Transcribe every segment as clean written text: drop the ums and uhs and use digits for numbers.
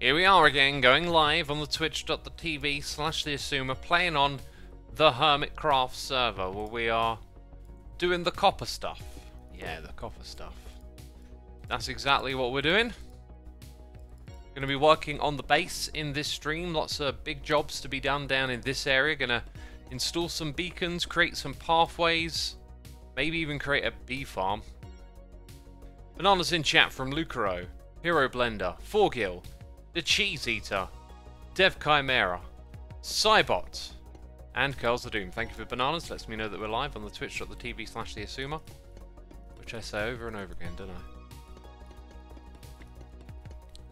Here we are again, going live on the twitch.tv/theassumer, playing on the Hermitcraft server, where we are doing the copper stuff. Yeah, the copper stuff. That's exactly what we're doing. Going to be working on the base in this stream. Lots of big jobs to be done down in this area. Going to install some beacons, create some pathways, maybe even create a bee farm. Bananas in chat from Lucaro, Hero Blender, Forgil, The Cheese Eater, Dev Chimera, Cybot, and Curls the Doom. Thank you for bananas. Lets me know that we're live on the twitch.tv/theassumer, which I say over and over again, don't I?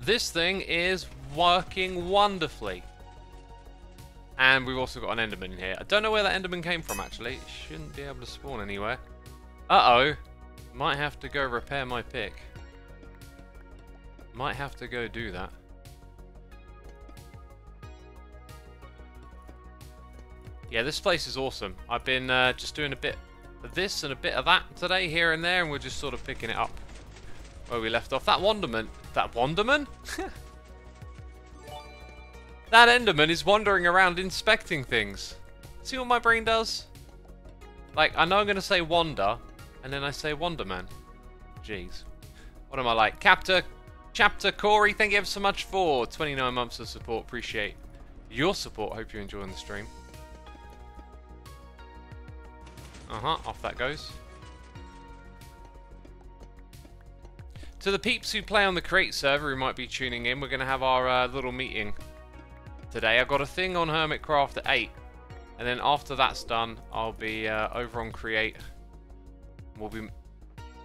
This thing is working wonderfully. And we've also got an Enderman in here. I don't know where that Enderman came from, actually. It shouldn't be able to spawn anywhere. Uh-oh. Might have to go repair my pick. Might have to go do that. Yeah, this place is awesome. I've been just doing a bit of this and a bit of that today, here and there, and we're just sort of picking it up where we left off. That Wanderman. That Wanderman? That Enderman is wandering around inspecting things. See what my brain does? Like, I know I'm going to say Wander, and then I say Wanderman. Jeez. What am I like? Chapter Corey, thank you ever so much for 29 months of support. Appreciate your support. Hope you're enjoying the stream. Off that goes. To the peeps who play on the Create server who might be tuning in, we're going to have our little meeting today. I've got a thing on Hermitcraft at 8. And then after that's done, I'll be over on Create. We'll be...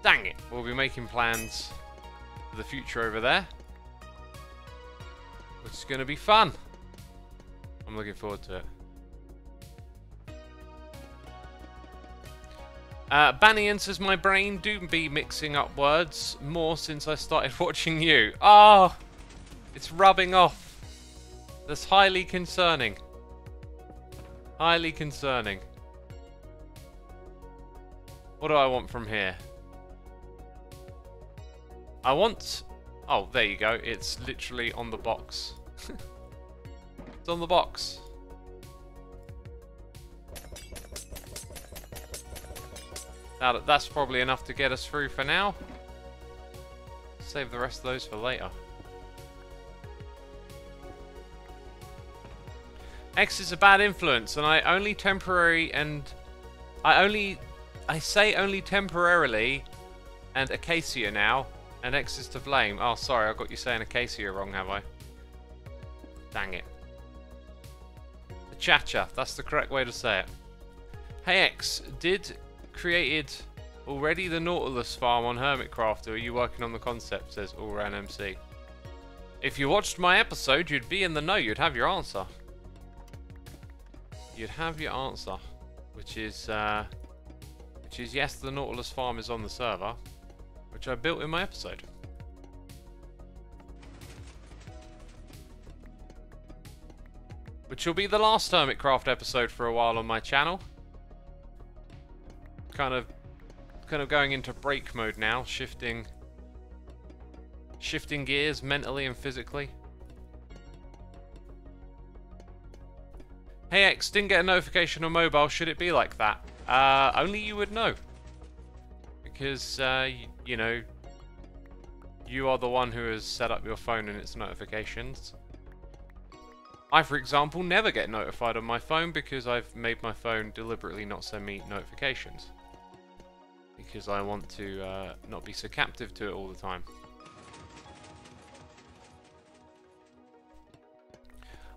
Dang it! We'll be making plans for the future over there. Which is going to be fun. I'm looking forward to it. Bannian says, my brain do be mixing up words more since I started watching you. Oh, it's rubbing off. That's highly concerning. Highly concerning. What do I want from here? I want... Oh, there you go. It's literally on the box. It's on the box. Now that's probably enough to get us through for now. Save the rest of those for later. X is a bad influence, and I say only temporarily, and Acacia now, and X is to blame. Oh, sorry, I got you saying Acacia wrong, have I? Dang it. Chacha, that's the correct way to say it. Hey X, created already the Nautilus farm on Hermitcraft, or are you working on the concept, says Allround MC. If you watched my episode, you'd be in the know, you'd have your answer. You'd have your answer, which is yes, the Nautilus farm is on the server, which I built in my episode. Which will be the last Hermitcraft episode for a while on my channel. Kind of going into break mode now, shifting gears mentally and physically. Hey X, didn't get a notification on mobile. Should it be like that? Only you would know, because you know, you are the one who has set up your phone and its notifications. I, for example, never get notified on my phone because I've made my phone deliberately not send me notifications. Because I want to not be so captive to it all the time.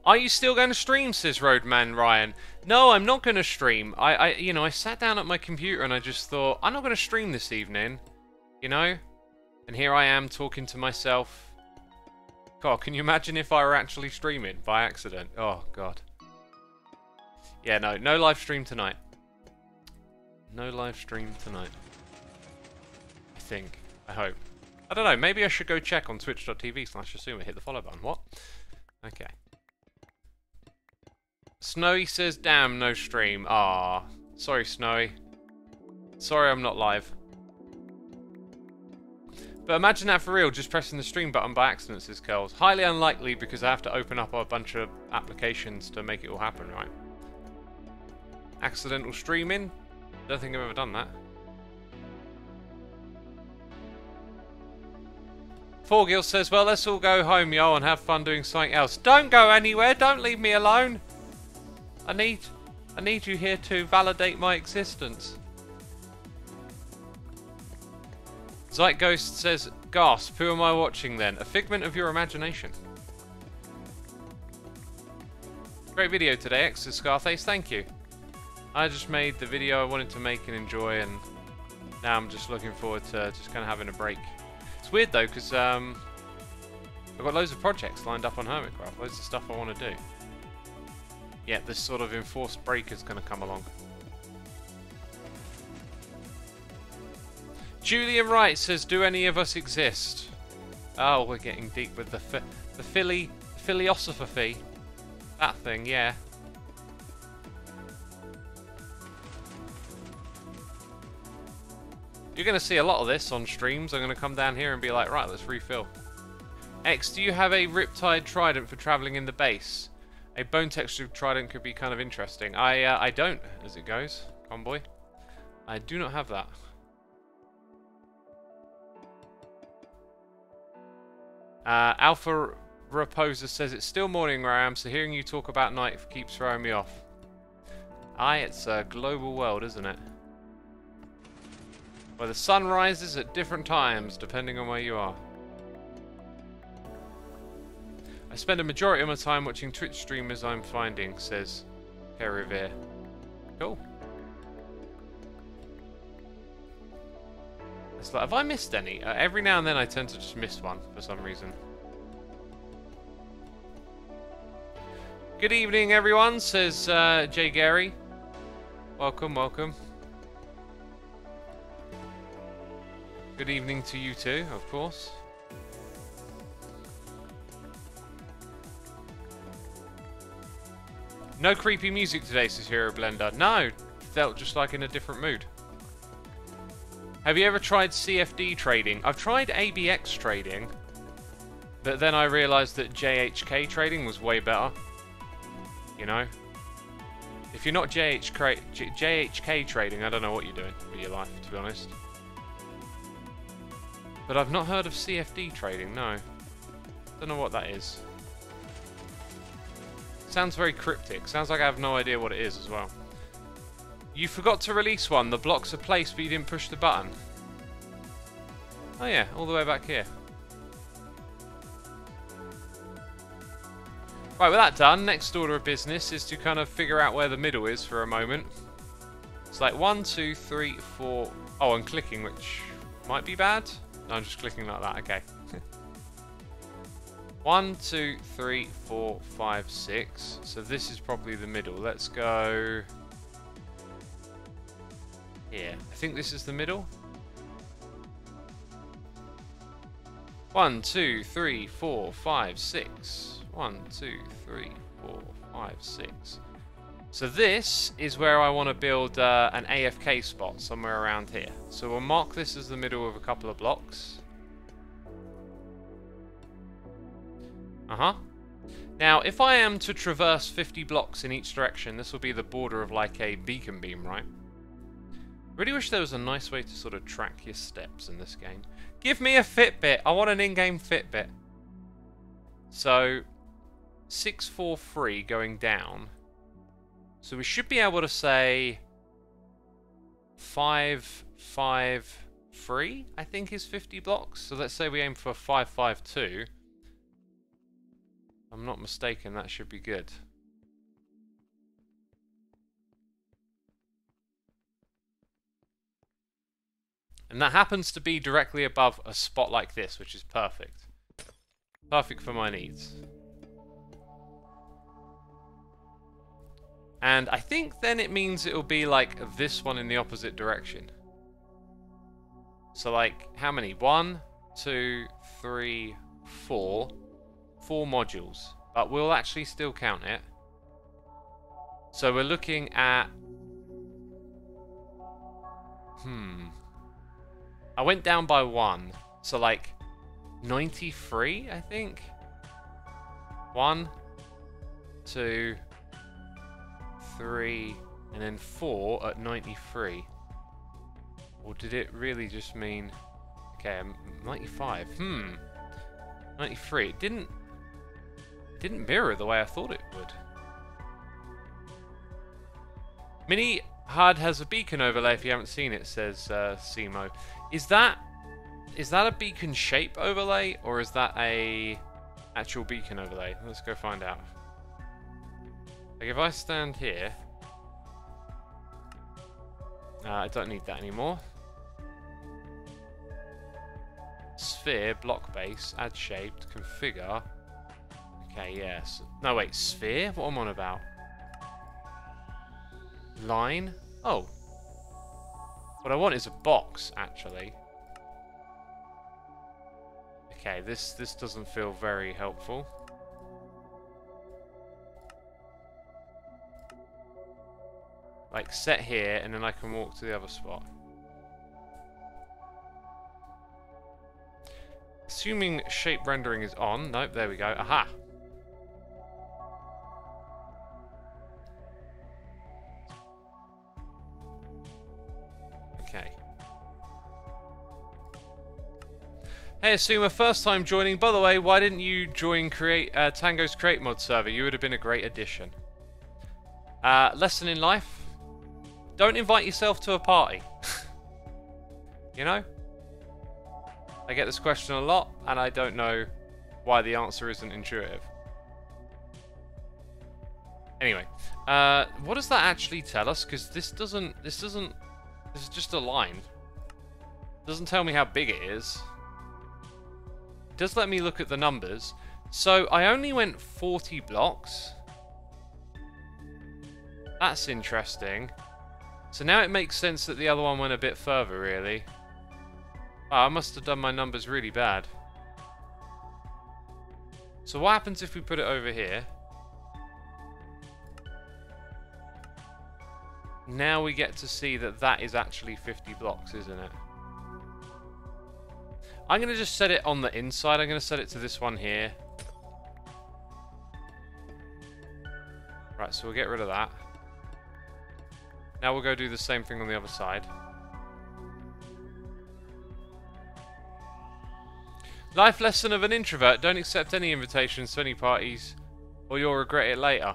Are you still going to stream, says Roadman Ryan? No, I'm not going to stream. I sat down at my computer and I just thought, I'm not going to stream this evening. You know? And here I am talking to myself. God, can you imagine if I were actually streaming by accident? Oh, God. Yeah, no live stream tonight. No live stream tonight. I think. I hope. I don't know. Maybe I should go check on twitch.tv/assumer. Hit the follow button. What? Okay. Snowy says, damn, no stream. Ah, sorry, Snowy. Sorry I'm not live. But imagine that for real, just pressing the stream button by accident, says Curls. Highly unlikely because I have to open up a bunch of applications to make it all happen, right? Accidental streaming? Don't think I've ever done that. Forgil says, well, let's all go home, yo, and have fun doing something else. Don't go anywhere. Don't leave me alone. I need you here to validate my existence. Zeitghost says, gasp, who am I watching then? A figment of your imagination. Great video today, X says Scarface, thank you. I just made the video I wanted to make and enjoy, and now I'm just looking forward to just kind of having a break. It's weird though, because I've got loads of projects lined up on Hermitcraft, loads of stuff I want to do. Yet this sort of enforced break is going to come along. Julian Wright says, do any of us exist? Oh, we're getting deep with the philosophy. That thing, yeah. You're going to see a lot of this on streams. I'm going to come down here and be like, right, let's refill. X, do you have a Riptide Trident for travelling in the base? A bone textured trident could be kind of interesting. I don't, as it goes, Convoy. I do not have that. Alpha Reposer says it's still morning where I am, so hearing you talk about night keeps throwing me off. Aye, it's a global world, isn't it? Where the sun rises at different times, depending on where you are. I spend a majority of my time watching Twitch streamers I'm finding, says Perivere. Cool. It's like, have I missed any? Every now and then I tend to just miss one for some reason. Good evening, everyone, says Jay Gary. Welcome, welcome. Good evening to you too, of course. No creepy music today, says Hero Blender. No, felt just like in a different mood. Have you ever tried CFD trading? I've tried ABX trading, but then I realized that JHK trading was way better. You know? If you're not JHK trading, I don't know what you're doing with your life, to be honest. But I've not heard of CFD trading, no. Don't know what that is. Sounds very cryptic. Sounds like I have no idea what it is as well. You forgot to release one. The blocks are placed, but you didn't push the button. Oh yeah, all the way back here. Right, with that done, next order of business is to kind of figure out where the middle is for a moment. It's like 1, 2, 3, 4... Oh, I'm clicking, which might be bad. No, I'm just clicking like that, okay. 1, 2, 3, 4, 5, 6. So this is probably the middle. Let's go... here. I think this is the middle. 1, 2, 3, 4, 5, 6. 1, 2, 3, 4, 5, 6. So this is where I want to build an AFK spot somewhere around here. So we'll mark this as the middle of a couple of blocks. Now, if I am to traverse 50 blocks in each direction, this will be the border of like a beacon beam, right? Really wish there was a nice way to sort of track your steps in this game. Give me a Fitbit. I want an in-game Fitbit. So, 643 going down. So we should be able to say 553, I think, is 50 blocks. So let's say we aim for 552. I'm not mistaken, that should be good. And that happens to be directly above a spot like this, which is perfect. Perfect for my needs. And I think then it means it'll be like this one in the opposite direction. So like, how many? 1, 2, 3, 4. 4 modules. But we'll actually still count it. So we're looking at... I went down by 1. So like 93, I think. 1, 2, 3, and then 4 at 93. Or did it really just mean... Okay, 95. 93. It didn't mirror the way I thought it would. Mini HUD has a beacon overlay if you haven't seen it, says Simo. Is that a beacon shape overlay, or is that a actual beacon overlay? Let's go find out. Like if I stand here, I don't need that anymore. Sphere, block base, add shaped, configure. Okay, yes. No, wait, sphere? What am I on about? Line? Oh. What I want is a box, actually. Okay, this doesn't feel very helpful. Like, set here, and then I can walk to the other spot. Assuming shape rendering is on. Nope, there we go. Aha! Okay. Hey Asuma, first time joining. By the way, why didn't you join Tango's Create Mod server? You would have been a great addition. Lesson in life. Don't invite yourself to a party. You know? I get this question a lot, and I don't know why the answer isn't intuitive. Anyway, what does that actually tell us? Because this is just a line. It doesn't tell me how big it is. It does let me look at the numbers. So I only went 40 blocks. That's interesting. So now it makes sense that the other one went a bit further, really. Oh, I must have done my numbers really bad. So what happens if we put it over here? Now we get to see that that is actually 50 blocks, isn't it? I'm going to just set it on the inside. I'm going to set it to this one here. Right, so we'll get rid of that. Now we'll go do the same thing on the other side. Life lesson of an introvert. Don't accept any invitations to any parties or you'll regret it later.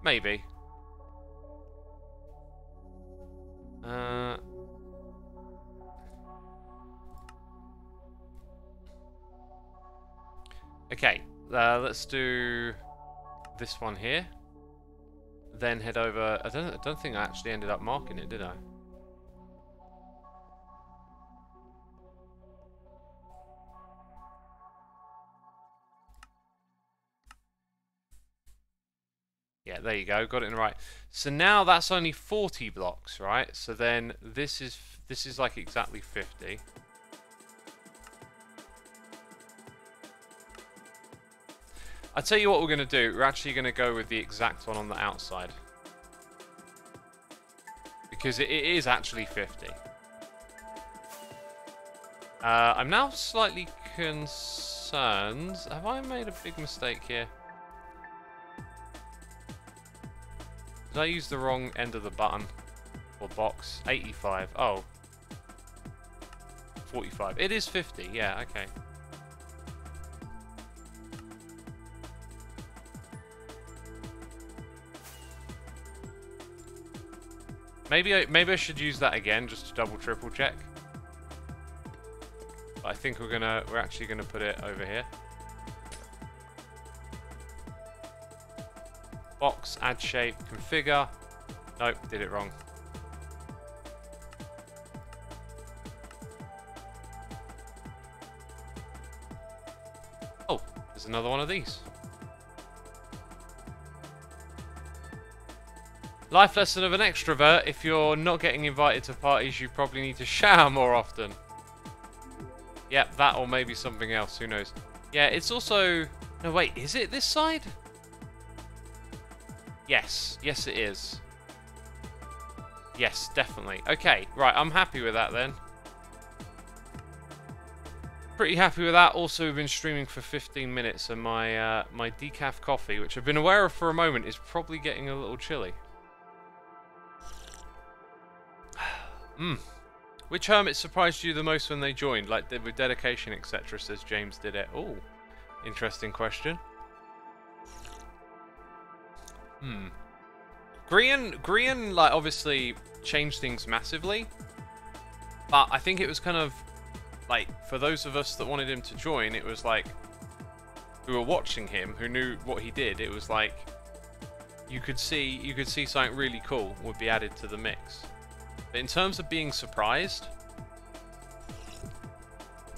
Maybe. Okay, let's do this one here. Then head over. I don't think I actually ended up marking it, did I? Yeah, there you go. Got it in right. So now that's only 40 blocks, right? So then this is like exactly 50. I'll tell you what we're going to do. We're actually going to go with the exact one on the outside. Because it is actually 50. I'm now slightly concerned. Have I made a big mistake here? Did I use the wrong end of the button? Or box? 85. Oh. 45. It is 50. Yeah, okay. Maybe I should use that again just to triple check. But I think we're actually gonna put it over here. Box, add shape, configure. Nope, did it wrong. Oh, there's another one of these. Life lesson of an extrovert. If you're not getting invited to parties, you probably need to shower more often. Yep, that or maybe something else. Who knows? Yeah, it's also... No, wait, is it this side? Yes. Yes, it is. Yes, definitely. Okay, right, I'm happy with that then. Pretty happy with that. Also, we've been streaming for 15 minutes, and my my decaf coffee, which I've been aware of for a moment, is probably getting a little chilly. Which hermit surprised you the most when they joined? Like, with dedication, etc., says James did it. Oh, interesting question. Grian, like, obviously changed things massively. But I think it was kind of, like, for those of us that wanted him to join, it was like, who were watching him, who knew what he did, it was like, you could see something really cool would be added to the mix. But in terms of being surprised,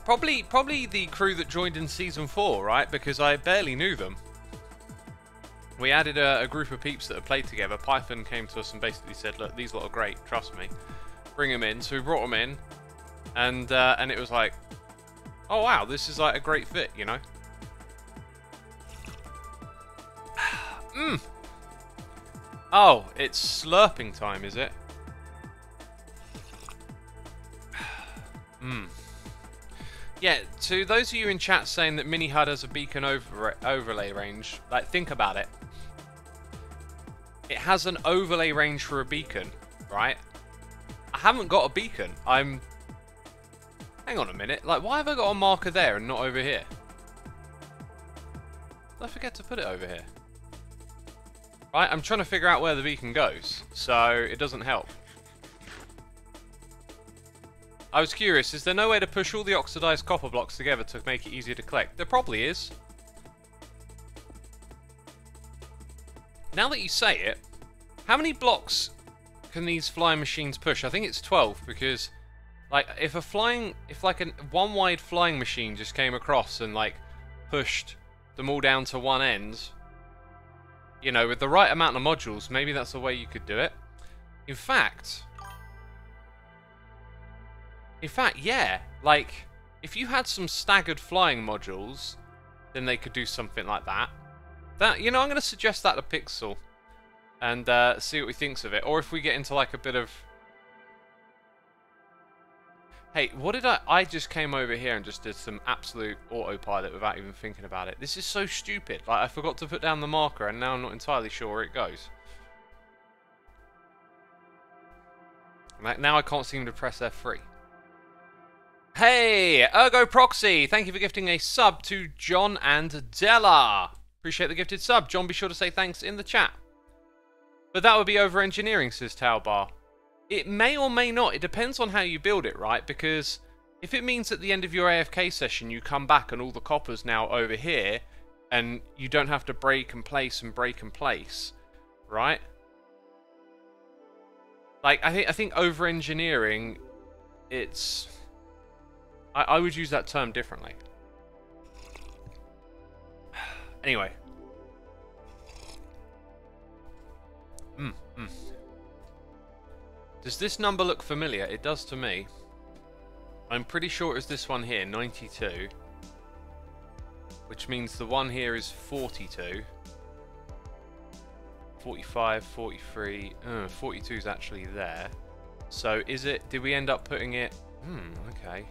probably the crew that joined in Season 4, right? Because I barely knew them. We added a group of peeps that had played together. Python came to us and basically said, look, these lot are great, trust me. Bring them in. So we brought them in, and it was like, oh wow, this is like a great fit, you know? Oh, it's slurping time, is it? Yeah, to those of you in chat saying that Mini HUD has a beacon overlay range, like, think about it. It has an overlay range for a beacon, right? I haven't got a beacon. Hang on a minute. Like, why have I got a marker there and not over here? Did I forget to put it over here? Right, I'm trying to figure out where the beacon goes, so it doesn't help. I was curious, is there no way to push all the oxidized copper blocks together to make it easier to collect? There probably is. Now that you say it, how many blocks can these flying machines push? I think it's 12, because, like, if like a one wide flying machine just came across and, like, pushed them all down to one end, you know, with the right amount of modules, maybe that's the way you could do it. In fact, yeah, like, if you had some staggered flying modules, then they could do something like that. You know, I'm going to suggest that to Pixel, and see what he thinks of it. Or if we get into, like, a bit of... Hey, what did I just came over here and just did some absolute autopilot without even thinking about it. This is so stupid. Like, I forgot to put down the marker, and now I'm not entirely sure where it goes. Like, now I can't seem to press F3. Hey, Ergo Proxy, thank you for gifting a sub to John and Della. Appreciate the gifted sub. John, be sure to say thanks in the chat. But that would be over engineering, says Talbar. It may or may not. It depends on how you build it, right? Because if it means at the end of your AFK session you come back and all the copper's now over here, and you don't have to break and place and break and place, right? Like, I think over engineering, it's... I would use that term differently. Anyway. Does this number look familiar? It does to me. I'm pretty sure it was this one here, 92. Which means the one here is 42. 45, 43... 42 is actually there. So is it... Did we end up putting it... okay.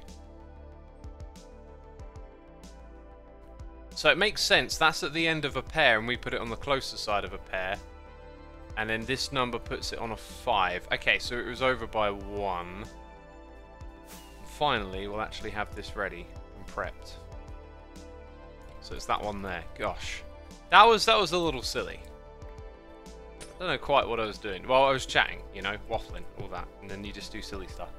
So it makes sense. That's at the end of a pair, and we put it on the closer side of a pair. And then this number puts it on a 5. Okay, so it was over by 1. Finally, we'll actually have this ready and prepped. So it's that one there. Gosh. That was a little silly. I don't know quite what I was doing. Well, I was chatting, you know, waffling, all that. And then you just do silly stuff.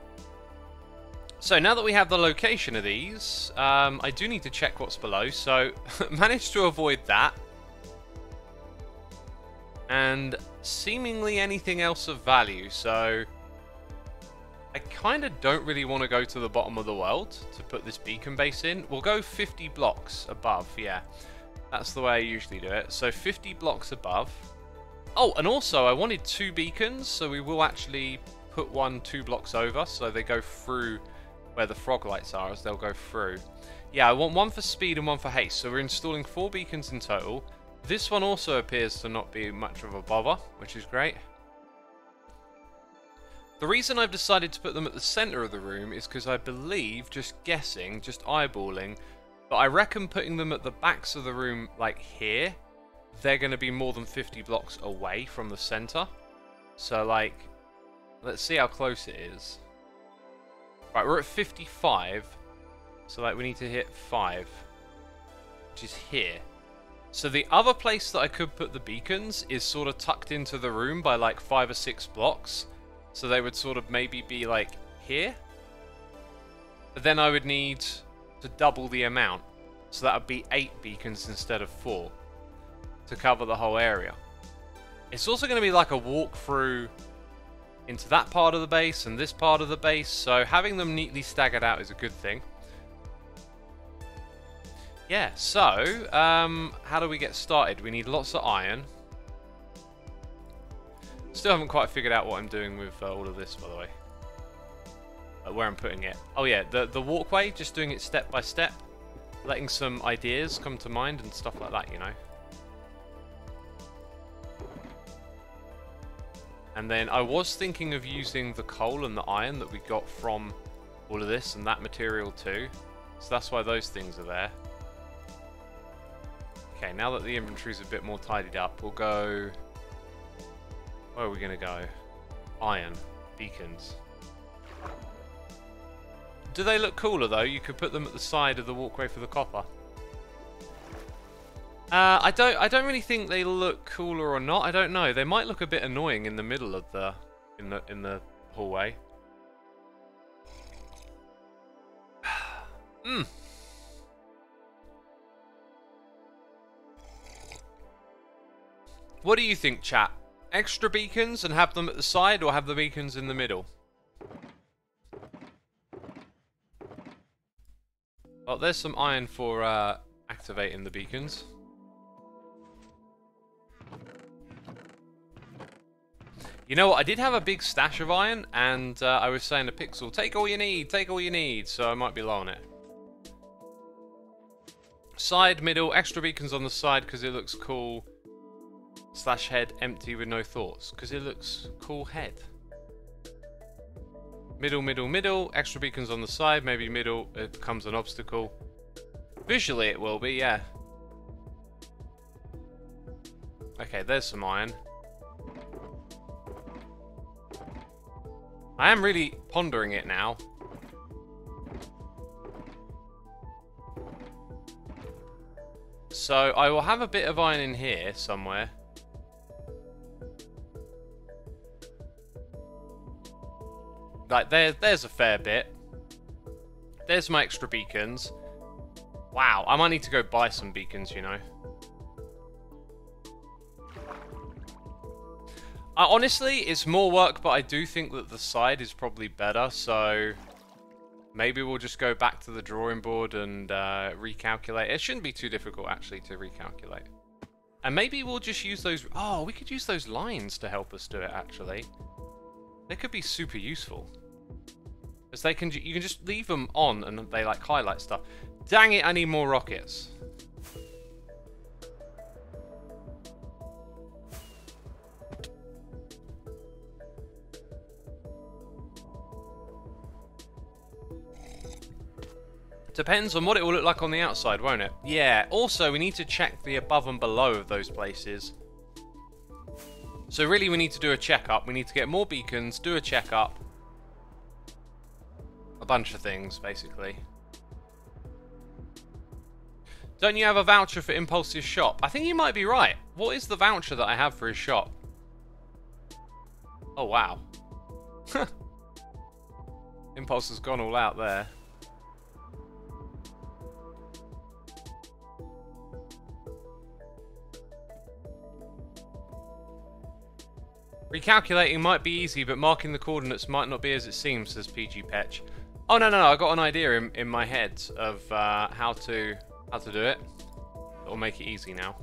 So now that we have the location of these, I do need to check what's below. So managed to avoid that. And seemingly anything else of value. So I kind of don't really want to go to the bottom of the world to put this beacon base in. We'll go 50 blocks above, yeah. That's the way I usually do it. So 50 blocks above. Oh, and also I wanted 2 beacons, so we will actually put 1 2 blocks over, so they go through where the frog lights are, as they'll go through. Yeah, I want 1 for speed and 1 for haste, so we're installing 4 beacons in total. This one also appears to not be much of a bother, which is great. The reason I've decided to put them at the center of the room is because I believe, just guessing, just eyeballing, but I reckon putting them at the backs of the room, like here, they're going to be more than 50 blocks away from the center. So, like, let's see how close it is. Right, we're at 55. So, like, we need to hit 5. Which is here. So the other place that I could put the beacons is sort of tucked into the room by, like, 5 or 6 blocks. So they would sort of maybe be, like, here. But then I would need to double the amount. So that would be 8 beacons instead of 4. To cover the whole area. It's also going to be like a walkthrough into that part of the base and this part of the base, so having them neatly staggered out is a good thing. Yeah, so, how do we get started? We need lots of iron. Still haven't quite figured out what I'm doing with all of this, by the way. Where I'm putting it. Oh yeah, the walkway, just doing it step by step. Letting some ideas come to mind and stuff like that, you know. And then I was thinking of using the coal and the iron that we got from all of this and that material too. So that's why those things are there. Okay, now that the inventory's a bit more tidied up, we'll go... Where are we going to go? Iron. Beacons. Do they look cooler though? You could put them at the side of the walkway for the copper. I don't really think they look cooler or not. I don't know. They might look a bit annoying in the middle of the in the hallway. What do you think, chat? Extra beacons and have them at the side, or have the beacons in the middle? Oh, there's some iron for activating the beacons. You know what, I did have a big stash of iron, and I was saying to Pixel, take all you need, so I might be low on it. Side, middle, extra beacons on the side because it looks cool. Slash head empty with no thoughts because it looks cool head. Middle, middle, middle, extra beacons on the side, maybe middle, it becomes an obstacle. Visually it will be, yeah. Okay, there's some iron. I am really pondering it now. So I will have a bit of iron in here somewhere. Like there's a fair bit. There's my extra beacons. Wow, I might need to go buy some beacons, you know. Honestly, it's more work, but I do think that the side is probably better, so maybe we'll just go back to the drawing board and recalculate. It shouldn't be too difficult, actually, to recalculate. And maybe we'll just use those... Oh, we could use those lines to help us do it, actually. They could be super useful. Because they can, you can just leave them on and they, like, highlight stuff. Dang it, I need more rockets. Depends on what it will look like on the outside, won't it? Yeah, also we need to check the above and below of those places. So really we need to do a checkup. We need to get more beacons, do a checkup. A bunch of things, basically. Don't you have a voucher for Impulse's shop? I think you might be right. What is the voucher that I have for his shop? Oh, wow. Impulse has gone all out there. Recalculating might be easy, but marking the coordinates might not be as it seems, says PG Petch. Oh, no, I got an idea in my head of how to do it. It'll make it easy now.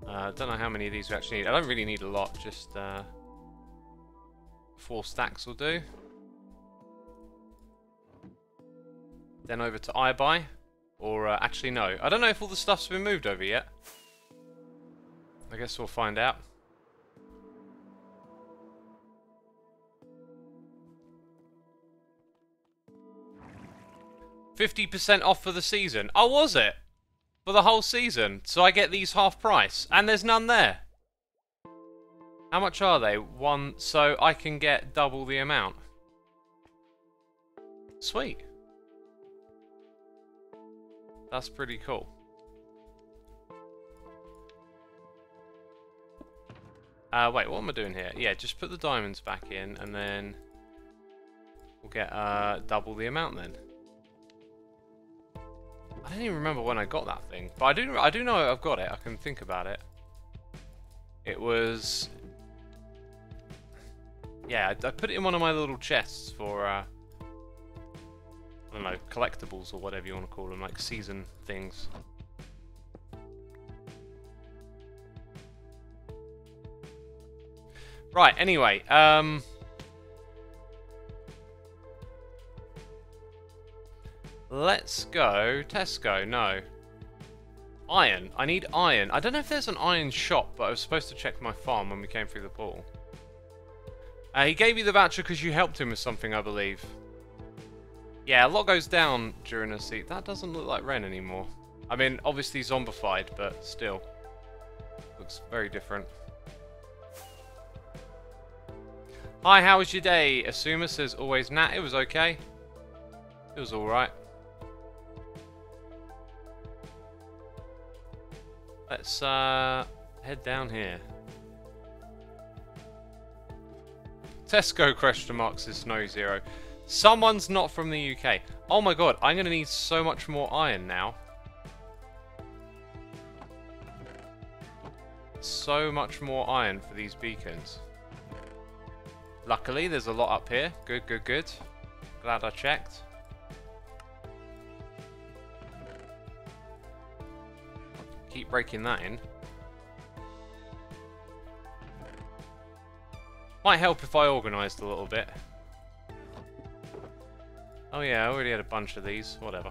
Don't know how many of these we actually need. I don't really need a lot, just 4 stacks will do. Then over to iBuy. Or actually no, I don't know if all the stuff's been moved over yet. I guess we'll find out. 50% off for the season. Oh, was it? For the whole season. So I get these half price. And there's none there. How much are they? One, so I can get double the amount. Sweet. That's pretty cool. Wait, what am I doing here? Yeah, just put the diamonds back in, and then we'll get double the amount then. I don't even remember when I got that thing, but I do know I've got it. I can think about it. It was, yeah, I put it in one of my little chests for I don't know, collectibles or whatever you want to call them, like season things. Right, anyway, let's go Tesco. No. Iron. I need iron. I don't know if there's an iron shop, but I was supposed to check my farm when we came through the portal. He gave you the voucher because you helped him with something, I believe. Yeah, a lot goes down during a seat. That doesn't look like Ren anymore. I mean, obviously zombified, but still. Looks very different. Hi, how was your day? Asuma says always. Nah, it was okay. It was alright. Let's head down here. Tesco question mark says Snow Zero. Someone's not from the UK. Oh my god, I'm going to need so much more iron now. So much more iron for these beacons. Luckily, there's a lot up here. Good, good, good. Glad I checked. Keep breaking that in. Might help if I organised a little bit. Oh yeah, I already had a bunch of these. Whatever.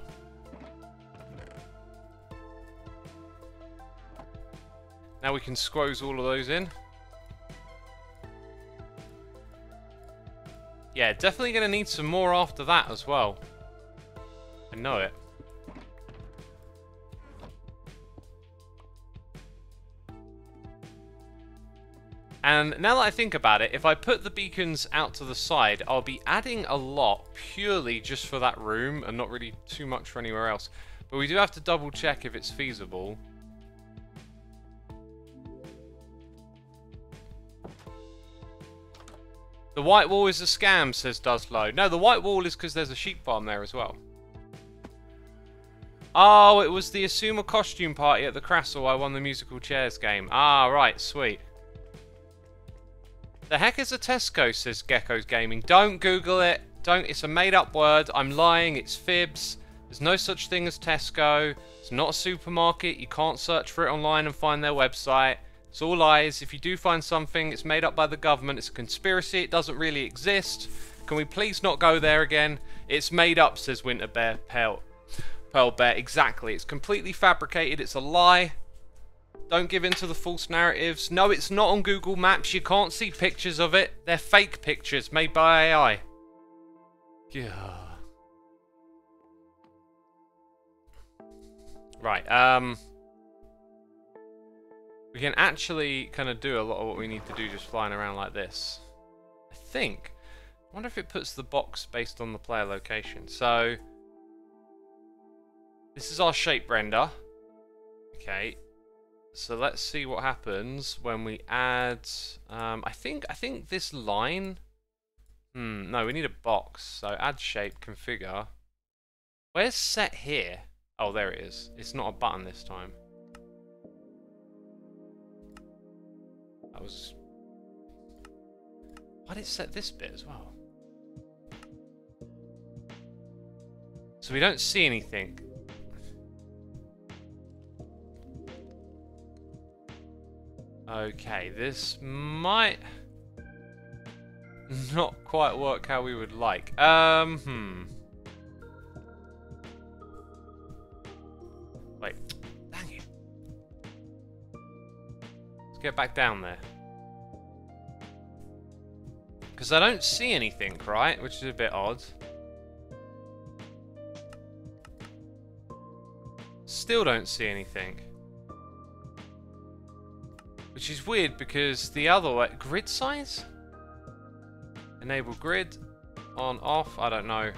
Now we can squoze all of those in. Yeah, definitely going to need some more after that as well. I know it. And now that I think about it, if I put the beacons out to the side, I'll be adding a lot purely just for that room and not really too much for anywhere else. But we do have to double check if it's feasible. The white wall is a scam, says Duslow. No, the white wall is because there's a sheep farm there as well. Oh, it was the Asuma costume party at the Crassel I won the musical chairs game. Ah, right, sweet. The heck is a Tesco, says Gecko's Gaming. Don't Google it. Don't. It's a made-up word. I'm lying. It's fibs. There's no such thing as Tesco. It's not a supermarket. You can't search for it online and find their website. It's all lies. If you do find something, it's made up by the government. It's a conspiracy. It doesn't really exist. Can we please not go there again? It's made up, says Winter Bear. Pearl Bear. Exactly. It's completely fabricated. It's a lie. Don't give in to the false narratives. No, it's not on Google Maps. You can't see pictures of it. They're fake pictures made by AI. Yeah. Right, we can actually kind of do a lot of what we need to do just flying around like this. I think. I wonder if it puts the box based on the player location. So, this is our shape render. Okay. So let's see what happens when we add. I think this line. No, we need a box. So add shape, configure. Where's set here? Oh, there it is. It's not a button this time. That was. Why did it set this bit as well? So we don't see anything. Okay, this might not quite work how we would like. Wait, dang it. Let's get back down there. Because I don't see anything, right? Which is a bit odd. Still don't see anything. Which is weird because the other way... Grid size? Enable grid. On, off. I don't know.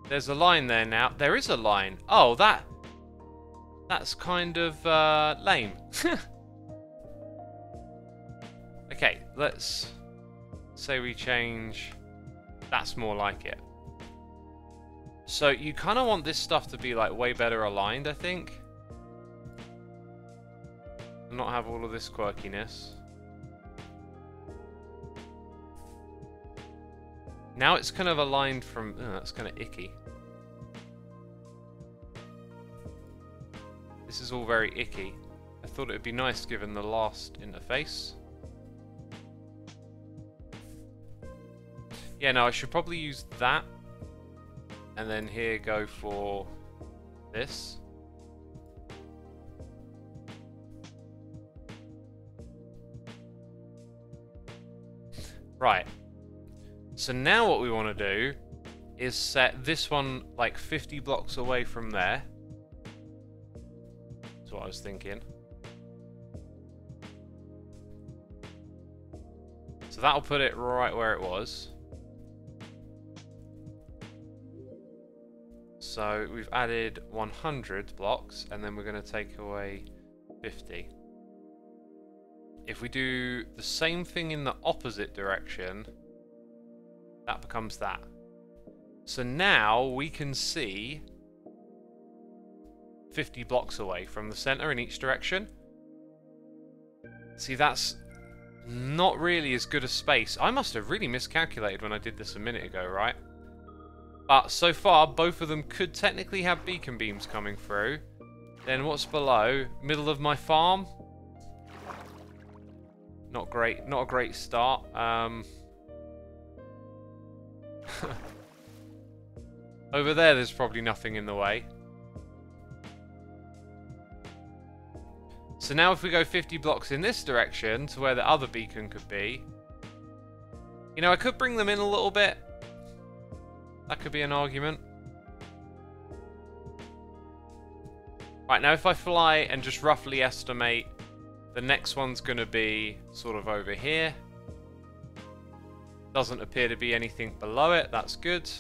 There's a line there now. There is a line. Oh, that's kind of lame. Okay, let's say we change. That's more like it. So you kind of want this stuff to be like way better aligned, I think. And not have all of this quirkiness. Now it's kind of aligned from... Oh, that's kind of icky. This is all very icky. I thought it would be nice given the last interface. Yeah, no, I should probably use that. And then here go for this. Right. So now what we want to do is set this one like 50 blocks away from there. That's what I was thinking. So that'll put it right where it was. So we've added 100 blocks and then we're going to take away 50. If we do the same thing in the opposite direction, that becomes that. So now we can see 50 blocks away from the center in each direction. See, that's not really as good a space. I must have really miscalculated when I did this a minute ago, right? But so far, both of them could technically have beacon beams coming through. Then what's below? Middle of my farm? Not great. Not a great start. Over there's probably nothing in the way. So now if we go 50 blocks in this direction to where the other beacon could be, you know, I could bring them in a little bit. That could be an argument. Right, now if I fly and just roughly estimate, the next one's going to be sort of over here. Doesn't appear to be anything below it. That's good.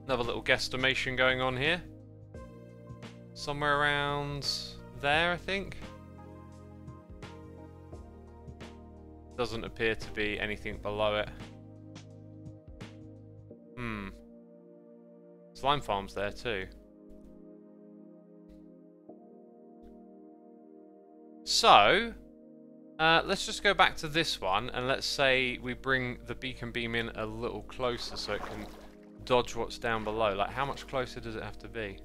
Another little guesstimation going on here. Somewhere around there, I think. Doesn't appear to be anything below it. Slime farm's there too. So, let's just go back to this one, and let's say we bring the beacon beam in a little closer so it can dodge what's down below. Like, how much closer does it have to be?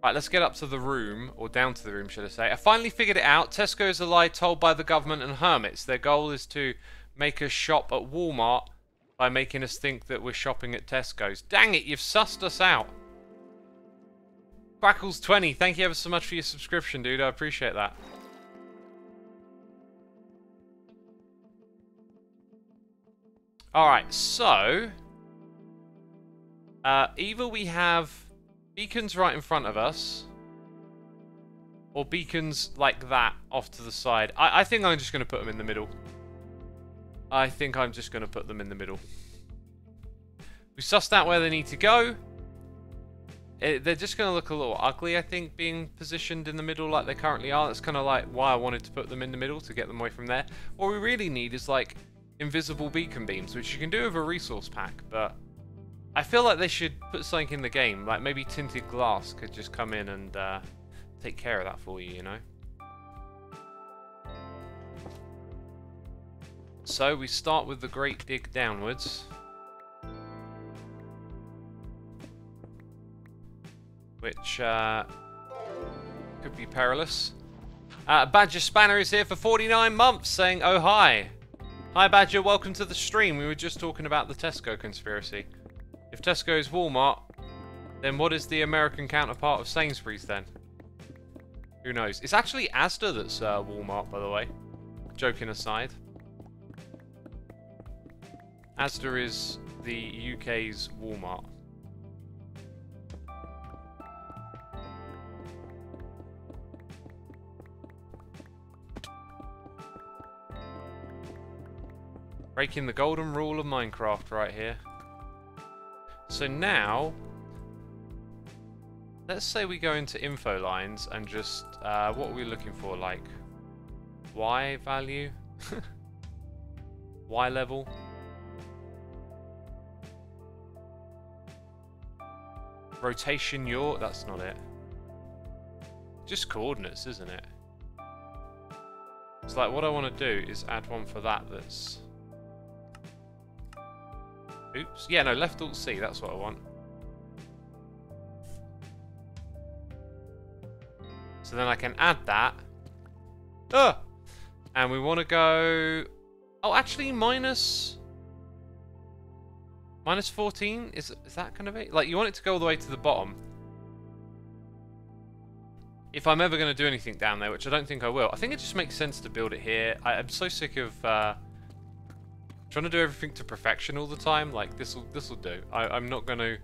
Right, let's get up to the room, or down to the room, should I say. I finally figured it out. Tesco is a lie told by the government and hermits. Their goal is to make us shop at Walmart by making us think that we're shopping at Tesco's. Dang it, you've sussed us out. Quackles20, thank you ever so much for your subscription, dude. I appreciate that. Alright, so... either we have beacons right in front of us, or beacons like that off to the side. I think I'm just going to put them in the middle. I think I'm just going to put them in the middle. We sussed out where they need to go. They're just going to look a little ugly, I think, being positioned in the middle like they currently are. That's kind of like why I wanted to put them in the middle, to get them away from there. What we really need is, like, invisible beacon beams, which you can do with a resource pack, but I feel like they should put something in the game. Like, maybe tinted glass could just come in and take care of that for you, you know? So we start with the great dig downwards, which could be perilous. Badger Spanner is here for 49 months saying, oh hi. Hi Badger, welcome to the stream. We were just talking about the Tesco conspiracy. If Tesco is Walmart, then what is the American counterpart of Sainsbury's then? Who knows? It's actually Asda that's Walmart, by the way. Joking aside. Asda is the UK's Walmart. Breaking the golden rule of Minecraft right here. So now, let's say we go into info lines and just, what are we looking for? Like, Y value? Y level? Rotation yaw? That's not it. Just coordinates, isn't it? It's like, what I want to do is add one for that that's... Oops. Yeah, no, left alt C, that's what I want. So then I can add that. And we want to go... Oh, actually, minus 14? Is that kind of it? Like, you want it to go all the way to the bottom. If I'm ever going to do anything down there, which I don't think I will. I think it just makes sense to build it here. I'm so sick of... trying to do everything to perfection all the time. Like, this'll do. I'm not going to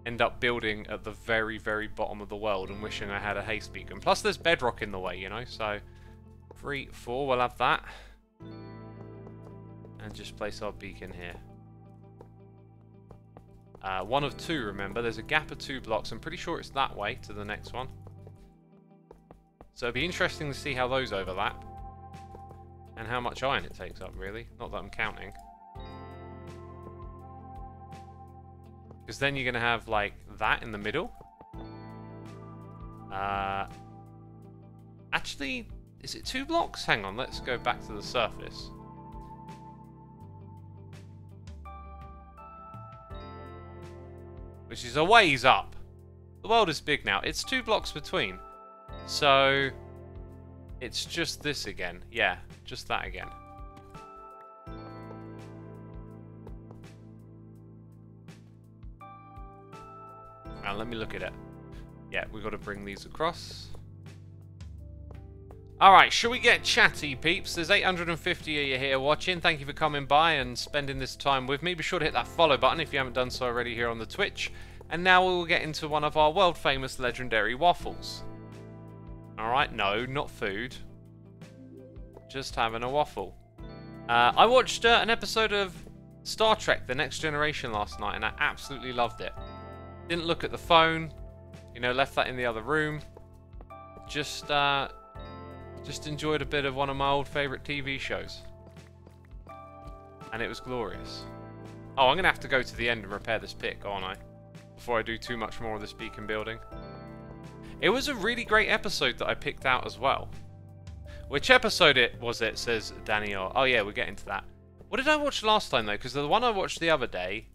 end up building at the very, very bottom of the world and wishing I had a haste beacon. Plus, there's bedrock in the way, you know, so 3, 4, we'll have that. And just place our beacon here. 1 of 2, remember. There's a gap of 2 blocks. I'm pretty sure it's that way to the next one. So it'd be interesting to see how those overlap. And how much iron it takes up, really. Not that I'm counting. Because then you're going to have, like, that in the middle. Actually, is it 2 blocks? Hang on, let's go back to the surface. Which is a ways up. The world is big now. It's 2 blocks between. So... it's just this again. Yeah, just that again. Now let me look at it. Yeah, we've got to bring these across. Alright, shall we get chatty, peeps? There's 850 of you here watching. Thank you for coming by and spending this time with me. Be sure to hit that follow button if you haven't done so already here on the Twitch. And now we will get into one of our world-famous legendary waffles. Alright, no, not food. Just having a waffle. I watched an episode of Star Trek The Next Generation last night and I absolutely loved it. Didn't look at the phone, you know, left that in the other room. Just enjoyed a bit of one of my old favourite TV shows. And it was glorious. Oh, I'm going to have to go to the end and repair this pick, aren't I? Before I do too much more of this beacon building. It was a really great episode that I picked out as well. Which episode was it, says Daniel. Oh yeah, we're getting to that. What did I watch last time though? Because the one I watched the other day...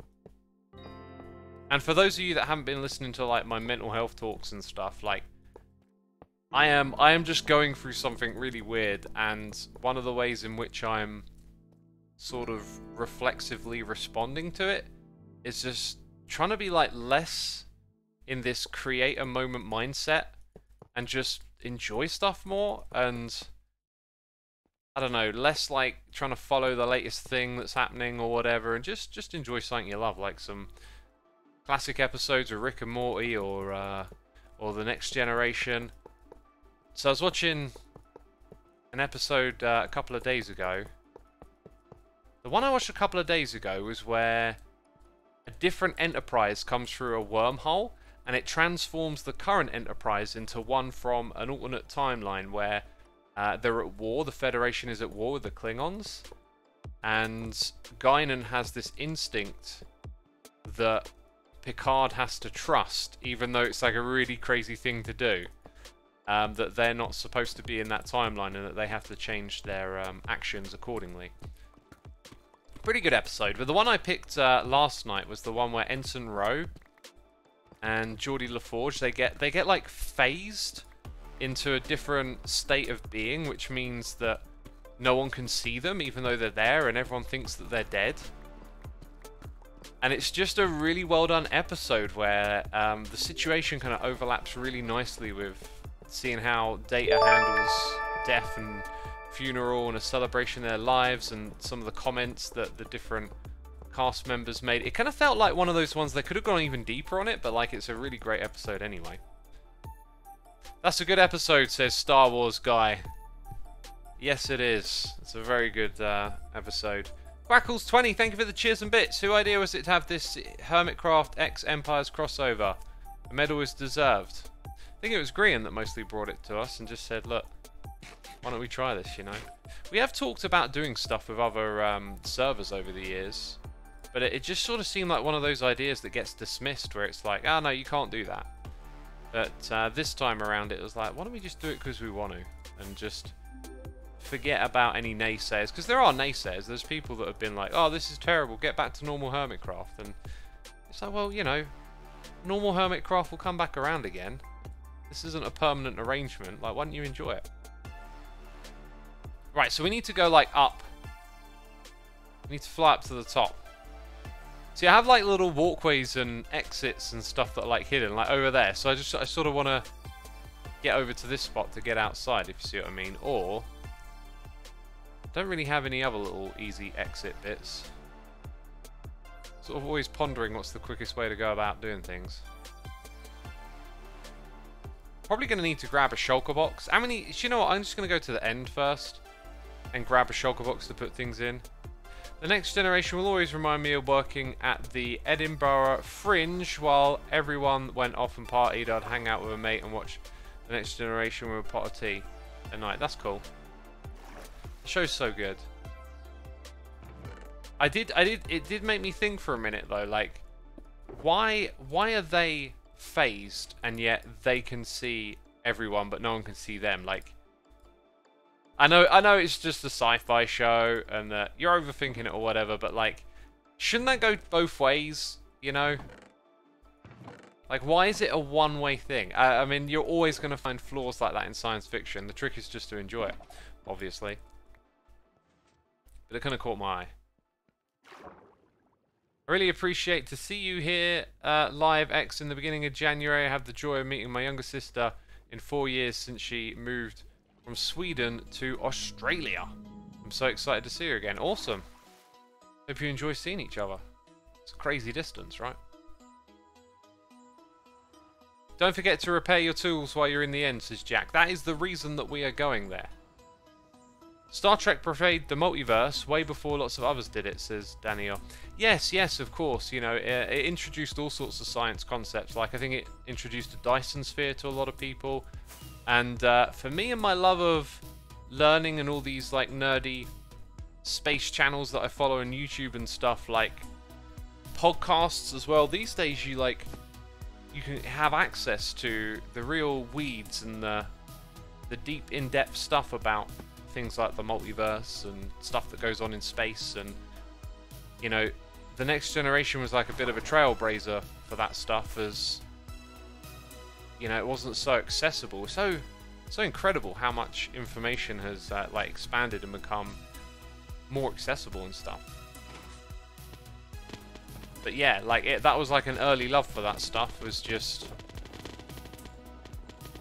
And for those of you that haven't been listening to like my mental health talks and stuff, like... I am just going through something really weird, and one of the ways in which I'm sort of reflexively responding to it is just trying to be like less in this create a moment mindset and just enjoy stuff more, and I don't know, less like trying to follow the latest thing that's happening or whatever, and just enjoy something you love, like some classic episodes of Rick and Morty or The Next Generation. So I was watching an episode a couple of days ago. The one I watched a couple of days ago was where a different Enterprise comes through a wormhole and it transforms the current Enterprise into one from an alternate timeline where they're at war, the Federation is at war with the Klingons, and Guinan has this instinct that Picard has to trust, even though it's like a really crazy thing to do. That they're not supposed to be in that timeline and that they have to change their actions accordingly. Pretty good episode, but the one I picked last night was the one where Ensign Ro and Geordi LaForge, they get like phased into a different state of being, which means that no one can see them even though they're there and everyone thinks that they're dead. And it's just a really well done episode where the situation kind of overlaps really nicely with seeing how Data handles death and funeral and a celebration of their lives, and some of the comments that the different cast members made. It kind of felt like one of those ones they could have gone even deeper on it, but like it's a really great episode anyway. That's a good episode, says Star Wars Guy. Yes, it is. It's a very good episode. Quackles20, thank you for the cheers and bits. Whose idea was it to have this Hermitcraft X Empires crossover? A medal is deserved. I think it was Grian that mostly brought it to us and just said, look, why don't we try this, you know? We have talked about doing stuff with other servers over the years, but it just sort of seemed like one of those ideas that gets dismissed where it's like, oh no, you can't do that. But this time around it was like, why don't we just do it because we want to, and just forget about any naysayers, because there are naysayers. There's people that have been like, oh, this is terrible, get back to normal Hermitcraft, and it's like, well, you know, normal Hermitcraft will come back around again. This isn't a permanent arrangement. Like, why don't you enjoy it? Right, so we need to go like up. We need to fly up to the top. See, I have like little walkways and exits and stuff that are like hidden, like over there. So I sort of want to get over to this spot to get outside, if you see what I mean. Or don't really have any other little easy exit bits. Sort of always pondering what's the quickest way to go about doing things. Probably going to need to grab a shulker box. How many? You know what? I'm just going to go to the end first and grab a shulker box to put things in. The next generation will always remind me of working at the Edinburgh Fringe while everyone went off and partied. I'd hang out with a mate and watch the next generation with a pot of tea at night. That's cool. The show's so good. It did make me think for a minute though, like, why are they phased and yet they can see everyone but no one can see them? Like, I know it's just a sci-fi show and that you're overthinking it or whatever, but like, shouldn't that go both ways, you know? Like, why is it a one-way thing? I mean, you're always going to find flaws like that in science fiction. The trick is just to enjoy it, obviously. But it kind of caught my eye. I really appreciate to see you here live, X, in the beginning of January. I have the joy of meeting my younger sister in 4 years since she moved from Sweden to Australia. I'm so excited to see her again. Awesome. Hope you enjoy seeing each other. It's a crazy distance, right? Don't forget to repair your tools while you're in the end, says Jack. That is the reason that we are going there. Star Trek portrayed the multiverse way before lots of others did it, says Daniel. Yes, yes, of course. You know, it introduced all sorts of science concepts. Like, I think it introduced a Dyson sphere to a lot of people. And for me and my love of learning and all these, like, nerdy space channels that I follow on YouTube and stuff, like podcasts as well, these days you can have access to the real weeds and the deep, in-depth stuff about things like the multiverse and stuff that goes on in space. And, you know, the next generation was like a bit of a trailblazer for that stuff, as, you know, it wasn't so accessible. So incredible how much information has like expanded and become more accessible and stuff. But yeah, like that was like an early love for that stuff, was just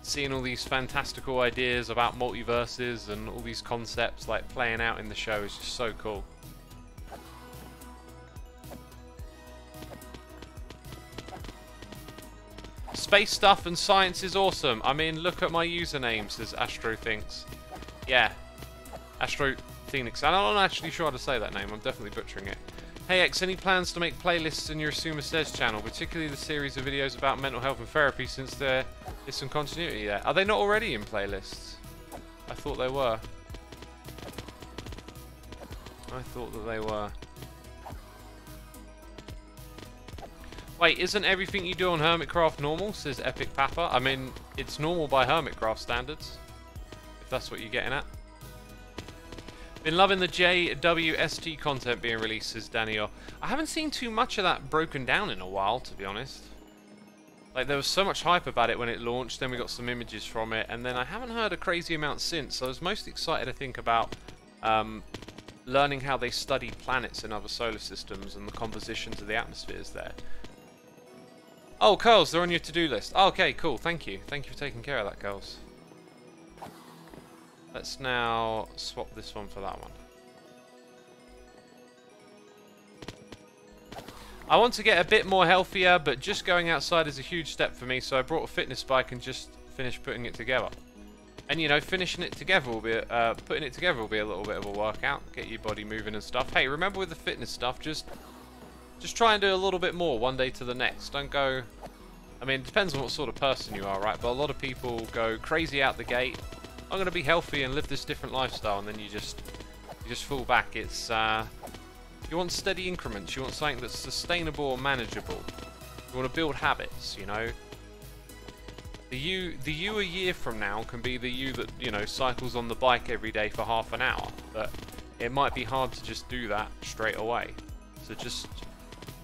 seeing all these fantastical ideas about multiverses and all these concepts like playing out in the show is just so cool. Space stuff and science is awesome. I mean, look at my username, says Astro Thinks. Yeah, Astro Phoenix. And I'm not actually sure how to say that name. I'm definitely butchering it. Hey X, any plans to make playlists in your Asuma Says channel, particularly the series of videos about mental health and therapy, since there is some continuity there? Are they not already in playlists? I thought they were. I thought that they were. Wait, isn't everything you do on Hermitcraft normal, says Epic Papa? I mean, it's normal by Hermitcraft standards, if that's what you're getting at. Been loving the JWST content being released, says Daniel. I haven't seen too much of that broken down in a while, to be honest. Like, there was so much hype about it when it launched, then we got some images from it, and then I haven't heard a crazy amount since. So I was most excited to think about learning how they study planets in other solar systems and the compositions of the atmospheres there. Oh, Curls, they're on your to-do list. Oh, okay, cool, thank you. Thank you for taking care of that, Curls. Let's now swap this one for that one. I want to get a bit more healthier, but just going outside is a huge step for me, so I brought a fitness bike and just finished putting it together. And you know, finishing it together will be, putting it together will be a little bit of a workout, get your body moving and stuff. Hey, remember with the fitness stuff, just try and do a little bit more one day to the next. Don't go, I mean, it depends on what sort of person you are, right? But a lot of people go crazy out the gate. I'm going to be healthy and live this different lifestyle, and then you just fall back. It's, you want steady increments, you want something that's sustainable or manageable. You want to build habits, you know. The you a year from now can be the you that, you know, cycles on the bike every day for half an hour, but it might be hard to just do that straight away. So just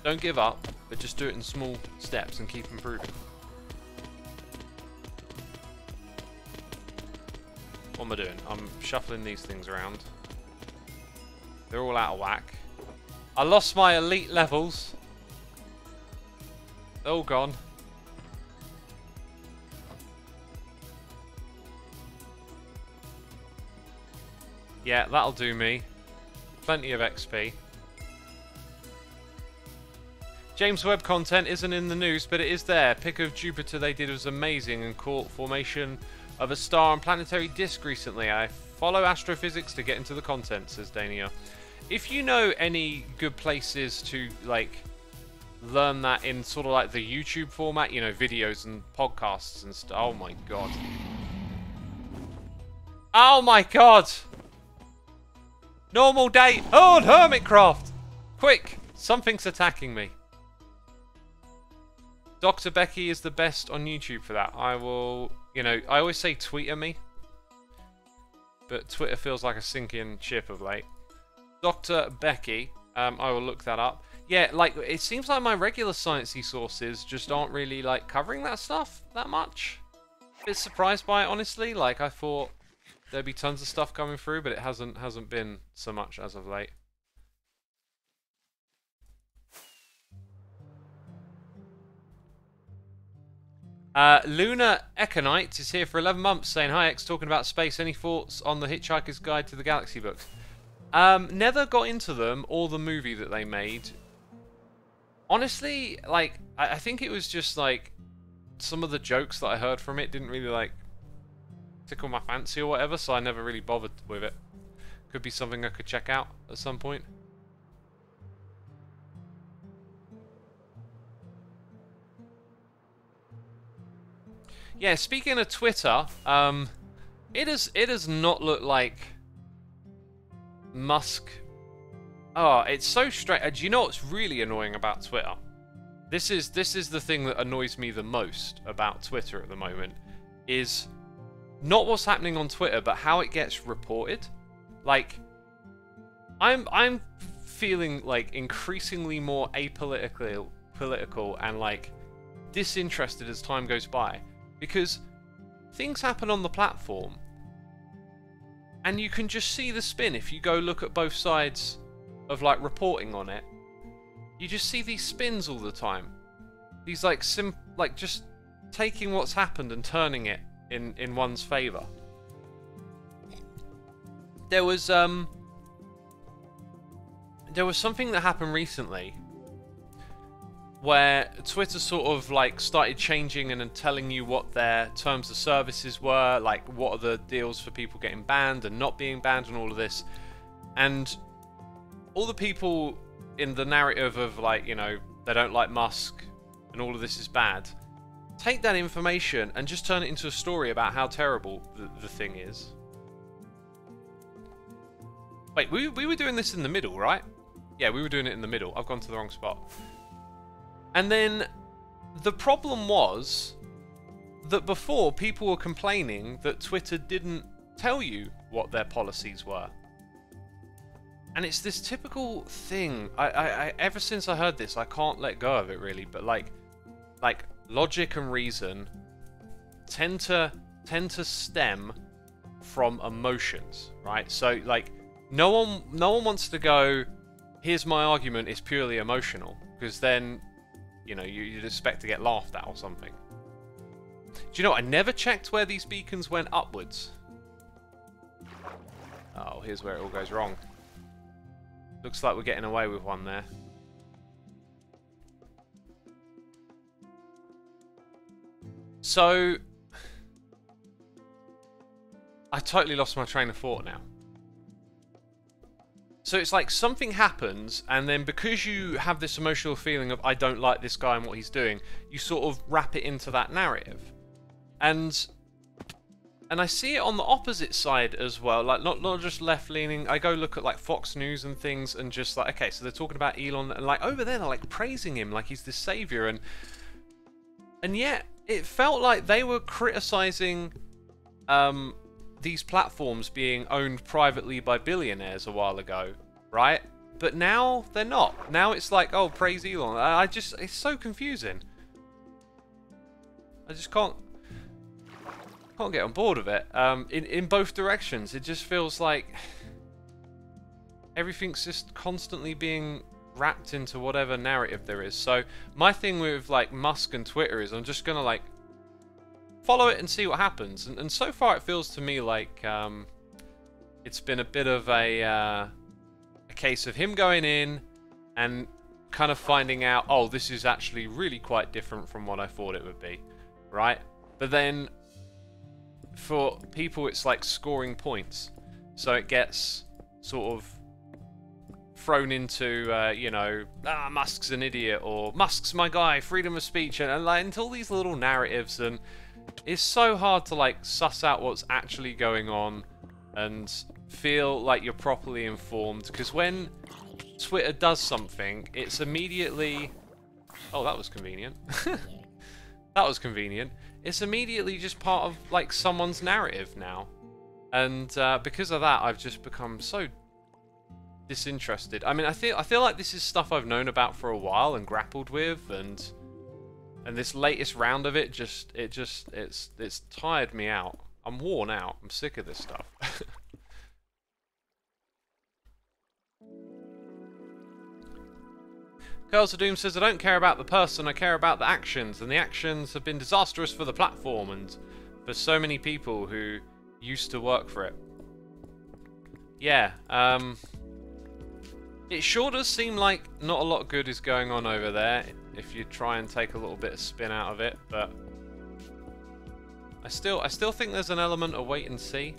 don't give up, but just do it in small steps and keep improving. What am I doing? I'm shuffling these things around. They're all out of whack. I lost my elite levels. They're all gone. Yeah, that'll do me. Plenty of XP. James Webb content isn't in the news, but it is there. Pic of Jupiter they did was amazing and caught formation of a star and planetary disk recently. I follow astrophysics to get into the content, says Dania. If you know any good places to, like, learn that in sort of like the YouTube format, you know, videos and podcasts and stuff. Oh my god. Oh my god! Normal day. Oh, Hermitcraft! Quick! Something's attacking me. Dr. Becky is the best on YouTube for that. I will, you know, I always say tweet at me, but Twitter feels like a sinking ship of late. Dr. Becky, I will look that up. Yeah, like, it seems like my regular sciencey sources just aren't really, like, covering that stuff that much. A bit surprised by it, honestly. Like, I thought there'd be tons of stuff coming through, but it hasn't been so much as of late. Luna Econite is here for 11 months saying, hi X, talking about space. Any thoughts on the Hitchhiker's Guide to the Galaxy books? Never got into them or the movie that they made. Honestly, like, I think it was just, like, some of the jokes that I heard from it didn't really, like, tickle my fancy or whatever, so I never really bothered with it. Could be something I could check out at some point. Yeah, speaking of Twitter, it does not look like Musk. Oh, it's so strange. Do you know what's really annoying about Twitter? This is the thing that annoys me the most about Twitter at the moment, is not what's happening on Twitter, but how it gets reported. Like, I'm feeling like increasingly more political and like disinterested as time goes by, because things happen on the platform and you can just see the spin if you go look at both sides of like reporting on it. You just see these spins all the time. These like just taking what's happened and turning it in one's favor. There was something that happened recently where Twitter sort of like started changing and telling you what their terms of services were, like what are the deals for people getting banned and not being banned and all of this. And all the people in the narrative of like, you know, they don't like Musk and all of this is bad, take that information and just turn it into a story about how terrible the thing is. Wait, we were doing this in the middle, right? Yeah, we were doing it in the middle. I've gone to the wrong spot. And then the problem was that before people were complaining that Twitter didn't tell you what their policies were. And it's this typical thing. I ever since I heard this, I can't let go of it really. But like logic and reason tend to stem from emotions, right? So like no one wants to go, here's my argument, it's purely emotional, because then, you know, you'd expect to get laughed at or something. Do you know what? I never checked where these beacons went upwards. Oh, here's where it all goes wrong. Looks like we're getting away with one there. So I totally lost my train of thought now. So it's like something happens, and then because you have this emotional feeling of I don't like this guy and what he's doing, you sort of wrap it into that narrative. And I see it on the opposite side as well, like not just left-leaning. I go look at like Fox News and things, and just like, okay, so they're talking about Elon, and like over there they're like praising him like he's this savior, and yet it felt like they were criticizing these platforms being owned privately by billionaires a while ago, right? But now they're not. Now it's like, oh, praise Elon. It's so confusing. I just can't get on board with it. In both directions, it just feels like everything's just constantly being wrapped into whatever narrative there is. So my thing with like Musk and Twitter is I'm just gonna like follow it and see what happens. And so far it feels to me like it's been a bit of a case of him going in and kind of finding out, oh, this is actually really quite different from what I thought it would be, right? But then for people it's like scoring points, so it gets sort of thrown into you know, Musk's an idiot, or Musk's my guy, freedom of speech, and like into all these little narratives, and it's so hard to like suss out what's actually going on and feel like you're properly informed, because when Twitter does something, it's immediately, oh, that was convenient. That was convenient. It's immediately just part of like someone's narrative now, and because of that I've just become so disinterested. I mean, I feel like this is stuff I've known about for a while and grappled with, and this latest round of it it's tired me out. I'm worn out. I'm sick of this stuff. Curls of Doom says, I don't care about the person, I care about the actions, and the actions have been disastrous for the platform and for so many people who used to work for it. Yeah, it sure does seem like not a lot of good is going on over there if you try and take a little bit of spin out of it, but I still think there's an element of wait and see.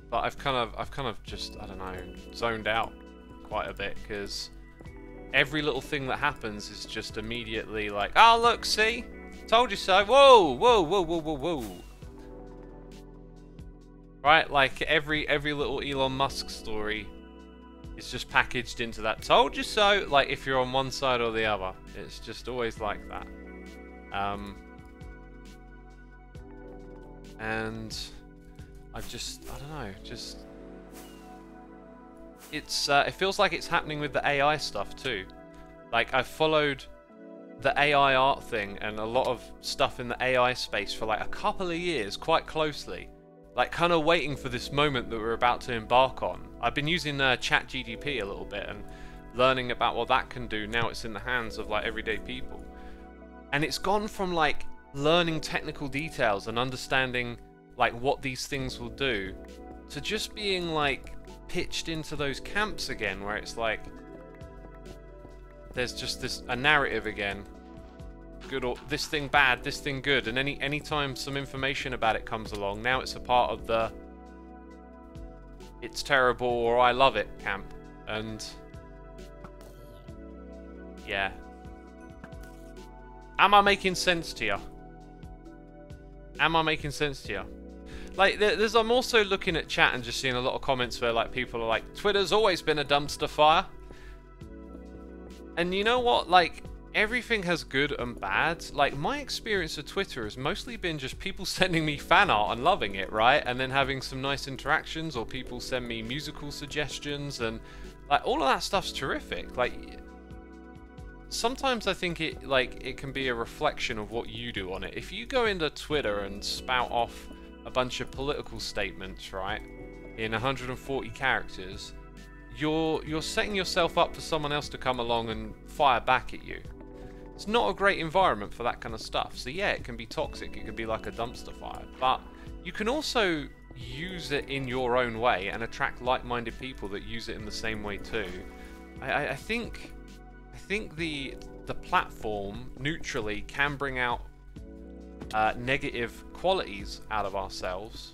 But I've kind of just, I don't know, zoned out quite a bit, because every little thing that happens is just immediately like, oh look, see? Told you so. Whoa, whoa, whoa, whoa, whoa, whoa. Right, like every little Elon Musk story is just packaged into that told you so, like if you're on one side or the other. It's just always like that. And I don't know, just it's it feels like it's happening with the AI stuff too. Like, I've followed the AI art thing and a lot of stuff in the AI space for like a couple of years quite closely, like kind of waiting for this moment that we're about to embark on. I've been using ChatGPT a little bit and learning about what that can do. Now it's in the hands of like everyday people, and it's gone from like learning technical details and understanding like what these things will do to just being like pitched into those camps again, where it's like there's just a narrative again, good or this thing bad, this thing good, and any time some information about it comes along, now it's a part of the it's terrible or I love it camp. And yeah, am I making sense to you? Am I making sense to you? Like, I'm also looking at chat and just seeing a lot of comments where like people are like, Twitter's always been a dumpster fire. And you know what? Like, everything has good and bad. Like, my experience of Twitter has mostly been just people sending me fan art and loving it, right? And then having some nice interactions, or people send me musical suggestions, and like all of that stuff's terrific. Like, sometimes I think it can be a reflection of what you do on it. If you go into Twitter and spout off a bunch of political statements, right, in 140 characters, you're setting yourself up for someone else to come along and fire back at you. It's not a great environment for that kind of stuff. So yeah, it can be toxic, it can be like a dumpster fire, but you can also use it in your own way and attract like-minded people that use it in the same way too. I think the platform neutrally can bring out negative qualities out of ourselves.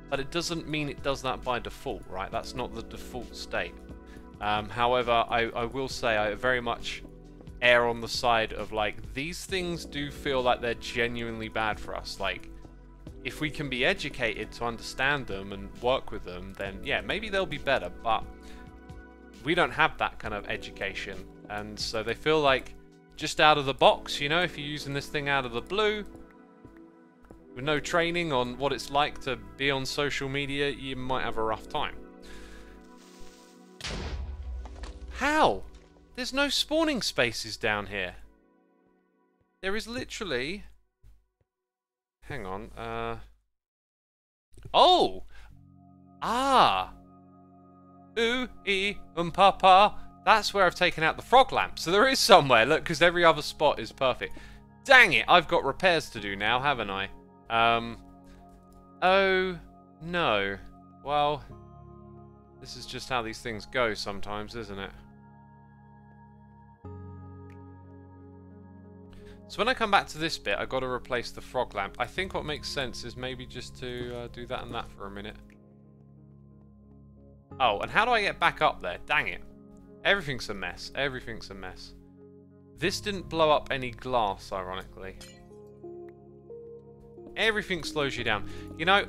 But it doesn't mean it does that by default, right? That's not the default state. However, I will say I very much err on the side of, like, these things do feel like they're genuinely bad for us. Like, if we can be educated to understand them and work with them, then yeah, maybe they'll be better. But we don't have that kind of education, and so they feel like just out of the box, you know, if you're using this thing out of the blue with no training on what it's like to be on social media, you might have a rough time. How? There's no spawning spaces down here. There is literally... Hang on. Oh! Ah! Ooh, ee, papa. That's where I've taken out the frog lamp. So there is somewhere. Look, because every other spot is perfect. Dang it! I've got repairs to do now, haven't I? Oh, no. Well, this is just how these things go sometimes, isn't it? So when I come back to this bit, I've got to replace the frog lamp. I think what makes sense is maybe just to do that and that for a minute. Oh, and how do I get back up there? Dang it. Everything's a mess. Everything's a mess. This didn't blow up any glass, ironically. Everything slows you down. You know,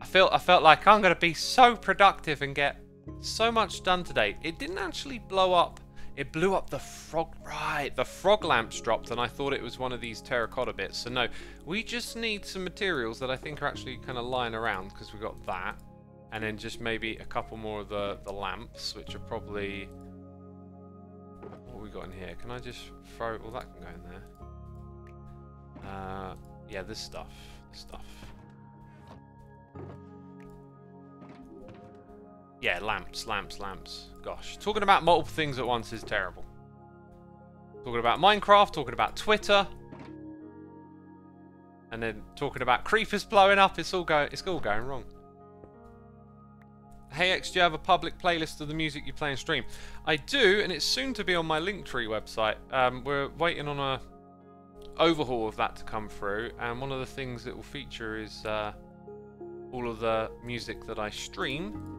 I felt like I'm going to be so productive and get so much done today. It didn't actually blow up. It blew up the frog... Right, the frog lamps dropped, and I thought it was one of these terracotta bits. So no, we just need some materials that I think are actually kind of lying around, because we've got that. And then just maybe a couple more of the lamps, which are probably... What have we got in here? Can I just throw... Well, that can go in there. Yeah, this stuff. This stuff. Yeah, lamps, lamps, lamps. Gosh, talking about multiple things at once is terrible. Talking about Minecraft, talking about Twitter, and then talking about creepers blowing up. It's all going wrong. Hey X, do you have a public playlist of the music you play and stream? I do, and it's soon to be on my Linktree website. We're waiting on a overhaul of that to come through, and one of the things it will feature is all of the music that I stream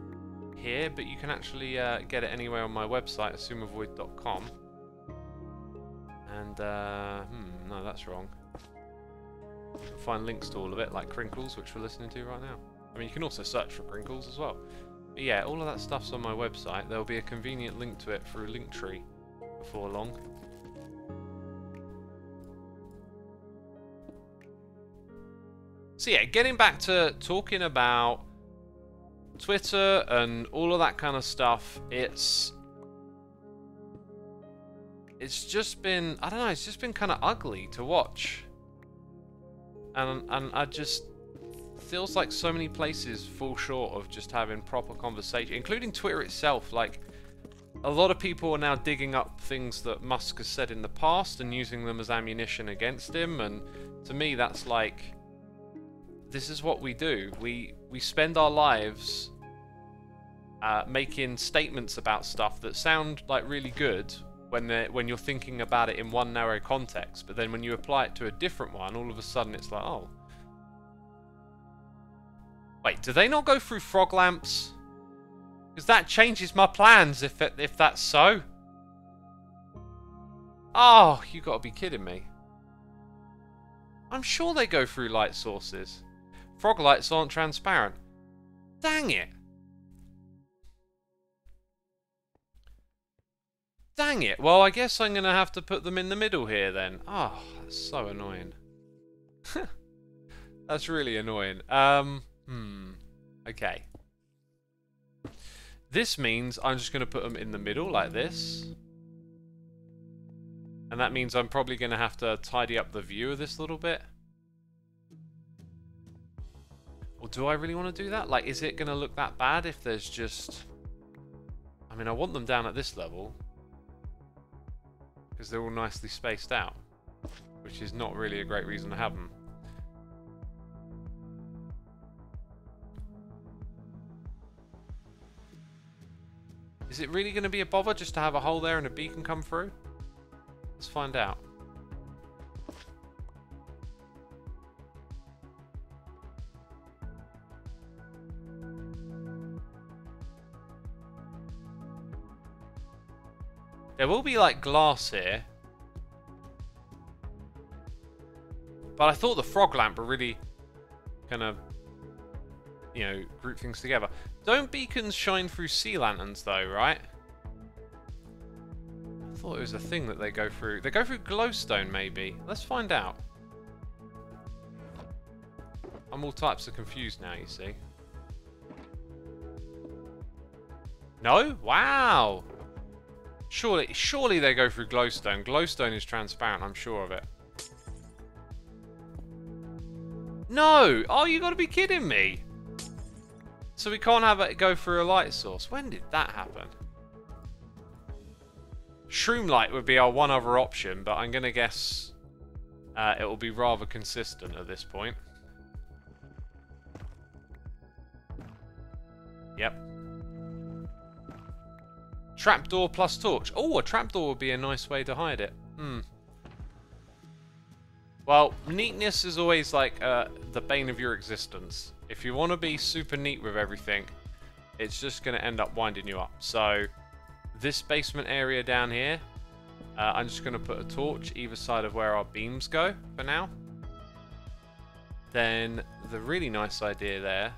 here, but you can actually get it anywhere on my website, assumavoid.com. And no, that's wrong. You can find links to all of it, like Crinkles, which we're listening to right now. I mean, you can also search for Crinkles as well. But yeah, all of that stuff's on my website. There'll be a convenient link to it through Linktree before long. So yeah, getting back to talking about Twitter and all of that kind of stuff, it's just been, I don't know, it's just been kind of ugly to watch. And I just feels like so many places fall short of just having proper conversation, including Twitter itself. Like, a lot of people are now digging up things that Musk has said in the past and using them as ammunition against him, and to me that's like, this is what we do. We spend our lives making statements about stuff that sound like really good when you're thinking about it in one narrow context, but then when you apply it to a different one, all of a sudden it's like, oh. Wait, do they not go through frog lamps? Because that changes my plans if that's so. Oh, you gotta be kidding me. I'm sure they go through light sources. Frog lights aren't transparent. Dang it. Dang it. Well, I guess I'm going to have to put them in the middle here then. Oh, that's so annoying. That's really annoying. Okay. This means I'm just going to put them in the middle like this. And that means I'm probably going to have to tidy up the view of this little bit. Or do I really want to do that? Like, is it going to look that bad if there's just... I mean, I want them down at this level, because they're all nicely spaced out, which is not really a great reason to have them. Is it really going to be a bother just to have a hole there and a beacon come through? Let's find out. There will be like glass here. But I thought the frog lamp would really kind of, you know, group things together. Don't beacons shine through sea lanterns though, right? I thought it was a thing that they go through. They go through glowstone maybe. Let's find out. I'm all types of confused now, you see. No? Wow! Surely they go through glowstone. Glowstone is transparent, I'm sure of it. No! Oh, you gotta be kidding me! So we can't have it go through a light source. When did that happen? Shroom light would be our one other option, but I'm gonna guess it will be rather consistent at this point. Yep. Trapdoor plus torch. Oh, a trapdoor would be a nice way to hide it. Well, neatness is always like the bane of your existence. If you want to be super neat with everything, it's just going to end up winding you up. So, this basement area down here, I'm just going to put a torch either side of where our beams go for now. Then, the really nice idea there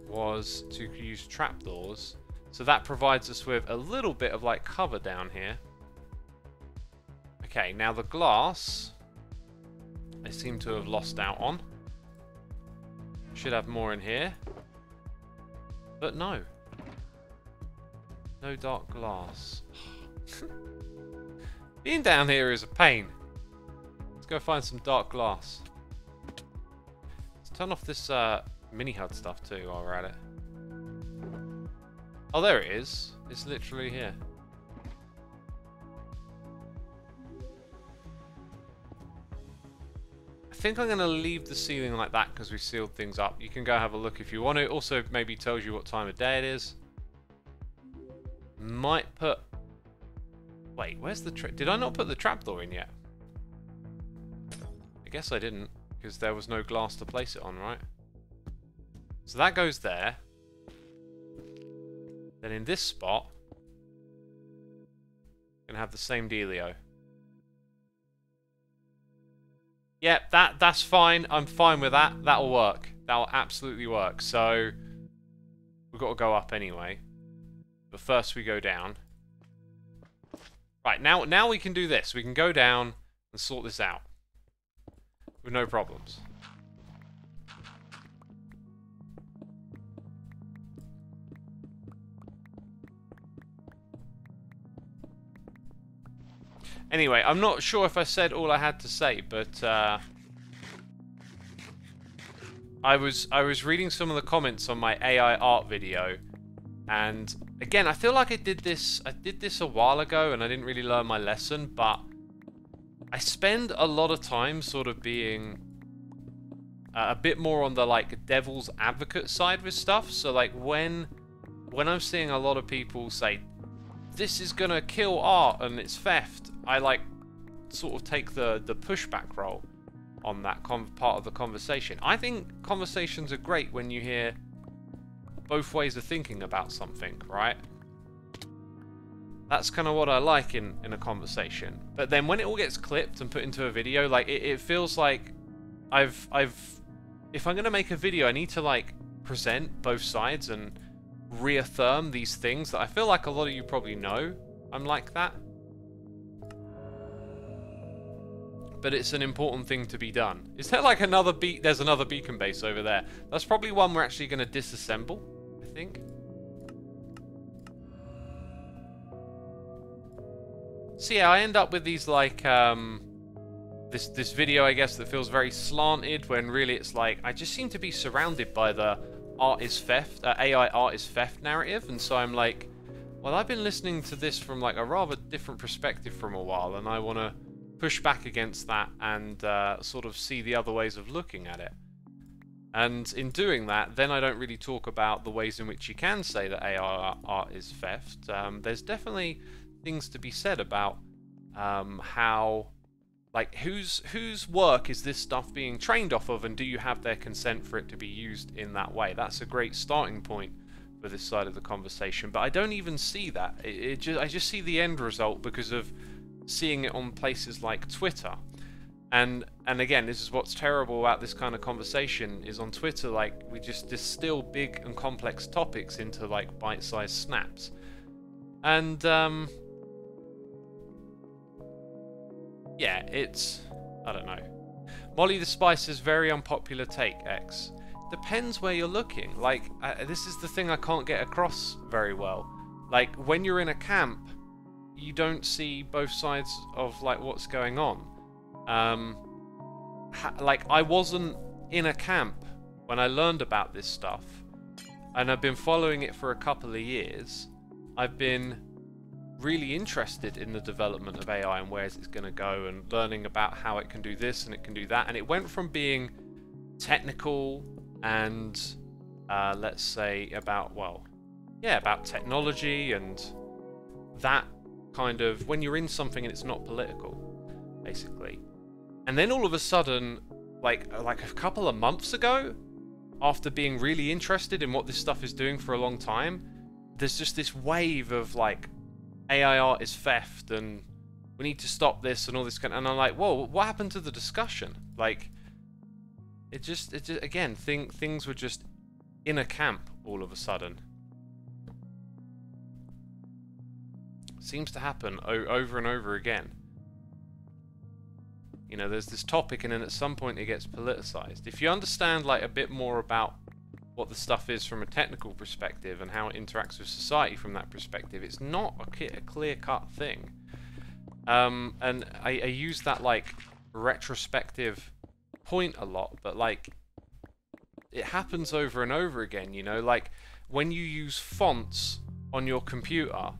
was to use trapdoors. So that provides us with a little bit of like cover down here. Okay, now the glass, they seem to have lost out on. Should have more in here. But no. No dark glass. Being down here is a pain. Let's go find some dark glass. Let's turn off this mini HUD stuff too while we're at it. Oh, there it is. It's literally here. I think I'm going to leave the ceiling like that because we sealed things up. You can go have a look if you want to. Also, maybe tells you what time of day it is. Might put... Wait, where's the... Did I not put the trapdoor in yet? I guess I didn't, because there was no glass to place it on, right? So that goes there. Then in this spot, I'm gonna have the same dealio. Yep, that's fine. I'm fine with that. That'll work. That'll absolutely work. So we've got to go up anyway. But first we go down. Right, now we can do this. We can go down and sort this out with no problems. Anyway, I'm not sure if I said all I had to say, but I was reading some of the comments on my AI art video, and again, I feel like I did this a while ago, and I didn't really learn my lesson. But I spend a lot of time sort of being a bit more on the like devil's advocate side with stuff. So like when I'm seeing a lot of people say this is gonna kill art and it's theft, I like sort of take the pushback role on that part of the conversation. I think conversations are great when you hear both ways of thinking about something, right? That's kind of what I like in a conversation. But then when it all gets clipped and put into a video, like it feels like if I'm gonna make a video, I need to like present both sides and reaffirm these things that I feel like a lot of you probably know. I'm like that. But it's an important thing to be done. Is there like another there's another beacon base over there. That's probably one we're actually going to disassemble, I think. So yeah, I end up with these like this video, I guess, that feels very slanted when really it's like I just seem to be surrounded by the art is theft, AI art is theft narrative, and so I'm like, well, I've been listening to this from like a rather different perspective from a while, and I want to push back against that and sort of see the other ways of looking at it. And in doing that, then I don't really talk about the ways in which you can say that AI art is theft. There's definitely things to be said about how, like, whose work is this stuff being trained off of, and do you have their consent for it to be used in that way? That's a great starting point for for this side of the conversation, but I don't even see that. I just see the end result because of seeing it on places like Twitter. And again, this is what's terrible about this kind of conversation, is on Twitter, like, we just distill big and complex topics into like bite-sized snaps. And yeah, it's, I don't know. Molly the Spice is very unpopular take, X. Depends where you're looking. Like, this is the thing I can't get across very well. Like, when you're in a camp, you don't see both sides of like what's going on. Like, I wasn't in a camp when I learned about this stuff, and I've been following it for a couple of years. I've been really interested in the development of AI and where it's going to go, and learning about how it can do this and it can do that. And it went from being technical and let's say about, well, yeah, about technology and that kind of, when you're in something and it's not political, basically. And then all of a sudden, like a couple of months ago, after being really interested in what this stuff is doing for a long time, there's just this wave of like, AI art is theft and we need to stop this and all this kind of, and I'm like, whoa, what happened to the discussion? Like, it just again, things were just in a camp all of a sudden. Seems to happen over and over again. You know, there's this topic and then at some point it gets politicized. If you understand like a bit more about what the stuff is from a technical perspective and how it interacts with society from that perspective, it's not a clear-cut thing. And I use that like retrospective point a lot, but like it happens over and over again, you know, like when you use fonts on your computer,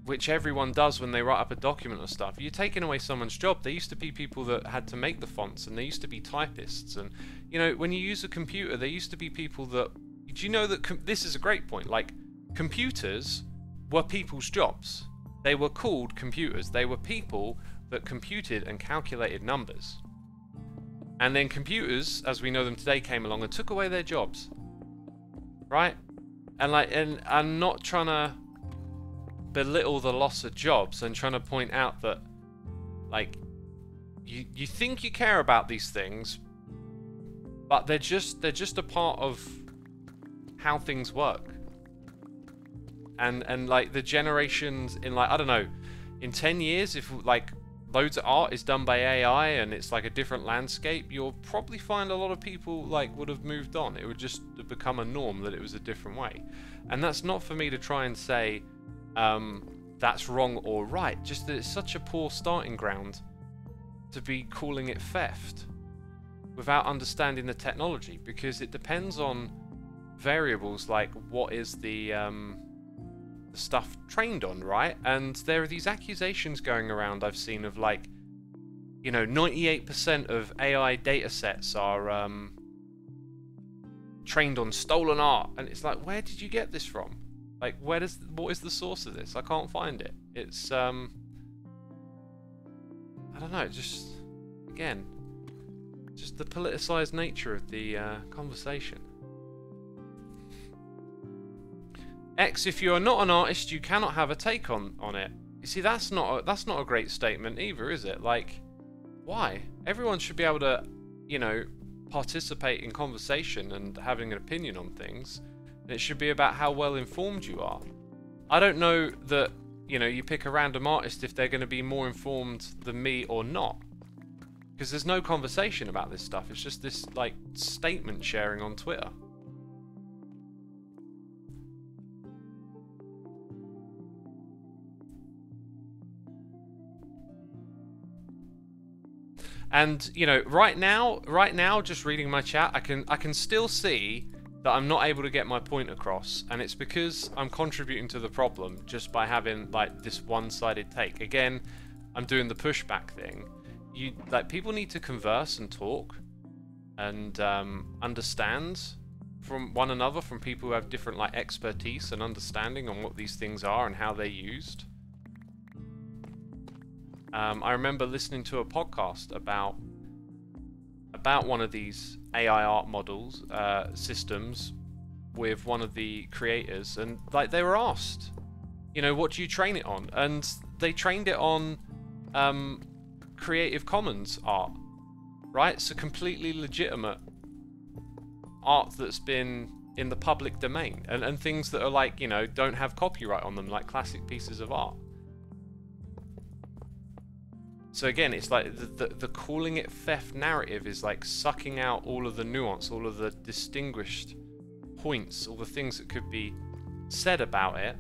which everyone does when they write up a document or stuff, you're taking away someone's job. There used to be people that had to make the fonts, and there used to be typists, and you know, when you use a computer, there used to be people that, do you know that this is a great point, like computers were people's jobs. They were called computers. They were people that computed and calculated numbers. And then computers, as we know them today, came along and took away their jobs. Right? And like, and I'm not trying to belittle the loss of jobs, and trying to point out that like you think you care about these things, but they're just a part of how things work. And like the generations in, like, I don't know, in 10 years, if like loads of art is done by AI and it's like a different landscape, you'll probably find a lot of people like would have moved on. It would just become a norm that it was a different way. And that's not for me to try and say that's wrong or right, just that it's such a poor starting ground to be calling it theft without understanding the technology, because it depends on variables like what is the stuff trained on, right? And there are these accusations going around I've seen of like, you know, 98% of AI datasets are trained on stolen art, and it's like, where did you get this from? Like, what is the source of this? I can't find it. It's I don't know, just again, just the politicized nature of the conversation. X, if you are not an artist, you cannot have a take on it. You see, that's not a great statement either, is it? Like, why? Everyone should be able to, you know, participate in conversation and having an opinion on things. And it should be about how well informed you are. I don't know that, you know, you pick a random artist if they're going to be more informed than me or not. Because there's no conversation about this stuff. It's just this, like, statement sharing on Twitter. And, you know, right now, just reading my chat, I can still see that I'm not able to get my point across, and it's because I'm contributing to the problem just by having like this one-sided take. Again, I'm doing the pushback thing. People need to converse and talk and understand from one another, from people who have different like expertise and understanding on what these things are and how they're used. I remember listening to a podcast about one of these AI art models systems with one of the creators, and like they were asked, you know, what do you train it on? And they trained it on Creative Commons art, right? So completely legitimate art that's been in the public domain, and things that are like, you know, don't have copyright on them, like classic pieces of art. So again, it's like the calling it theft narrative is like sucking out all of the nuance, all of the distinguished points, all the things that could be said about it,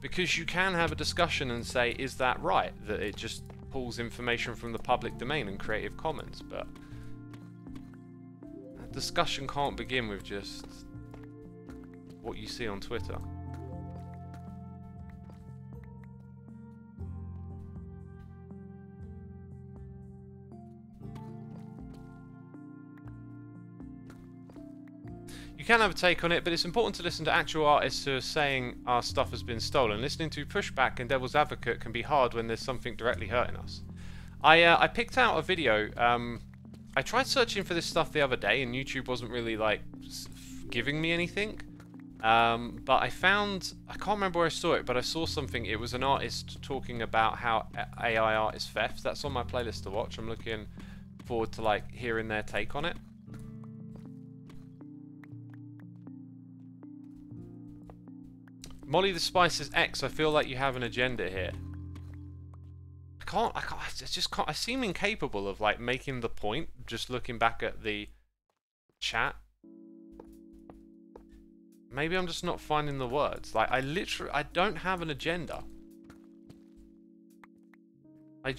because you can have a discussion and say, is that right, that it just pulls information from the public domain and Creative Commons? But a discussion can't begin with just what you see on Twitter. You can have a take on it, but it's important to listen to actual artists who are saying our stuff has been stolen. Listening to pushback and devil's advocate can be hard when there's something directly hurting us. I picked out a video. I tried searching for this stuff the other day, and YouTube wasn't really like giving me anything. But I found, I can't remember where I saw it, but I saw something. It was an artist talking about how AI art is theft. That's on my playlist to watch. I'm looking forward to like hearing their take on it. Molly the Spice says, X, I feel like you have an agenda here. I seem incapable of like making the point, just looking back at the chat. Maybe I'm just not finding the words. Like, I don't have an agenda. I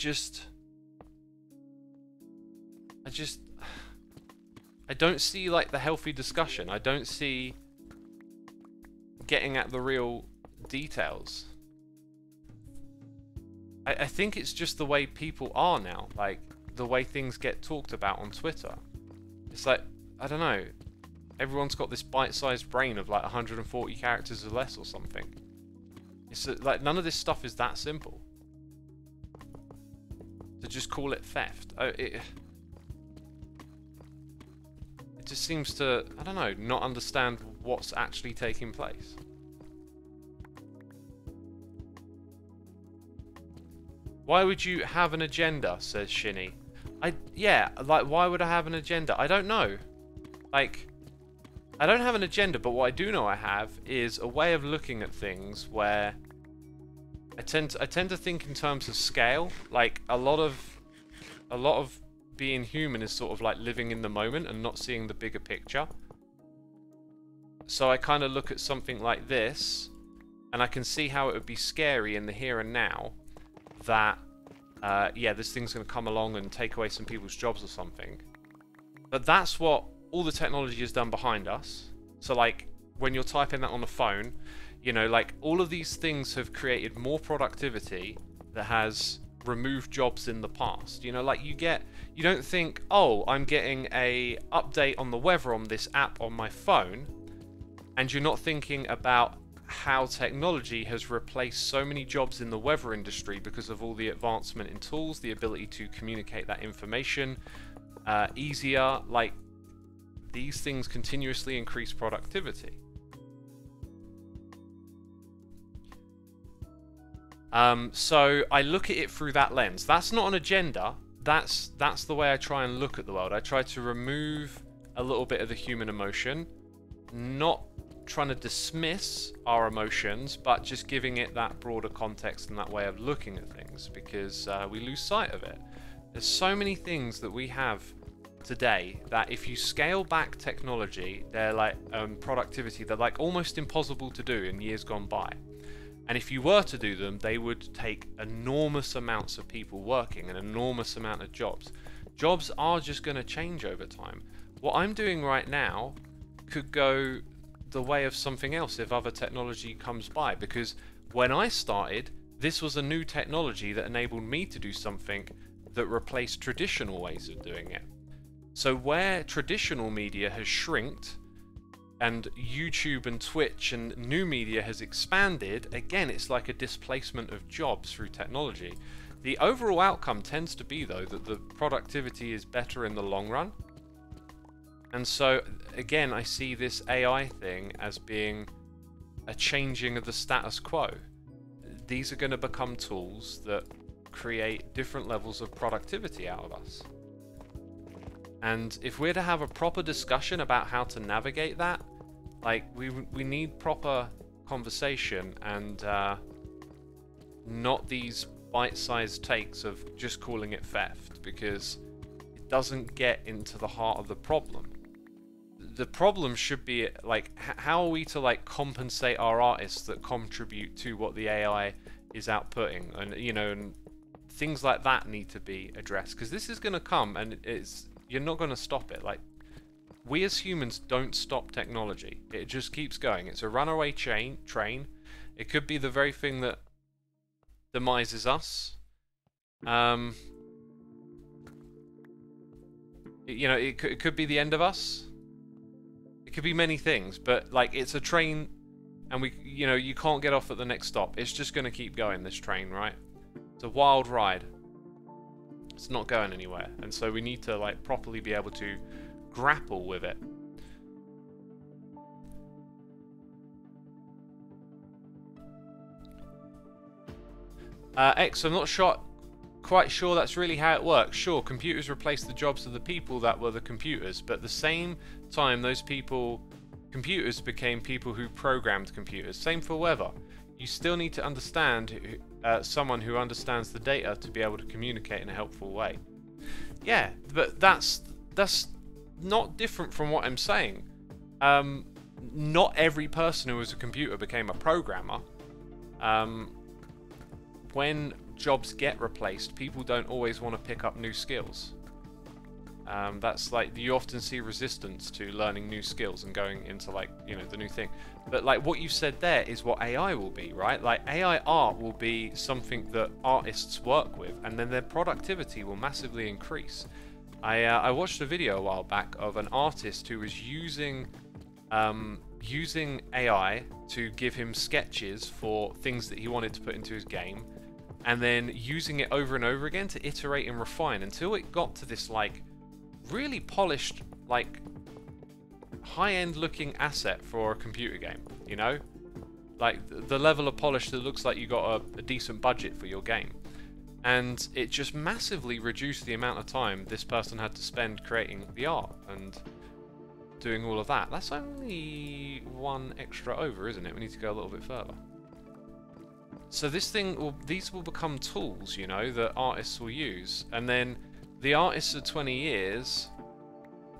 don't see like the healthy discussion. I don't see getting at the real details. I think it's just the way people are now, like the way things get talked about on Twitter. It's like, I don't know, everyone's got this bite-sized brain of like 140 characters or less or something. It's like none of this stuff is that simple. To just call it theft. It just seems to, I don't know, not understand what's actually taking place. Why would you have an agenda, says Shinny. Yeah, like, why would I have an agenda? I don't know. Like, I don't have an agenda, but what I do know I have is a way of looking at things where I tend to think in terms of scale. Like, a lot of being human is sort of like living in the moment and not seeing the bigger picture. So I kind of look at something like this, and I can see how it would be scary in the here and now that, yeah, this thing's going to come along and take away some people's jobs or something. But that's what all the technology has done behind us. So, like, when you're typing that on the phone, you know, like, all of these things have created more productivity that has removed jobs in the past. You know, like, you don't think, oh, I'm getting a update on the weather on this app on my phone, and you're not thinking about how technology has replaced so many jobs in the weather industry because of all the advancement in tools, the ability to communicate that information easier. Like, these things continuously increase productivity. So I look at it through that lens. That's not an agenda. That's the way I try and look at the world. I try to remove a little bit of the human emotion, not trying to dismiss our emotions, but just giving it that broader context and that way of looking at things, because we lose sight of it. There's so many things that we have today that if you scale back technology, they're like productivity, they're like almost impossible to do in years gone by. And if you were to do them, they would take enormous amounts of people working, an enormous amount of jobs. Jobs are just going to change over time. What I'm doing right now could go the way of something else if other technology comes by, because when I started, this was a new technology that enabled me to do something that replaced traditional ways of doing it. So where traditional media has shrinked and YouTube and Twitch and new media has expanded, again, it's like a displacement of jobs through technology. The overall outcome tends to be, though, that the productivity is better in the long run. And so, again, I see this AI thing as being a changing of the status quo. These are going to become tools that create different levels of productivity out of us. And if we're to have a proper discussion about how to navigate that, like, we need proper conversation and not these bite-sized takes of just calling it theft, because it doesn't get into the heart of the problem. The problem should be, like, how are we to, like, compensate our artists that contribute to what the AI is outputting, and, you know, and things like that need to be addressed, because this is going to come, and you're not going to stop it. Like, we as humans don't stop technology. It just keeps going. It's a runaway train. It could be the very thing that demises us. You know, it could be the end of us. It could be many things, but, like, it's a train, and you know, you can't get off at the next stop. It's just going to keep going, this train, right? It's a wild ride. It's not going anywhere, and so we need to, like, properly be able to grapple with it. X, I'm not quite sure that's really how it works. Sure, computers replace the jobs of the people that were the computers, but at the same time, those computers became people who programmed computers. Same for weather. You still need to understand someone who understands the data to be able to communicate in a helpful way. Yeah, but that's not different from what I'm saying. Not every person who was a computer became a programmer. When jobs get replaced, people don't always want to pick up new skills. That's like, you often see resistance to learning new skills and going into, like, you know, the new thing. But, like, what you said there is what AI will be, right? Like, AI art will be something that artists work with, and then their productivity will massively increase. I watched a video a while back of an artist who was using AI to give him sketches for things that he wanted to put into his game, and then using it over and over again to iterate and refine until it got to this, like, really polished, like, high-end looking asset for a computer game, you know? Like, the level of polish that looks like you got a decent budget for your game. And it just massively reduced the amount of time this person had to spend creating the art and doing all of that. That's only one extra over, isn't it? We need to go a little bit further. So these will become tools, you know, that artists will use, and then the artists of 20 years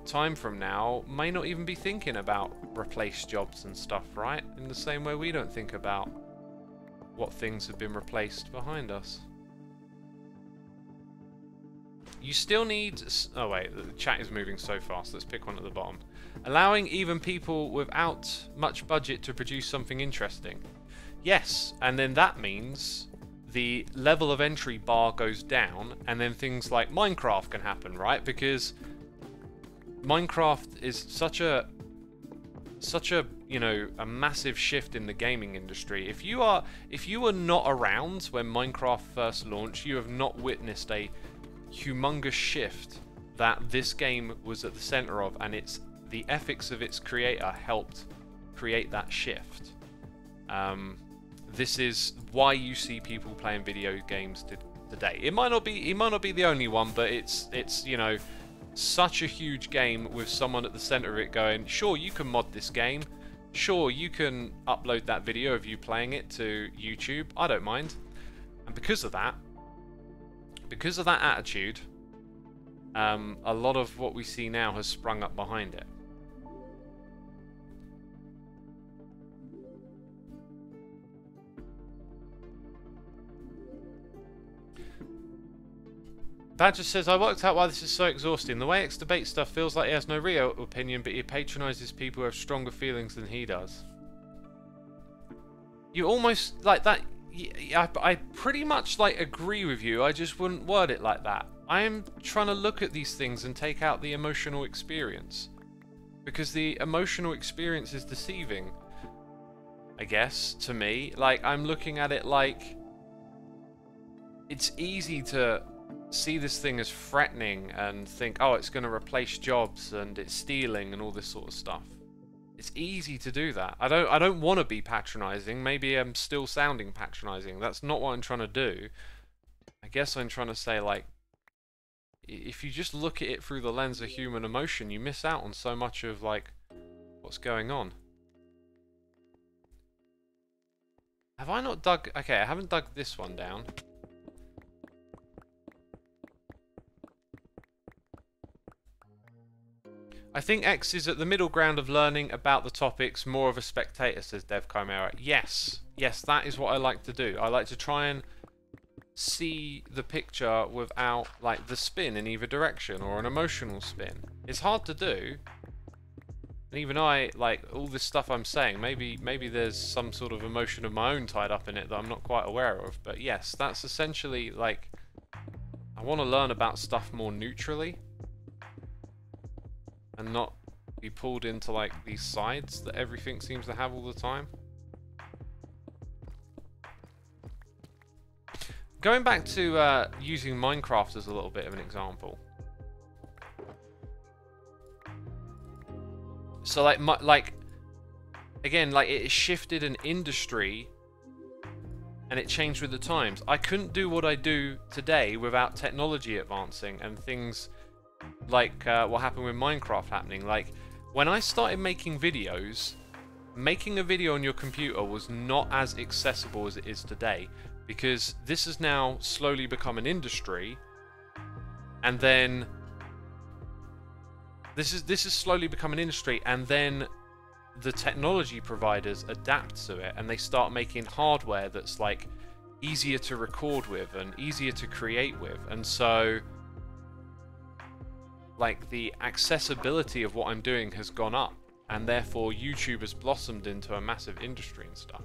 time from now may not even be thinking about replace jobs and stuff, right? In the same way we don't think about what things have been replaced behind us. You still need... Oh wait, the chat is moving so fast. Let's pick one at the bottom. Allowing even people without much budget to produce something interesting. Yes, and then that means the level of entry bar goes down, and then things like Minecraft can happen, right? Because Minecraft is such a you know, a massive shift in the gaming industry. If you were not around when Minecraft first launched, you have not witnessed a humongous shift that this game was at the center of, and the ethics of its creator helped create that shift. This is why you see people playing video games today. It might not be the only one, but it's you know, such a huge game with someone at the center of it going, sure, you can mod this game, sure, you can upload that video of you playing it to YouTube, I don't mind. And because of that attitude, a lot of what we see now has sprung up behind it. Badger says, I worked out why this is so exhausting. The way X debates stuff feels like he has no real opinion, but he patronises people who have stronger feelings than he does. You almost, like that, I pretty much, like, agree with you, I just wouldn't word it like that. I am trying to look at these things and take out the emotional experience. Because the emotional experience is deceiving, I guess, to me. Like, I'm looking at it like, it's easy to see this thing as threatening and think, oh, it's going to replace jobs and it's stealing and all this sort of stuff. It's easy to do that. I don't want to be patronizing. Maybe I'm still sounding patronizing. That's not what I'm trying to do. I guess I'm trying to say, like, if you just look at it through the lens of human emotion, you miss out on so much of, like, what's going on. Have I not dug... Okay, I haven't dug this one down. I think X is at the middle ground of learning about the topics, more of a spectator, says Dev Chimera. Yes, yes, that is what I like to do. I like to try and see the picture without, like, the spin in either direction, or an emotional spin. It's hard to do. And even I, like, all this stuff I'm saying, maybe there's some sort of emotion of my own tied up in it that I'm not quite aware of. But yes, that's essentially, like, I want to learn about stuff more neutrally. And not be pulled into, like, these sides that everything seems to have all the time. Going back to using Minecraft as a little bit of an example. So, again, like, it shifted an industry and it changed with the times. I couldn't do what I do today without technology advancing and things like what happened with Minecraft happening. Like, when I started making videos, making a video on your computer was not as accessible as it is today, because this has now slowly become an industry, and then this has slowly become an industry, and then the technology providers adapt to it and they start making hardware that's, like, easier to record with and easier to create with. And so, like, the accessibility of what I'm doing has gone up, and therefore YouTube has blossomed into a massive industry and stuff.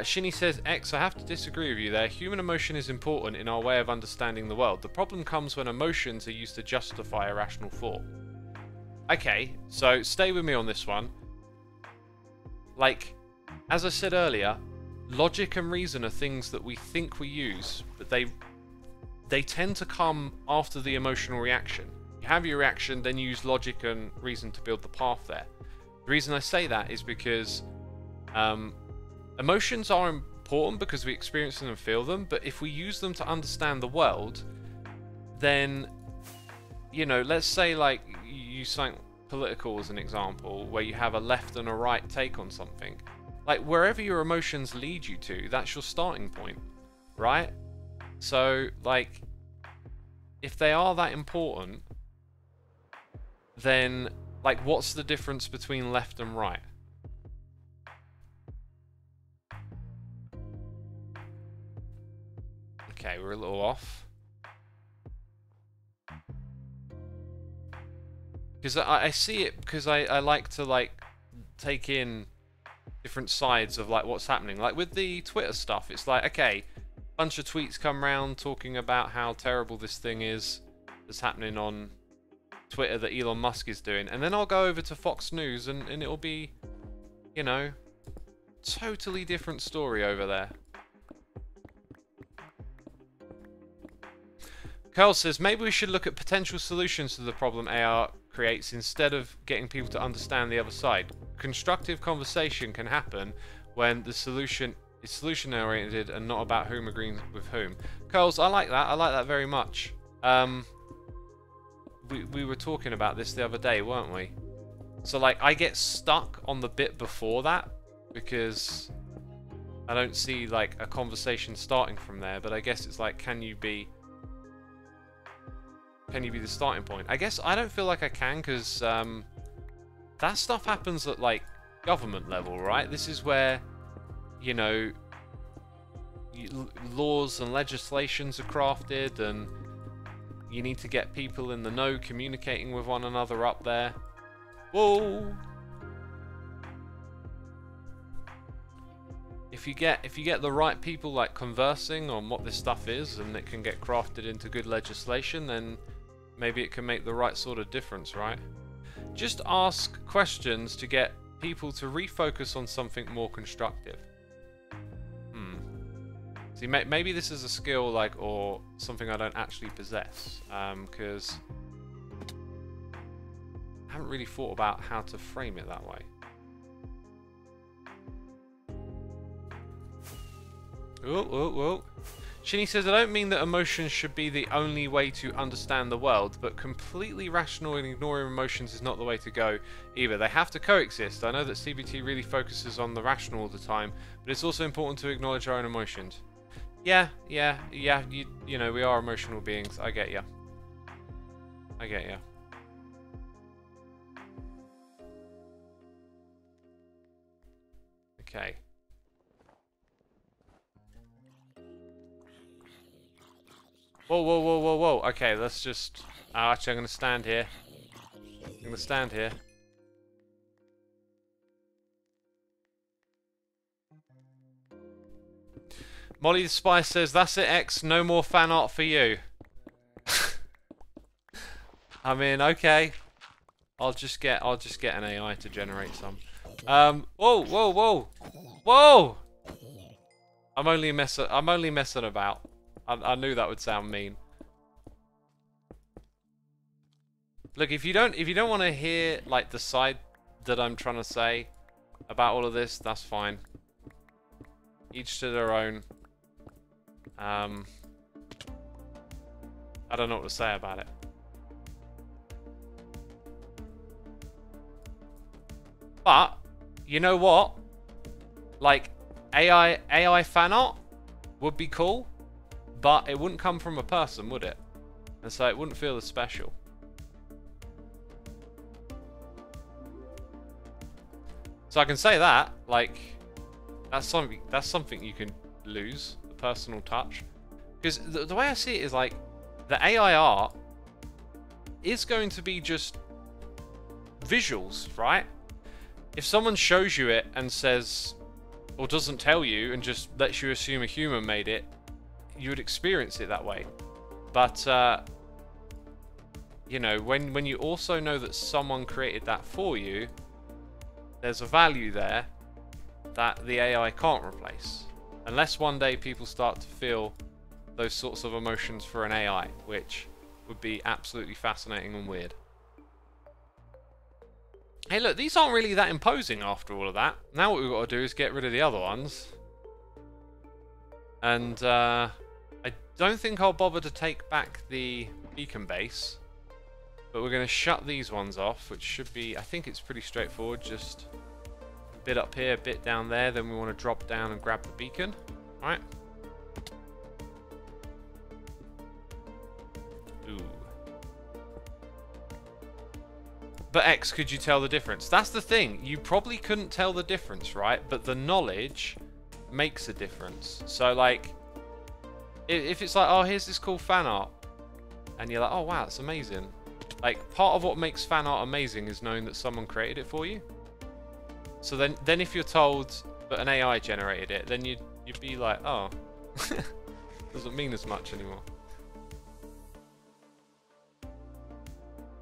Shinny says, X, I have to disagree with you there. Human emotion is important in our way of understanding the world. The problem comes when emotions are used to justify irrational thought. Okay, so stay with me on this one. Like, as I said earlier, logic and reason are things that we think we use, but they tend to come after the emotional reaction. You have your reaction, then you use logic and reason to build the path there. The reason I say that is because emotions are important because we experience them and feel them, but if we use them to understand the world, then, you know, let's say, like, you cite political as an example, where you have a left and a right take on something. Like, wherever your emotions lead you to, that's your starting point, right? So, like, if they are that important, then, like, what's the difference between left and right? Okay, we're a little off. Because I see it, because I like to, like, take in different sides of, like, what's happening. Like, with the Twitter stuff, it's like, okay, bunch of tweets come round talking about how terrible this thing is that's happening on Twitter that Elon Musk is doing, and then I'll go over to Fox News and it'll be, you know, totally different story over there. Curl says, maybe we should look at potential solutions to the problem AR creates instead of getting people to understand the other side. Constructive conversation can happen when the solution is solution oriented and not about whom agrees with whom. Curls, I like that. I like that very much. We were talking about this the other day, weren't we? So, like, I get stuck on the bit before that because I don't see, like, a conversation starting from there. But I guess it's like, can you be the starting point? I guess I don't feel like I can, because that stuff happens at, like, government level, right? This is where, you know, laws and legislations are crafted, and you need to get people in the know communicating with one another up there. Whoa! If you get the right people, like, conversing on what this stuff is, and it can get crafted into good legislation, then maybe it can make the right sort of difference, right? Just ask questions to get people to refocus on something more constructive. See, maybe this is a skill, like, or something I don't actually possess, because I haven't really thought about how to frame it that way. Whoa, whoa, whoa. Shinny says, I don't mean that emotions should be the only way to understand the world, but completely rational and ignoring emotions is not the way to go either. They have to coexist. I know that CBT really focuses on the rational all the time, but it's also important to acknowledge our own emotions. Yeah, you know, we are emotional beings. I get ya. I get ya. Okay. Whoa, whoa, whoa, whoa, whoa. Okay, let's just... Oh, actually, I'm going to stand here. I'm going to stand here. Molly the Spice says, that's it, X. No more fan art for you. I mean, okay. I'll just get an AI to generate some. Whoa, whoa, whoa. Whoa! I'm only messing about. I knew that would sound mean. Look, if you don't want to hear like the side that I'm trying to say about all of this, that's fine. Each to their own. I don't know what to say about it. But you know what? Like AI fan art would be cool. But it wouldn't come from a person, would it? And so it wouldn't feel as special. So I can say that, like, that's something you can lose, the personal touch. Because the way I see it is like, the AI art is going to be just visuals, right? If someone shows you it and says, or doesn't tell you and just lets you assume a human made it, you would experience it that way. But you know, when you also know that someone created that for you, there's a value there that the AI can't replace, unless one day people start to feel those sorts of emotions for an AI, which would be absolutely fascinating and weird. Hey look, these aren't really that imposing after all of that. Now what we've got to do is get rid of the other ones. And I don't think I'll bother to take back the beacon base, but we're going to shut these ones off, which should be, I think it's pretty straightforward, just a bit up here, a bit down there, then we want to drop down and grab the beacon, right? Ooh. But X, could you tell the difference? That's the thing, you probably couldn't tell the difference, right? But the knowledge makes a difference. So like, if it's like, oh, here's this cool fan art, and you're like, oh wow, it's amazing. Like, part of what makes fan art amazing is knowing that someone created it for you. So then if you're told that an AI generated it, then you'd be like, oh, doesn't mean as much anymore.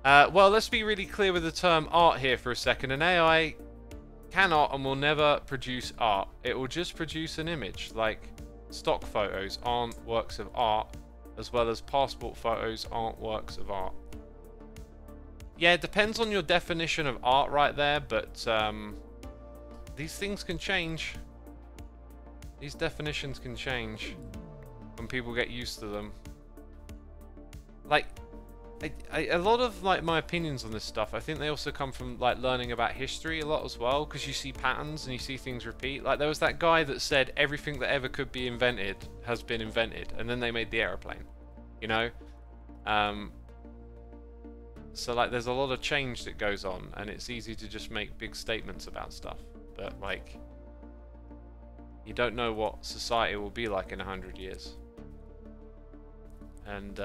Well, let's be really clear with the term art here for a second. An AI cannot and will never produce art. It will just produce an image. Like, stock photos aren't works of art, as well as passport photos aren't works of art. Yeah, it depends on your definition of art right there, but these things can change. These definitions can change when people get used to them. Like, a lot of like my opinions on this stuff, I think they also come from like learning about history a lot as well, because you see patterns and you see things repeat. Like there was that guy that said everything that ever could be invented has been invented, and then they made the aeroplane, you know. So like there's a lot of change that goes on, and it's easy to just make big statements about stuff, but like you don't know what society will be like in 100 years. And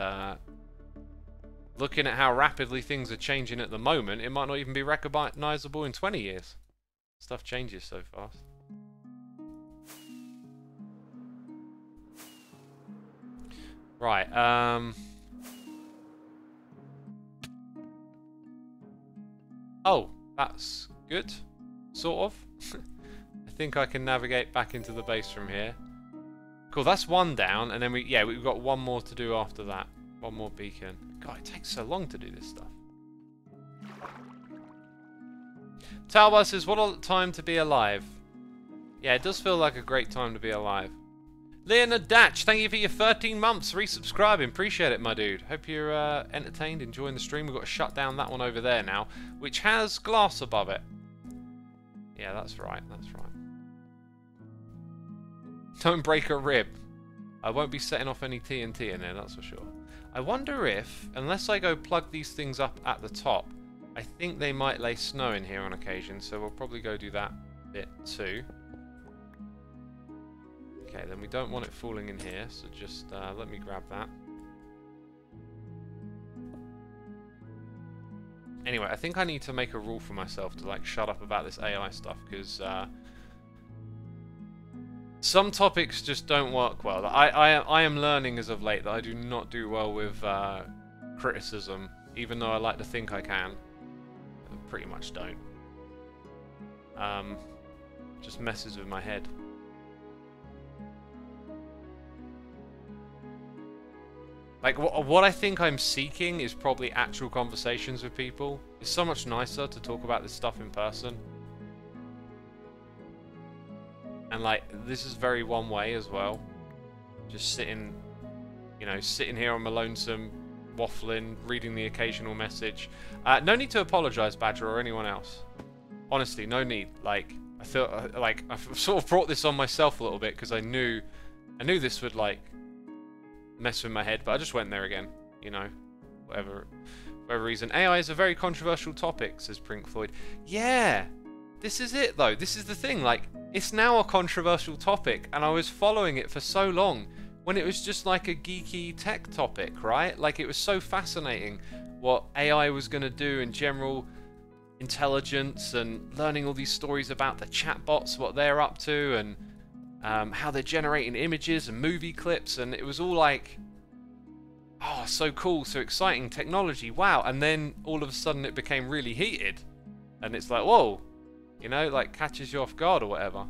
looking at how rapidly things are changing at the moment, it might not even be recognizable in 20 years. Stuff changes so fast. Right, oh, that's good, sort of. I think I can navigate back into the base from here. Cool, that's one down, and then we've got one more to do after that. One more beacon. God, it takes so long to do this stuff. Talbot says, what a time to be alive. Yeah, it does feel like a great time to be alive. Leonard Datch, thank you for your 13 months resubscribing. Appreciate it, my dude. Hope you're entertained, enjoying the stream. We've got to shut down that one over there now, which has glass above it. Yeah, that's right, that's right. Don't break a rib. I won't be setting off any TNT in there, that's for sure. I wonder if, unless I go plug these things up at the top, I think they might lay snow in here on occasion, so we'll probably go do that bit too. Okay, then we don't want it falling in here, so just let me grab that. Anyway, I think I need to make a rule for myself to like shut up about this AI stuff, because some topics just don't work well. I am learning as of late that I do not do well with criticism, even though I like to think I can. I pretty much don't. Just messes with my head. Like, what I think I'm seeking is probably actual conversations with people. It's so much nicer to talk about this stuff in person. And, like, this is very one way as well. Just sitting, you know, sitting here on my lonesome, waffling, reading the occasional message. No need to apologize, Badger, or anyone else. Honestly, no need. Like, I feel like I've sort of brought this on myself a little bit because I knew this would, like, mess with my head, but I just went there again, you know, whatever reason. AI is a very controversial topic, says Pink Floyd. Yeah, this is it though. This is the thing. Like, it's now a controversial topic, and I was following it for so long when it was just like a geeky tech topic, right? Like, it was so fascinating what AI was going to do in general intelligence, and learning all these stories about the chatbots, what they're up to, and how they're generating images and movie clips, and it was all like, oh, so cool, so exciting, technology, wow. And then all of a sudden it became really heated, and it's like, whoa, you know, like catches you off guard or whatever.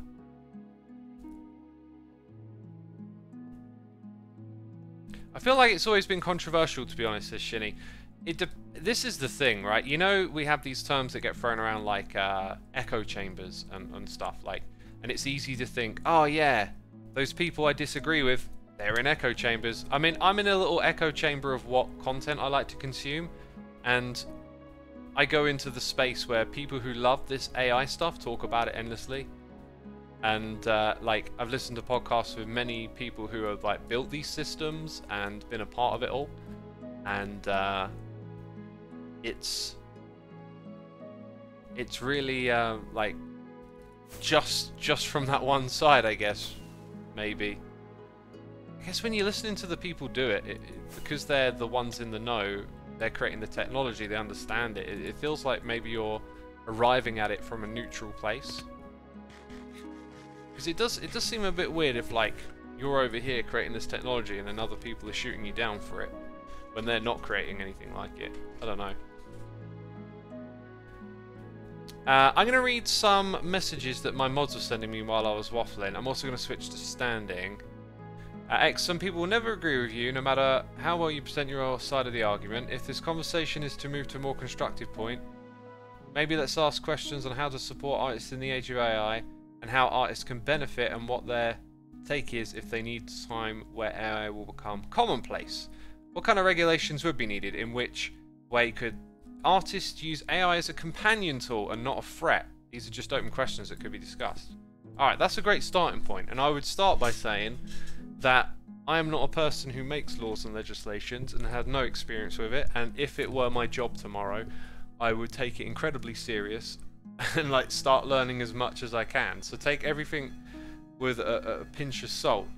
I feel like it's always been controversial, to be honest, says Shinny. This is the thing, right? You know, we have these terms that get thrown around like echo chambers and stuff, like, and it's easy to think, oh yeah, those people I disagree with, they're in echo chambers. I mean, I'm in a little echo chamber of what content I like to consume, and I go into the space where people who love this AI stuff talk about it endlessly. And like, I've listened to podcasts with many people who have like built these systems and been a part of it all, and it's really like, just from that one side, I guess, maybe. I guess when you're listening to the people do it, because they're the ones in the know, they're creating the technology, they understand it, it feels like maybe you're arriving at it from a neutral place. Because it does seem a bit weird if, like, you're over here creating this technology and then other people are shooting you down for it when they're not creating anything like it. I don't know. I'm going to read some messages that my mods were sending me while I was waffling. I'm also going to switch to standing. X, some people will never agree with you, no matter how well you present your side of the argument. If this conversation is to move to a more constructive point, maybe let's ask questions on how to support artists in the age of AI, and how artists can benefit, and what their take is if they need time where AI will become commonplace. What kind of regulations would be needed? In which way could artists use AI as a companion tool and not a threat? These are just open questions that could be discussed. Alright, that's a great starting point, and I would start by saying that I am not a person who makes laws and legislations and had no experience with it, and if it were my job tomorrow, I would take it incredibly serious and like start learning as much as I can. So take everything with a pinch of salt.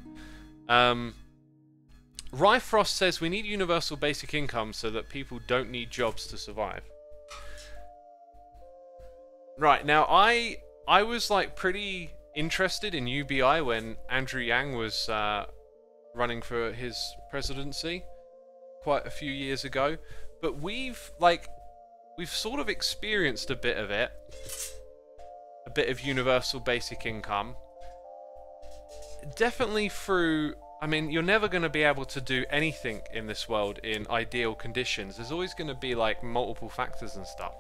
Ryfrost says we need universal basic income so that people don't need jobs to survive. Right, now I was like pretty interested in UBI when Andrew Yang was running for his presidency quite a few years ago, but we've sort of experienced a bit of it, a bit of universal basic income. definitely through... I mean, you're never going to be able to do anything in this world in ideal conditions. There's always going to be, like, multiple factors and stuff.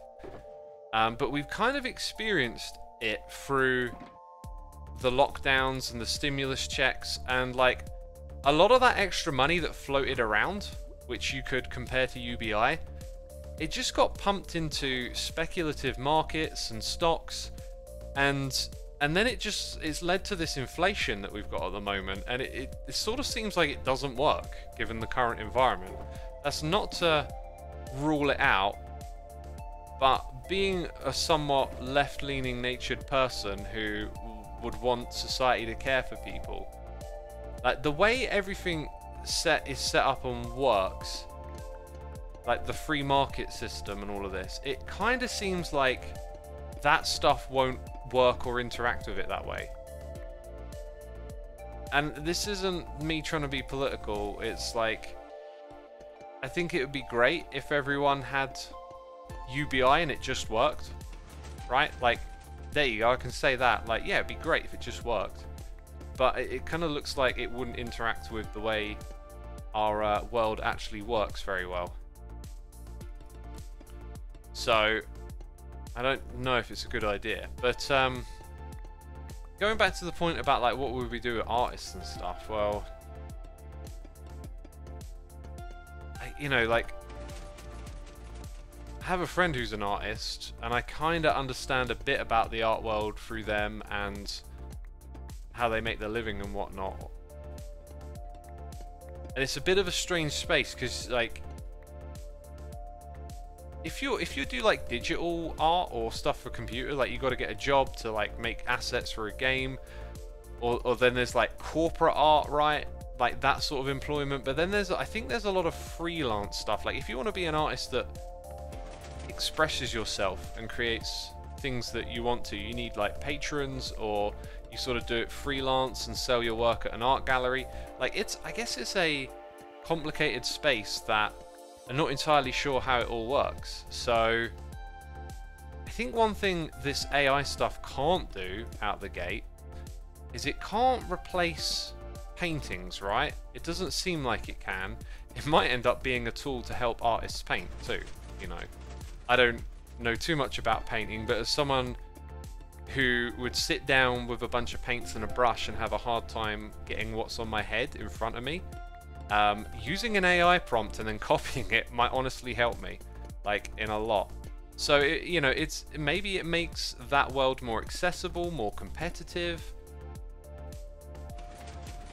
But we've kind of experienced it through the lockdowns and the stimulus checks, and, like, a lot of that extra money that floated around, which you could compare to UBI, it just got pumped into speculative markets and stocks, and then it's led to this inflation that we've got at the moment, and it sort of seems like it doesn't work given the current environment. That's not to rule it out, but being a somewhat left-leaning natured person who would want society to care for people, like the way everything is set up and works, like the free market system and all of this, it kind of seems like that stuff won't work or interact with it that way. And this isn't me trying to be political, it's like, I think it would be great if everyone had UBI and it just worked, right? Like, there you go, I can say that, like, yeah, it'd be great if it just worked. But it kind of looks like it wouldn't interact with the way our world actually works very well. So, I don't know if it's a good idea, but going back to the point about, like, what would we do with artists and stuff, well, you know, like, I have a friend who's an artist, and I kind of understand a bit about the art world through them and how they make their living and whatnot. And it's a bit of a strange space, because, like, if you do, like, digital art or stuff for computer, like, you got to get a job to, like, make assets for a game, or then there's, like, corporate art, right? Like, that sort of employment. But then I think there's a lot of freelance stuff. Like, if you want to be an artist that expresses yourself and creates things that you want to, you need, like, patrons, or you sort of do it freelance and sell your work at an art gallery. Like, I guess it's a complicated space that I'm not entirely sure how it all works. So I think one thing this AI stuff can't do out the gate is it can't replace paintings, right? It doesn't seem like it can. It might end up being a tool to help artists paint too, you know. I don't know too much about painting, but as someone who would sit down with a bunch of paints and a brush and have a hard time getting what's on my head in front of me, using an AI prompt and then copying it might honestly help me, like, in a lot. So, you know, maybe it makes that world more accessible, more competitive.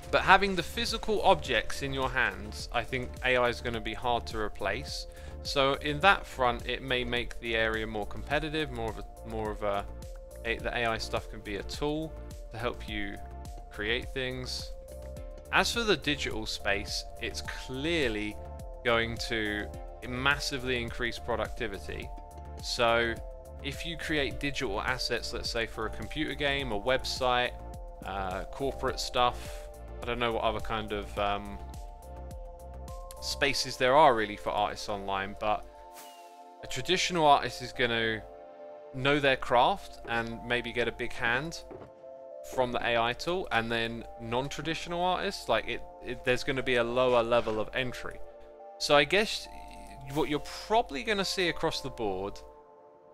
But having the physical objects in your hands, I think AI is going to be hard to replace. So in that front, it may make the area more competitive, the AI stuff can be a tool to help you create things. As for the digital space, it's clearly going to massively increase productivity. So if you create digital assets, let's say for a computer game, a website, corporate stuff, I don't know what other kind of spaces there are really for artists online, but a traditional artist is going to know their craft and maybe get a big hand from the AI tool, and then non-traditional artists, like there's going to be a lower level of entry. So I guess what you're probably going to see across the board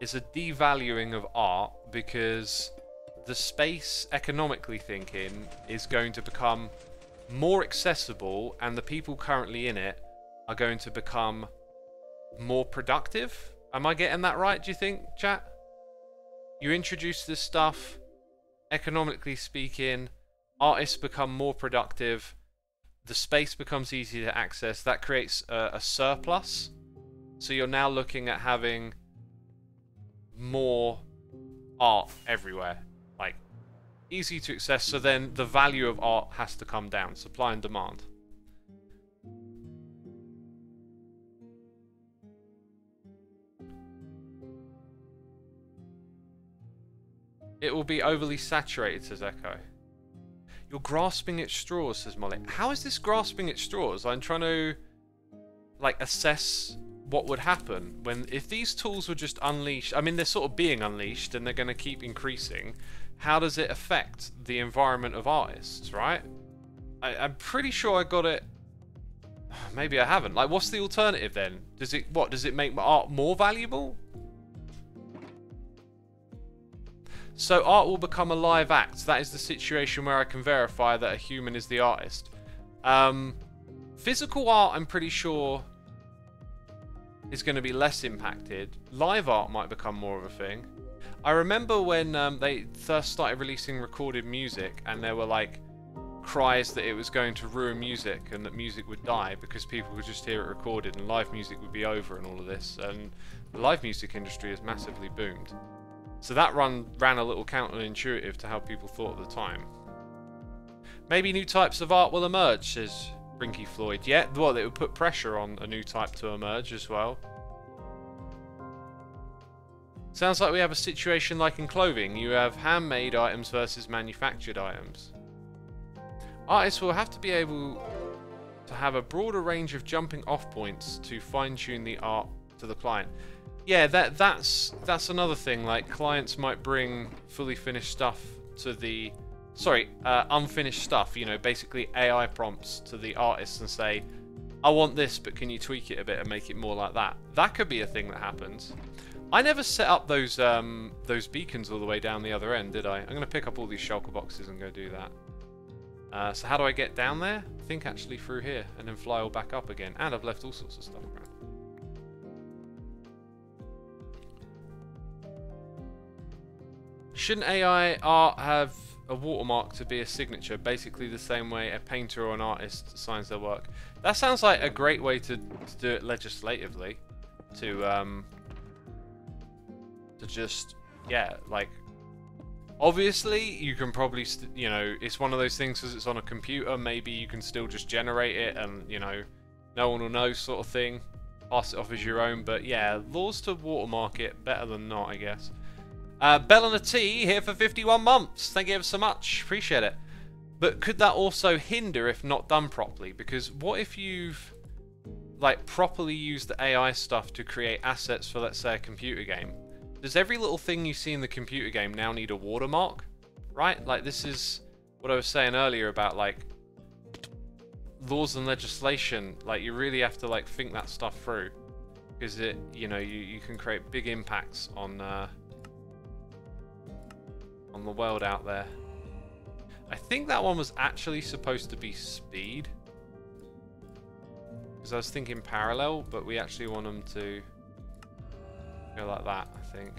is a devaluing of art, because the space, economically thinking, is going to become more accessible, and the people currently in it are going to become more productive. Am I getting that right, do you think, chat? You introduce this stuff, economically speaking, artists become more productive, the space becomes easy to access, that creates a surplus. So you're now looking at having more art everywhere, like easy to access, so then the value of art has to come down, supply and demand. It will be overly saturated, says Echo. You're grasping at straws, says Molly. How is this grasping at straws? I'm trying to, like, assess what would happen if these tools were just unleashed. I mean, they're sort of being unleashed and they're going to keep increasing. How does it affect the environment of artists, right? I'm pretty sure I got it. Maybe I haven't. Like, what's the alternative then? Does it make art more valuable? So art will become a live act. That is the situation where I can verify that a human is the artist. Physical art, I'm pretty sure, is going to be less impacted. Live art might become more of a thing. I remember when they first started releasing recorded music, and there were like cries that it was going to ruin music and that music would die because people would just hear it recorded and live music would be over and all of this. And the live music industry has massively boomed. So that ran a little counterintuitive to how people thought at the time. Maybe new types of art will emerge, says Brinky Floyd. Yeah, well, it would put pressure on a new type to emerge as well. Sounds like we have a situation like in clothing. You have handmade items versus manufactured items. Artists will have to be able to have a broader range of jumping off points to fine-tune the art to the client. Yeah, that's another thing. Like, clients might bring fully finished stuff to the... Sorry, unfinished stuff, you know, basically AI prompts to the artist and say, I want this, but can you tweak it a bit and make it more like that? That could be a thing that happens. I never set up those beacons all the way down the other end, did I? I'm going to pick up all these shulker boxes and go do that. So how do I get down there? I think actually through here, and then fly all back up again. And I've left all sorts of stuff around. Shouldn't AI art have a watermark to be a signature? Basically the same way a painter or an artist signs their work. That sounds like a great way to do it legislatively. To just, yeah, like... Obviously, you can probably, you know, it's one of those things because it's on a computer, maybe you can still just generate it and, you know, no one will know sort of thing. Pass it off as your own, but yeah, laws to watermark it, better than not, I guess. Bell and a T here for 51 months. Thank you ever so much. Appreciate it. But could that also hinder if not done properly? Because what if you've, like, properly used the AI stuff to create assets for, let's say, a computer game? Does every little thing you see in the computer game now need a watermark? Right? Like, this is what I was saying earlier about, like, laws and legislation. Like, you really have to, like, think that stuff through. Because it, you know, you can create big impacts on the world out there. I think that one was actually supposed to be speed. Because I was thinking parallel, but we actually want them to go like that, I think.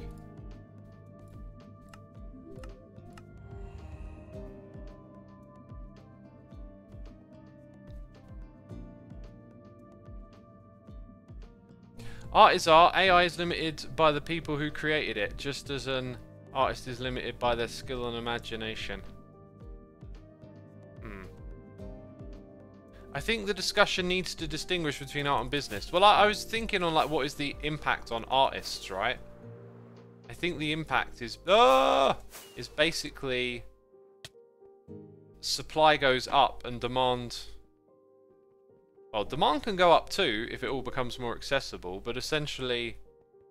Art is art. AI is limited by the people who created it, just as an artist is limited by their skill and imagination. I think the discussion needs to distinguish between art and business. Well, I was thinking on, like, what is the impact on artists, right? I think the impact is basically supply goes up and demand... Well, demand can go up too if it all becomes more accessible, but essentially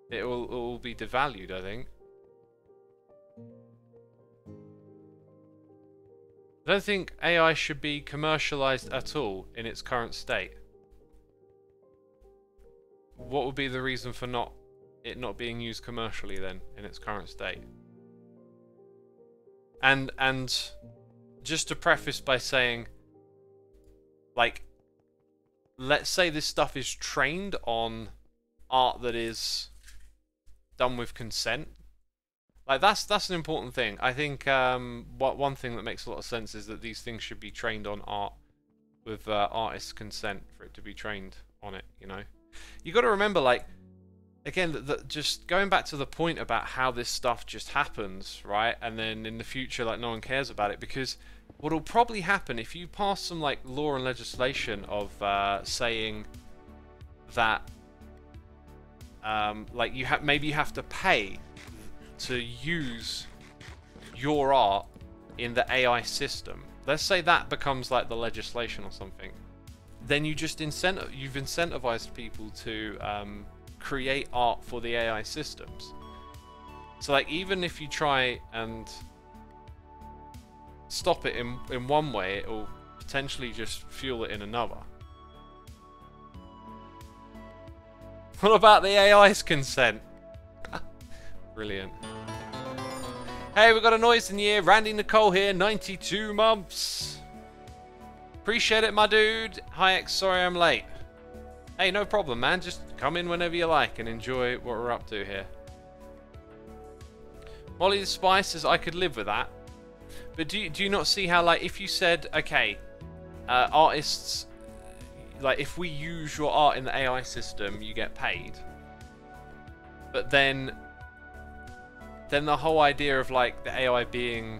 it will all be devalued, I think. I don't think AI should be commercialized at all in its current state. What would be the reason for it not being used commercially then in its current state? And just to preface by saying, like, let's say this stuff is trained on art that is done with consent. Like, that's an important thing. I think one thing that makes a lot of sense is that these things should be trained on art with artist's consent for it to be trained on it, you know? You got to remember, like, again, just going back to the point about how this stuff just happens, right? And then in the future, like, no one cares about it, because what will probably happen if you pass some, like, law and legislation of saying that, like, maybe you have to pay to use your art in the AI system. Let's say that becomes like the legislation or something. then you've incentivized people to create art for the AI systems. So like, even if you try and stop it in one way, it will potentially just fuel it in another. What about the AI's consent? Brilliant. Hey, we got a noise in the ear. Randy Nicole here, 92 months. Appreciate it, my dude. Hi, X, sorry I'm late. Hey, no problem, man. Just come in whenever you like and enjoy what we're up to here. Molly the Spice says, I could live with that. But do you not see how, like, if you said, okay, artists, like, if we use your art in the AI system, you get paid. But then the whole idea of, like, the AI being...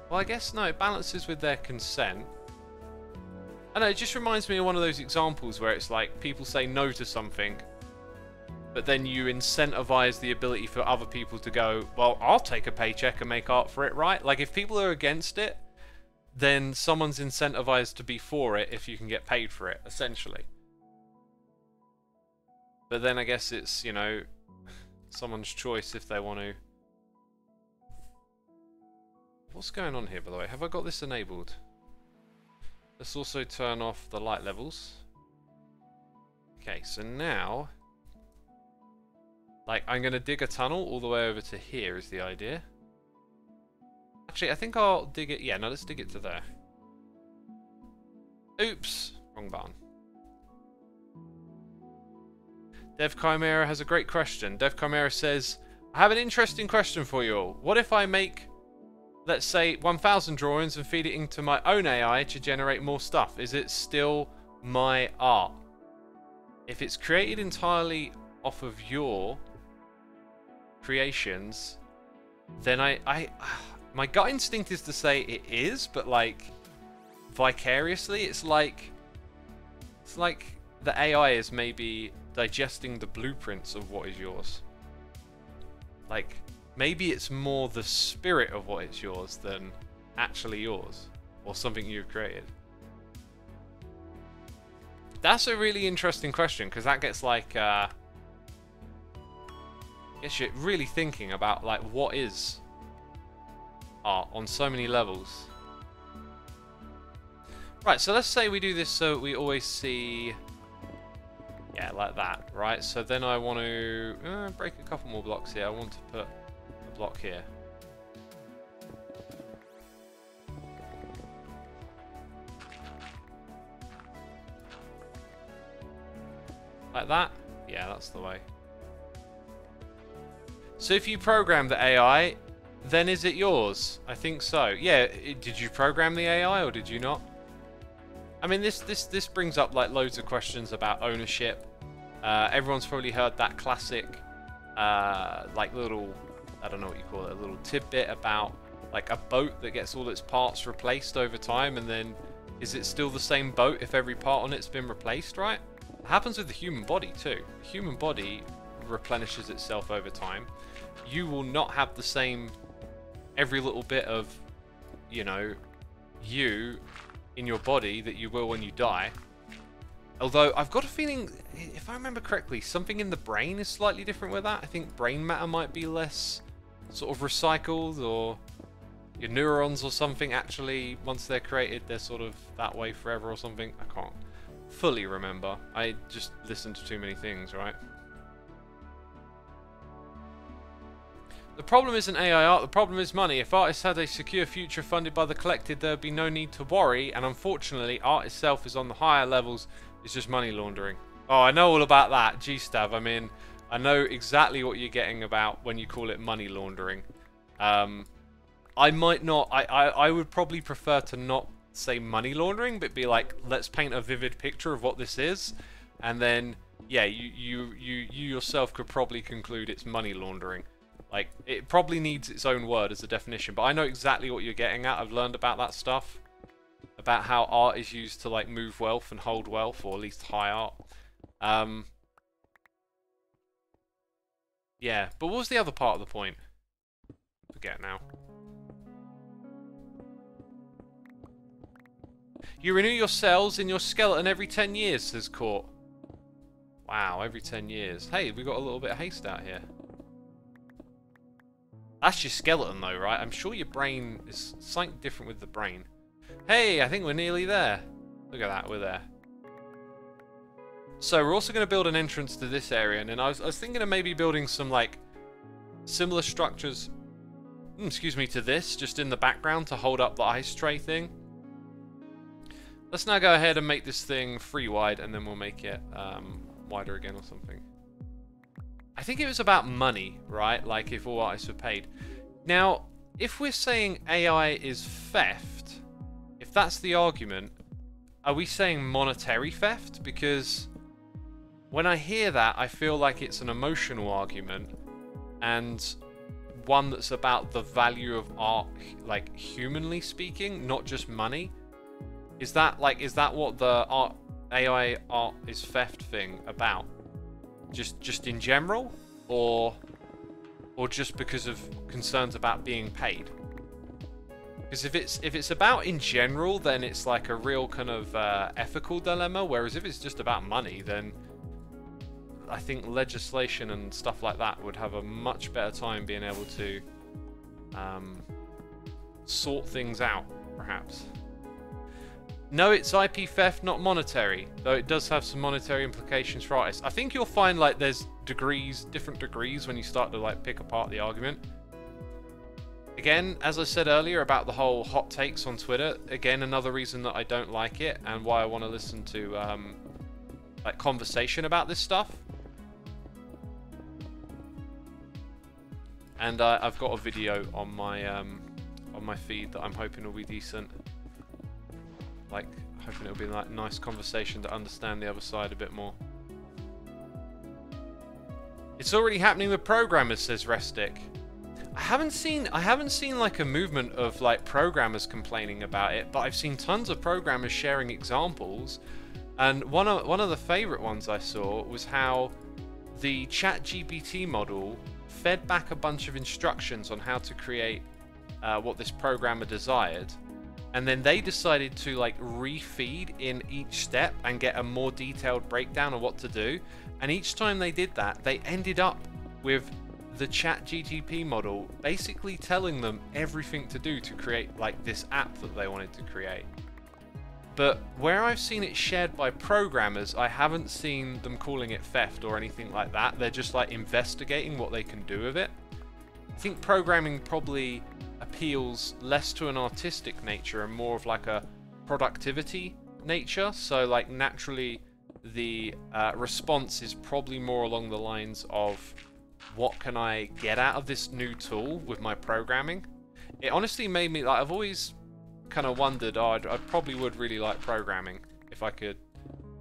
Well, I guess, no, it balances with their consent. I know, it just reminds me of one of those examples where it's like, people say no to something, but then you incentivize the ability for other people to go, well, I'll take a paycheck and make art for it, right? Like, if people are against it, then someone's incentivized to be for it if you can get paid for it, essentially. But then I guess it's, you know, someone's choice if they want to. What's going on here, by the way? Have I got this enabled? Let's also turn off the light levels. Okay, so now, like, I'm going to dig a tunnel all the way over to here is the idea. Actually, I think I'll dig it... Yeah, no, let's dig it to there. Oops! Wrong button. Dev Chimera has a great question. Dev Chimera says, I have an interesting question for you all. What if I make, let's say, 1,000 drawings and feed it into my own AI to generate more stuff? Is it still my art? If it's created entirely off of your creations, then my gut instinct is to say it is, but like vicariously, it's like the AI is maybe digesting the blueprints of what is yours. Like, maybe it's more the spirit of what is yours than actually yours, or something you've created. That's a really interesting question, because that gets like gets you really thinking about like what is art on so many levels. Right, so let's say we do this so we always see, yeah, like that, right? So then I want to break a couple more blocks here. I want to put a block here. Like that? Yeah, that's the way. So if you program the AI, then is it yours? I think so. Yeah, did you program the AI or did you not? I mean, this brings up like loads of questions about ownership. Everyone's probably heard that classic, like little, I don't know what you call it, a little tidbit about like a boat that gets all its parts replaced over time, and then is it still the same boat if every part on it's been replaced, right? It happens with the human body too. The human body replenishes itself over time. You will not have the same every little bit of, you know, you in your body that you will when you die. Although I've got a feeling, if I remember correctly, something in the brain is slightly different with that. I think brain matter might be less sort of recycled, or your neurons or something actually, once they're created, they're sort of that way forever or something. I can't fully remember. I just listened to too many things, right? The problem isn't AI art, the problem is money. If artists had a secure future funded by the collected, there would be no need to worry, and unfortunately, art itself is on the higher levels, it's just money laundering. Oh, I know all about that, G-Stav. I mean, I know exactly what you're getting about when you call it money laundering. I might not, I would probably prefer to not say money laundering, but be like, let's paint a vivid picture of what this is, and then, yeah, you yourself could probably conclude it's money laundering. Like, it probably needs its own word as a definition, but I know exactly what you're getting at. I've learned about that stuff. About how art is used to, like, move wealth and hold wealth, or at least high art. Yeah, but what was the other part of the point? Forget now. You renew your cells in your skeleton every 10 years, says Court. Wow, every 10 years. Hey, we got a little bit of haste out here. That's your skeleton though, right? I'm sure your brain is something different with the brain. Hey, I think we're nearly there. Look at that, we're there. So we're also going to build an entrance to this area, and then I was thinking of maybe building some like similar structures, excuse me, to this, just in the background to hold up the ice tray thing. Let's now go ahead and make this thing 3 wide, and then we'll make it wider again or something. I think it was about money, right? Like if all artists were paid. Now, if we're saying AI is theft, if that's the argument, are we saying monetary theft? Because when I hear that, I feel like it's an emotional argument and one that's about the value of art, like humanly speaking, not just money. Is that what the AI art is theft thing about? Just in general, or just because of concerns about being paid? Because if it's about in general, then it's like a real kind of ethical dilemma. Whereas if it's just about money, then I think legislation and stuff like that would have a much better time being able to sort things out, perhaps. No, it's IP theft, not monetary, though it does have some monetary implications for artists. I think you'll find like there's different degrees when you start to like pick apart the argument. Again, as I said earlier about the whole hot takes on Twitter, again, another reason that I don't like it and why I want to listen to like conversation about this stuff. And I've got a video on my feed that I'm hoping will be decent. Like, hoping it'll be like nice conversation to understand the other side a bit more. It's already happening with programmers, says Restic. I haven't seen like a movement of like programmers complaining about it, but I've seen tons of programmers sharing examples. And one of the favorite ones I saw was how the ChatGPT model fed back a bunch of instructions on how to create what this programmer desired. And then they decided to like refeed in each step and get a more detailed breakdown of what to do. And each time they did that, they ended up with the ChatGPT model basically telling them everything to do to create like this app that they wanted to create. But where I've seen it shared by programmers, I haven't seen them calling it theft or anything like that. They're just like investigating what they can do with it. I think programming probably appeals less to an artistic nature and more of like a productivity nature. So like naturally the response is probably more along the lines of what can I get out of this new tool with my programming. It honestly made me like, I've always kind of wondered, oh, I probably would really like programming if I could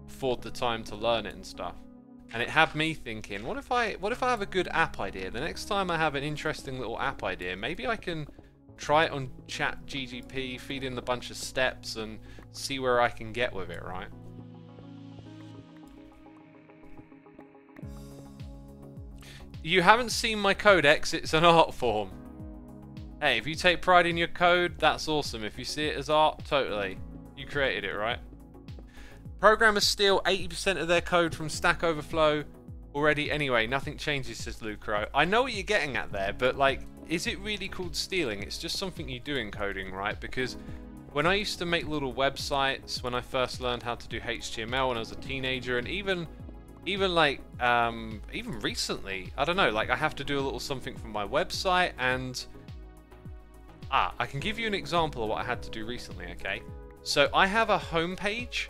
afford the time to learn it and stuff. And it had me thinking, what if I have a good app idea? The next time I have an interesting little app idea, maybe I can try it on ChatGPT, feed in a bunch of steps and see where I can get with it, right? You haven't seen my codex, it's an art form. Hey, if you take pride in your code, that's awesome. If you see it as art, totally. You created it, right? Programmers steal 80% of their code from Stack Overflow already anyway. Nothing changes, says Lucro. I know what you're getting at there, but like, is it really called stealing? It's just something you do in coding, right? Because when I used to make little websites, when I first learned how to do HTML when I was a teenager, and even recently, I don't know, like I have to do a little something for my website, and I can give you an example of what I had to do recently, okay? So I have a homepage.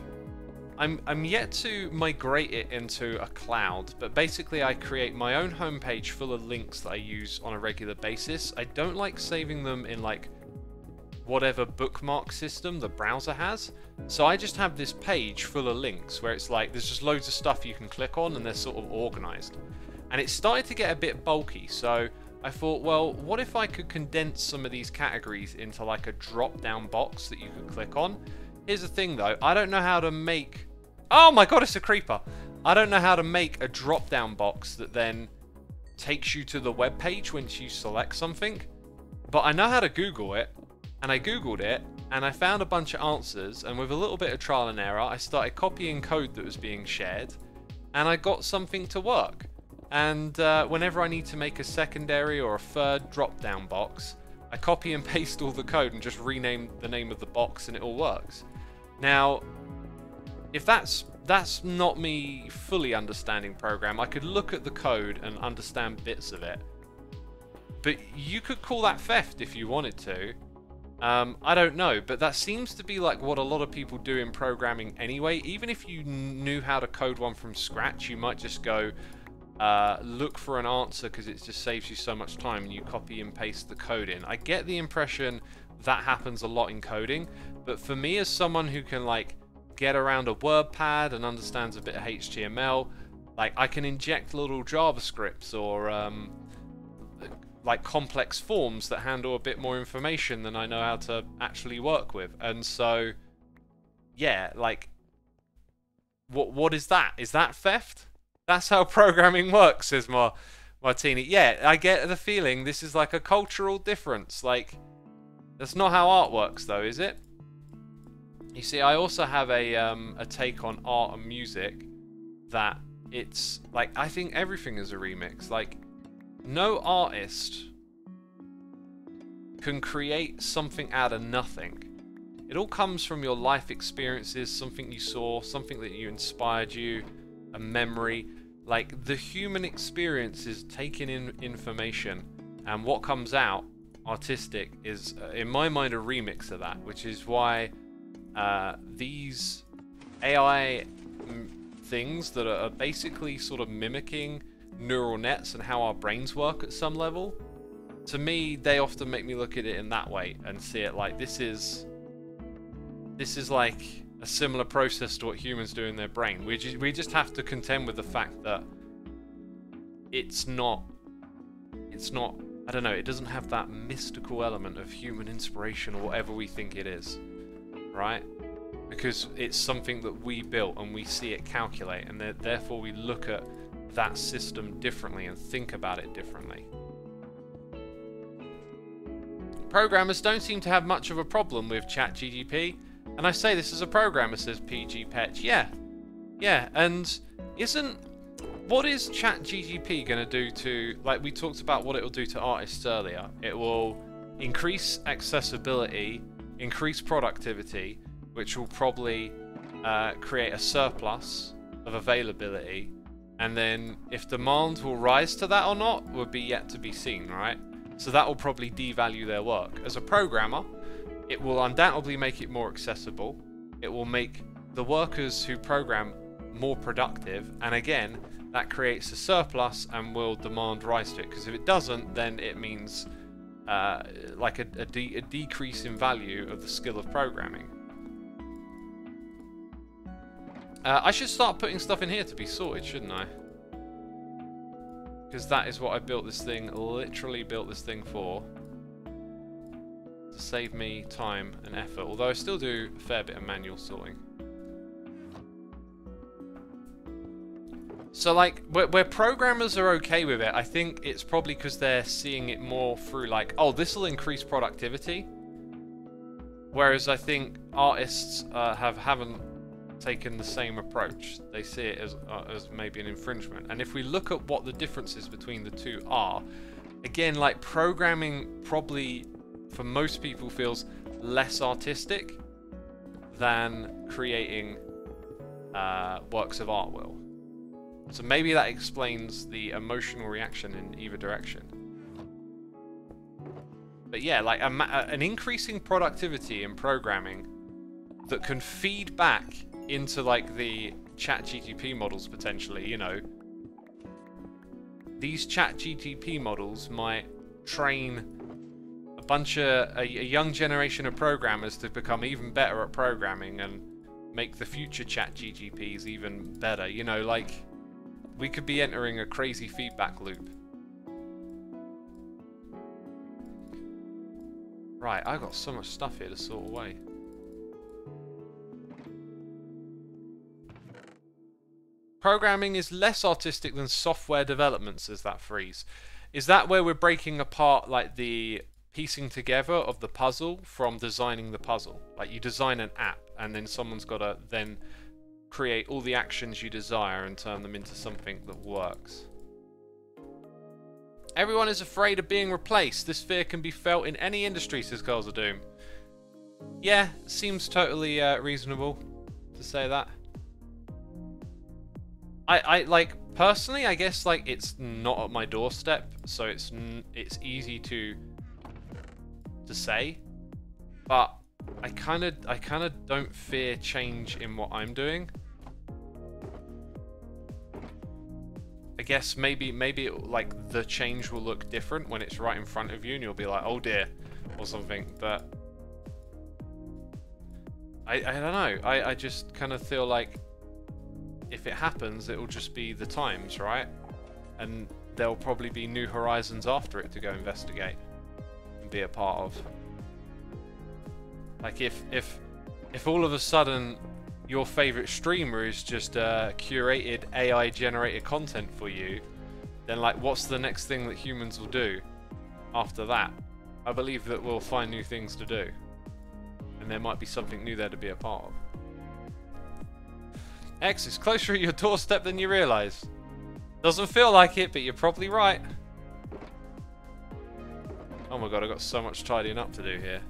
I'm yet to migrate it into a cloud, but basically I create my own homepage full of links that I use on a regular basis. I don't like saving them in like whatever bookmark system the browser has. So I just have this page full of links where it's like there's just loads of stuff you can click on and they're sort of organized. And it started to get a bit bulky, so I thought, well, what if I could condense some of these categories into like a drop-down box that you could click on? Here's the thing though, I don't know how to make... Oh my god, it's a creeper! I don't know how to make a drop-down box that then takes you to the web page once you select something. But I know how to Google it, and I Googled it, and I found a bunch of answers, and with a little bit of trial and error, I started copying code that was being shared, and I got something to work. And whenever I need to make a secondary or a third drop-down box, I copy and paste all the code and just rename the name of the box, and it all works. Now, if that's not me fully understanding program, I could look at the code and understand bits of it. But you could call that theft if you wanted to. I don't know, but that seems to be like what a lot of people do in programming anyway. Even if you knew how to code one from scratch, you might just go look for an answer because it just saves you so much time, and you copy and paste the code in. I get the impression that happens a lot in coding, but for me, as someone who can like get around a WordPad and understands a bit of HTML, like I can inject little JavaScripts or like complex forms that handle a bit more information than I know how to actually work with. And so yeah, like what is that? Is that theft? That's how programming works, says Martini. Yeah, I get the feeling this is like a cultural difference. Like, that's not how art works though, is it? You see, I also have a take on art and music that it's like, I think everything is a remix. Like, no artist can create something out of nothing. It all comes from your life experiences, something you saw, something that you inspired you, a memory. Like, the human experience is taking in information, and what comes out artistic is, in my mind, a remix of that, which is why these AI things that are basically sort of mimicking neural nets and how our brains work at some level, to me, they often make me look at it in that way and see it like this is like a similar process to what humans do in their brain. We just have to contend with the fact that it's not, I don't know, it doesn't have that mystical element of human inspiration or whatever we think it is, right? Because it's something that we built and we see it calculate, and therefore we look at that system differently and think about it differently. Programmers don't seem to have much of a problem with ChatGPT. And I say this as a programmer, says PG Petch. Yeah, and what is ChatGPT going to do to, like we talked about what it will do to artists earlier. It will increase accessibility, increase productivity, which will probably create a surplus of availability. And then if demand will rise to that or not would be yet to be seen, right? So that will probably devalue their work. As a programmer, it will undoubtedly make it more accessible. It will make the workers who program more productive, and again, that creates a surplus and will demand rise to it. Because if it doesn't, then it means like a decrease in value of the skill of programming. I should start putting stuff in here to be sorted, shouldn't I? Because that is what I built this thing, literally built this thing for. To save me time and effort, although I still do a fair bit of manual sorting. So like, where programmers are okay with it, I think it's probably because they're seeing it more through like, oh, this will increase productivity. Whereas I think artists haven't taken the same approach. They see it as maybe an infringement. And if we look at what the differences between the two are, again, like programming probably for most people feels less artistic than creating works of art will. So maybe that explains the emotional reaction in either direction. But yeah, like an increasing productivity in programming that can feed back into like the ChatGPT models potentially, you know. These ChatGPT models might train a young generation of programmers to become even better at programming and make the future ChatGPTs even better. You know, like, we could be entering a crazy feedback loop. Right, I've got so much stuff here to sort away. Programming is less artistic than software development, says that freeze. Is that where we're breaking apart like the piecing together of the puzzle from designing the puzzle. Like, you design an app, and then someone's got to then create all the actions you desire and turn them into something that works. Everyone is afraid of being replaced. This fear can be felt in any industry, says Girls of Doom. Yeah, seems totally reasonable to say that. I like, personally, I guess, like, it's not at my doorstep, so it's easy to say, but I kind of don't fear change in what I'm doing. I guess maybe like the change will look different when it's right in front of you and you'll be like, oh dear, or something, but I don't know. I just kind of feel like if it happens, it will just be the times, right? And there'll probably be new horizons after it to go investigate and be a part of. Like, if all of a sudden your favorite streamer is just curated AI generated content for you, then like, what's the next thing that humans will do after that? I believe that we'll find new things to do, and there might be something new there to be a part of. X is closer at your doorstep than you realise. Doesn't feel like it, but you're probably right. Oh my god, I've got so much tidying up to do here.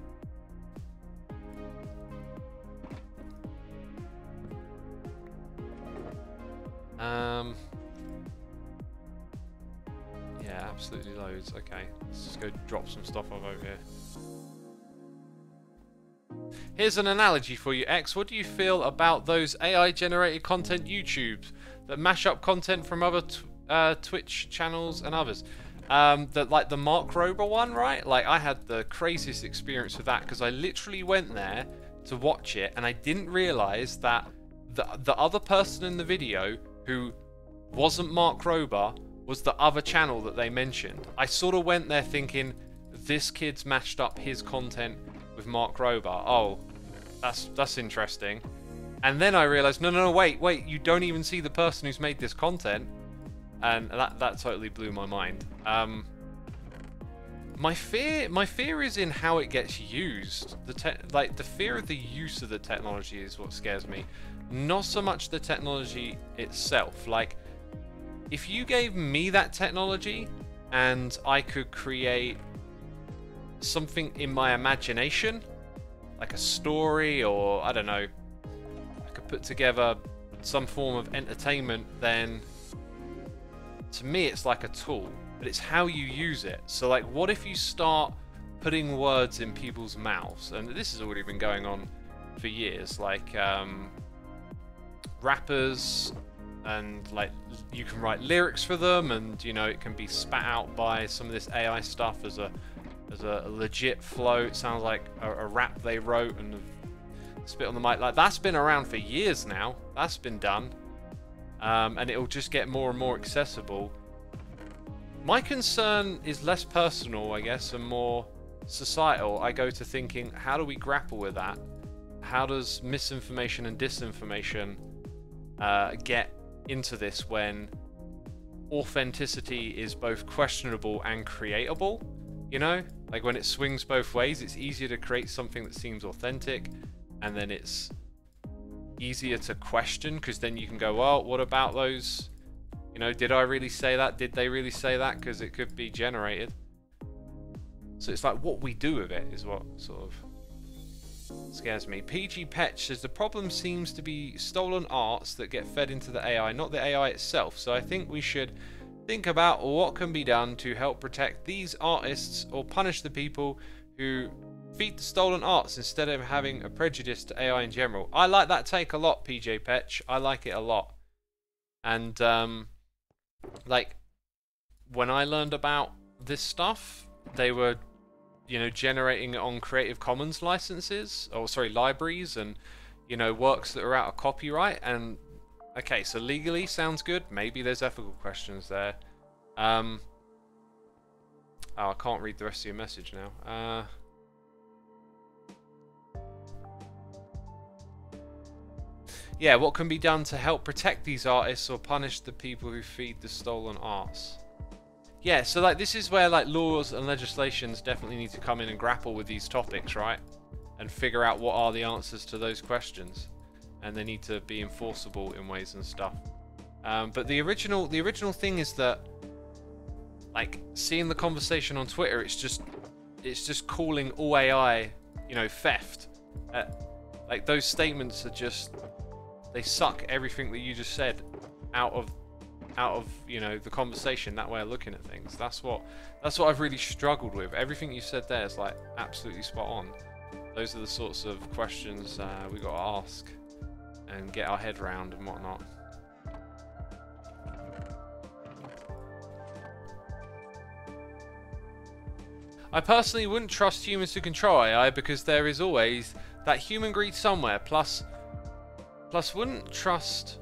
Yeah, absolutely loads. Okay, let's just go drop some stuff off over here. Here's an analogy for you, X. What do you feel about those AI-generated content YouTubes that mash up content from other Twitch channels and others? Like the Mark Rober one, right? Like, I had the craziest experience with that because I literally went there to watch it and I didn't realize that the other person in the video who wasn't Mark Rober was the other channel that they mentioned. I sort of went there thinking, this kid's mashed up his content with Mark Rober. Oh, that's interesting. And then I realized, no, wait, you don't even see the person who's made this content. And that totally blew my mind. My fear is in how it gets used. The fear of the use of the technology is what scares me. Not so much the technology itself. Like, if you gave me that technology and I could create something in my imagination, like a story, or I don't know, I could put together some form of entertainment, then to me it's like a tool, but it's how you use it. So like, what if you start putting words in people's mouths? And this has already been going on for years, like rappers, and like you can write lyrics for them, and you know, it can be spat out by some of this AI stuff as a legit flow. It sounds like a rap they wrote and spit on the mic. Like, that's been around for years now. That's been done, and it'll just get more and more accessible. My concern is less personal, I guess, and more societal. I go to thinking, how do we grapple with that? How does misinformation and disinformation get into this when authenticity is both questionable and creatable? You know, like when it swings both ways, it's easier to create something that seems authentic, and then it's easier to question, because then you can go, well, what about those, you know, did I really say that? Did they really say that? Because it could be generated. So it's like what we do with it is what sort of scares me. PG Petch says the problem seems to be stolen arts that get fed into the AI, not the AI itself. So I think we should think about what can be done to help protect these artists or punish the people who feed the stolen arts instead of having a prejudice to AI in general. I like that take a lot, PJ Petch. I like it a lot. And like, when I learned about this stuff, they were, you know, generating it on Creative Commons licenses, or sorry, libraries, and, you know, works that are out of copyright. And okay, so legally sounds good. Maybe there's ethical questions there. Oh, I can't read the rest of your message now. Yeah, what can be done to help protect these artists or punish the people who feed the stolen arts? Yeah, so like this is where like laws and legislations definitely need to come in and grapple with these topics, right? And figure out what are the answers to those questions, and they need to be enforceable in ways and stuff. But the original thing is that, like, seeing the conversation on Twitter, it's just calling all AI, you know, theft. Like those statements are just, they suck everything that you just said out of you know, the conversation, that way of looking at things. That's what I've really struggled with. Everything you said there is like absolutely spot on. Those are the sorts of questions we got to ask and get our head round and whatnot. I personally wouldn't trust humans to control AI because there is always that human greed somewhere. Plus wouldn't trust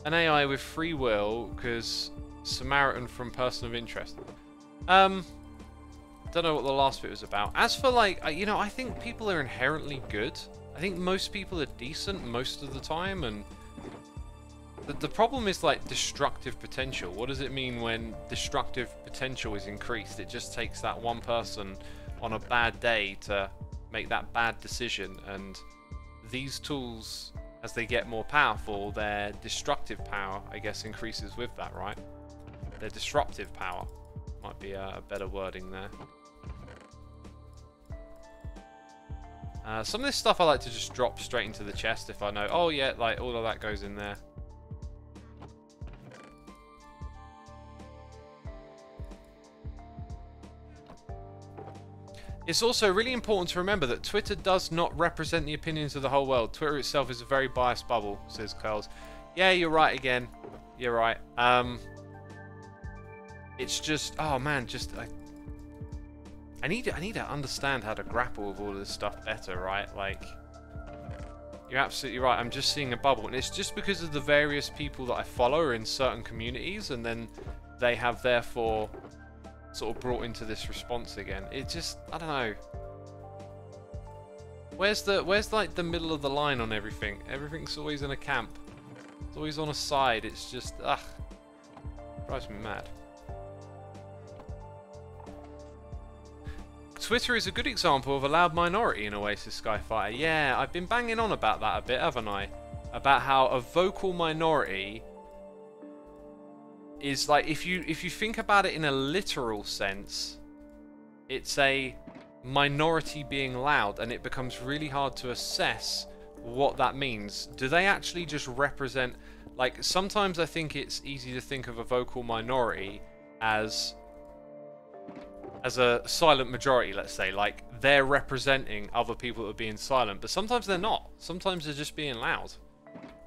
an AI with free will because Samaritan from Person of Interest. Don't know what the last bit was about. As for like, you know, I think people are inherently good. I think most people are decent most of the time, and the problem is like destructive potential. What does it mean when destructive potential is increased? It just takes that one person on a bad day to make that bad decision, and these tools, as they get more powerful, their destructive power, I guess, increases with that, right? Their disruptive power might be a better wording there. Some of this stuff I like to just drop straight into the chest if I know, oh yeah, like all of that goes in there. It's also really important to remember that Twitter does not represent the opinions of the whole world. Twitter itself is a very biased bubble, says Curls. Yeah, you're right again. You're right. It's just, oh man, just I need to understand how to grapple with all of this stuff better, right? Like, you're absolutely right. I'm just seeing a bubble, and it's just because of the various people that I follow are in certain communities, and then they have therefore sort of brought into this response again. It just, I don't know. Where's like the middle of the line on everything? Everything's always in a camp. It's always on a side. It's just, ugh. Drives me mad. Twitter is a good example of a loud minority in Oasis Skyfighter. Yeah, I've been banging on about that a bit, haven't I? About how a vocal minority is like, if you think about it in a literal sense, it's a minority being loud, and it becomes really hard to assess what that means. Do they actually just represent, like, sometimes I think it's easy to think of a vocal minority as a silent majority, let's say, like they're representing other people that are being silent, but sometimes they're not. Sometimes they're just being loud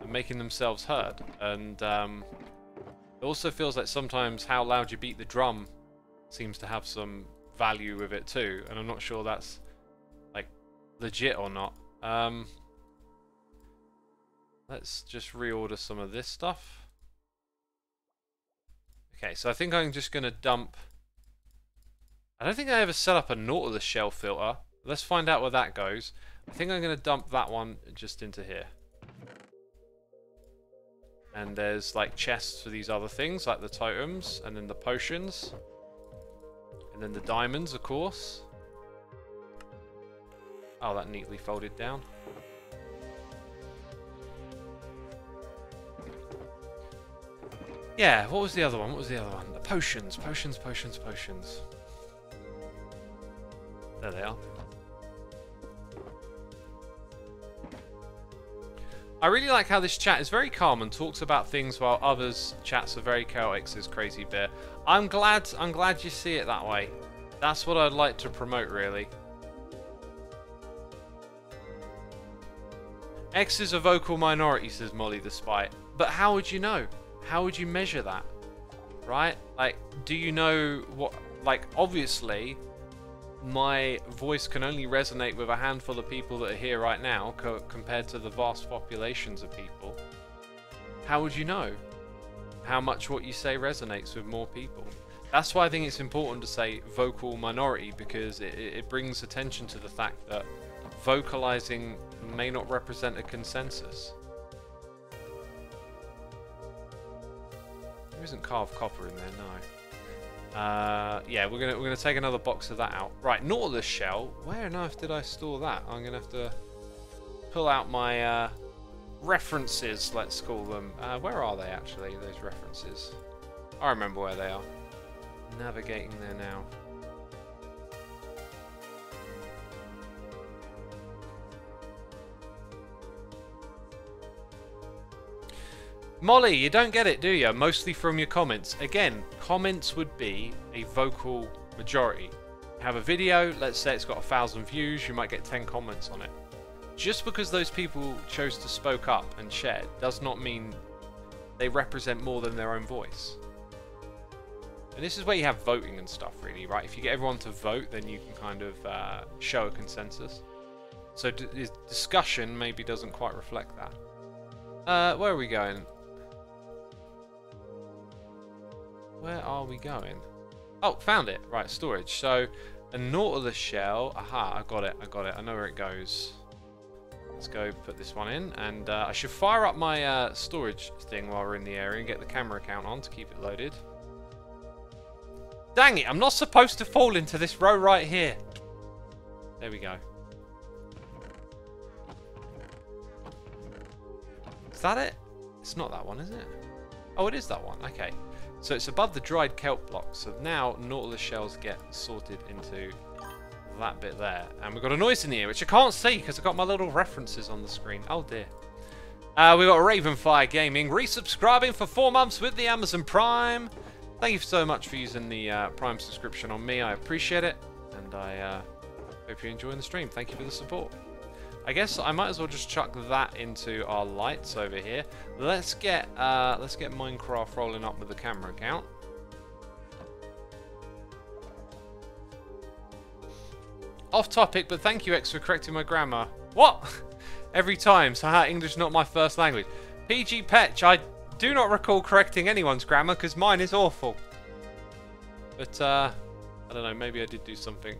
and making themselves heard. And it also feels like sometimes how loud you beat the drum seems to have some value with it too, and I'm not sure that's like legit or not. Let's just reorder some of this stuff. Okay, so I think I'm just going to dump... I don't think I ever set up a Nautilus shell filter. Let's find out where that goes. I think I'm going to dump that one just into here. And there's like chests for these other things, like the totems, and then the potions. And then the diamonds, of course. Oh, that neatly folded down. Yeah, what was the other one? What was the other one? The potions, potions, potions, potions. There they are. I really like how this chat is very calm and talks about things while others' chats are very chaotic, says Crazy Bear. I'm glad you see it that way. That's what I'd like to promote, really. X is a vocal minority, says Molly the Spy. But how would you know? How would you measure that? Right? Like, do you know what... Like, obviously, my voice can only resonate with a handful of people that are here right now compared to the vast populations of people. How would you know how much what you say resonates with more people? That's why I think it's important to say vocal minority, because it brings attention to the fact that vocalizing may not represent a consensus. There isn't carved copper in there, no. Yeah, we're gonna take another box of that out. Right, Nautilus shell. Where on earth did I store that? I'm gonna have to pull out my references, let's call them. Where are they actually? Those references. I remember where they are. Navigating there now. Molly, you don't get it, do you? Mostly from your comments. Again, comments would be a vocal majority. Have a video, let's say it's got 1,000 views, you might get 10 comments on it. Just because those people chose to spoke up and shared does not mean they represent more than their own voice. And this is where you have voting and stuff, really, right? If you get everyone to vote, then you can kind of show a consensus. So discussion maybe doesn't quite reflect that. Where are we going? Where are we going? Oh, found it. Right, storage. So, a Nautilus shell. Aha, I got it. I know where it goes. Let's go put this one in. And I should fire up my storage thing while we're in the area and get the camera count on to keep it loaded. Dang it, I'm not supposed to fall into this row right here. There we go. Is that it? It's not that one, is it? Oh, it is that one. Okay. So it's above the dried kelp blocks. So now Nautilus shells get sorted into that bit there. And we've got a noise in the ear, which I can't see because I've got my little references on the screen. Oh dear. We've got Ravenfire Gaming resubscribing for 4 months with the Amazon Prime. Thank you so much for using the Prime subscription on me. I appreciate it. And I hope you're enjoying the stream. Thank you for the support. I guess I might as well just chuck that into our lights over here. Let's get Minecraft rolling up with the camera count. Off topic, but thank you X for correcting my grammar. What? Every time. So English not my first language. PG Petch, I do not recall correcting anyone's grammar because mine is awful. But I don't know, maybe I did do something.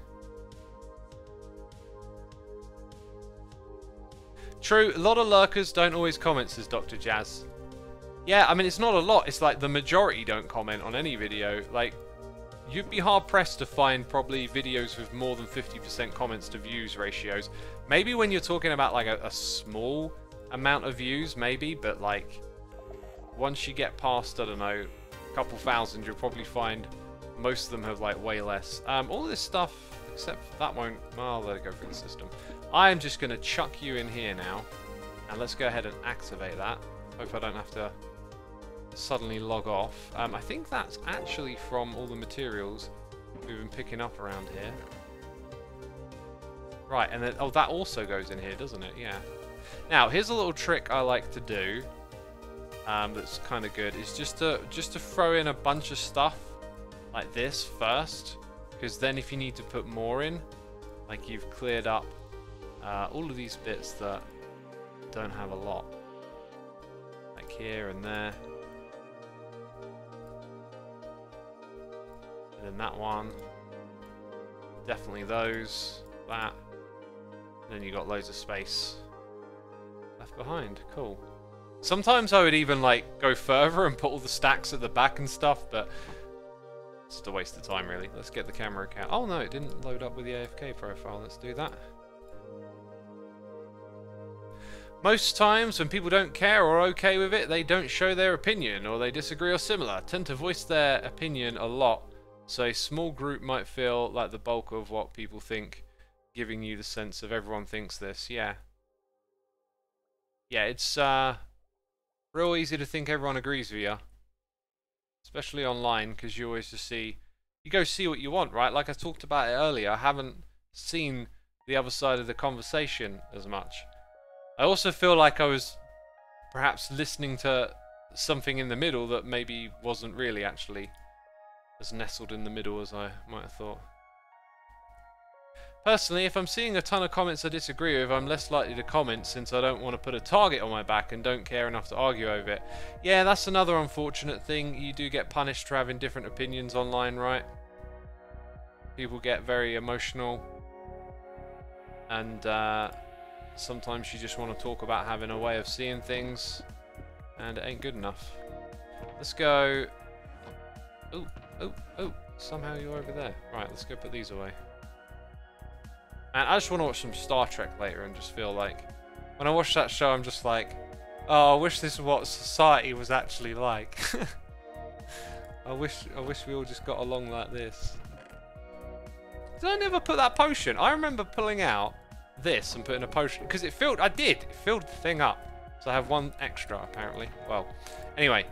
True, a lot of lurkers don't always comment, says Dr. Jazz. Yeah, I mean, it's not a lot. It's like the majority don't comment on any video. Like, you'd be hard-pressed to find probably videos with more than 50% comments to views ratios. Maybe when you're talking about, like, a small amount of views, maybe. But, like, once you get past, I don't know, a couple thousand, you'll probably find most of them have, like, way less. All this stuff, except that won't... I'll let it go through the system. I am just going to chuck you in here now, and let's go ahead and activate that. Hope I don't have to suddenly log off. I think that's actually from all the materials we've been picking up around here. Right, and then, oh, that also goes in here, doesn't it? Yeah. Now, here's a little trick I like to do that's kind of good, is just to throw in a bunch of stuff like this first, because then if you need to put more in, like you've cleared up all of these bits that don't have a lot, like here and there, and then that one, definitely those, that, and then you got loads of space left behind. Cool. Sometimes I would even like go further and put all the stacks at the back and stuff, but it's just a waste of time really. Let's get the camera account. Oh no, it didn't load up with the AFK profile. Let's do that. Most times when people don't care or are okay with it, they don't show their opinion, or they disagree or similar. Tend to voice their opinion a lot, so a small group might feel like the bulk of what people think, giving you the sense of everyone thinks this. Yeah. Yeah, it's real easy to think everyone agrees with you. Especially online, because you always just see... You go see what you want, right? Like I talked about it earlier, I haven't seen the other side of the conversation as much. I also feel like I was perhaps listening to something in the middle that maybe wasn't really actually as nestled in the middle as I might have thought. Personally, if I'm seeing a ton of comments I disagree with, I'm less likely to comment since I don't want to put a target on my back and don't care enough to argue over it. Yeah, that's another unfortunate thing. You do get punished for having different opinions online, right? People get very emotional, and sometimes you just want to talk about having a way of seeing things, and it ain't good enough. Let's go... Oh, oh, oh. Somehow you're over there. Right, let's go put these away. Man, I just want to watch some Star Trek later and just feel like... When I watch that show, I'm just like... Oh, I wish this is what society was actually like. I wish we all just got along like this. Did I never put that potion? I remember pulling out this and putting a potion... Because it filled... I did! It filled the thing up. So I have one extra, apparently. Well, anyway.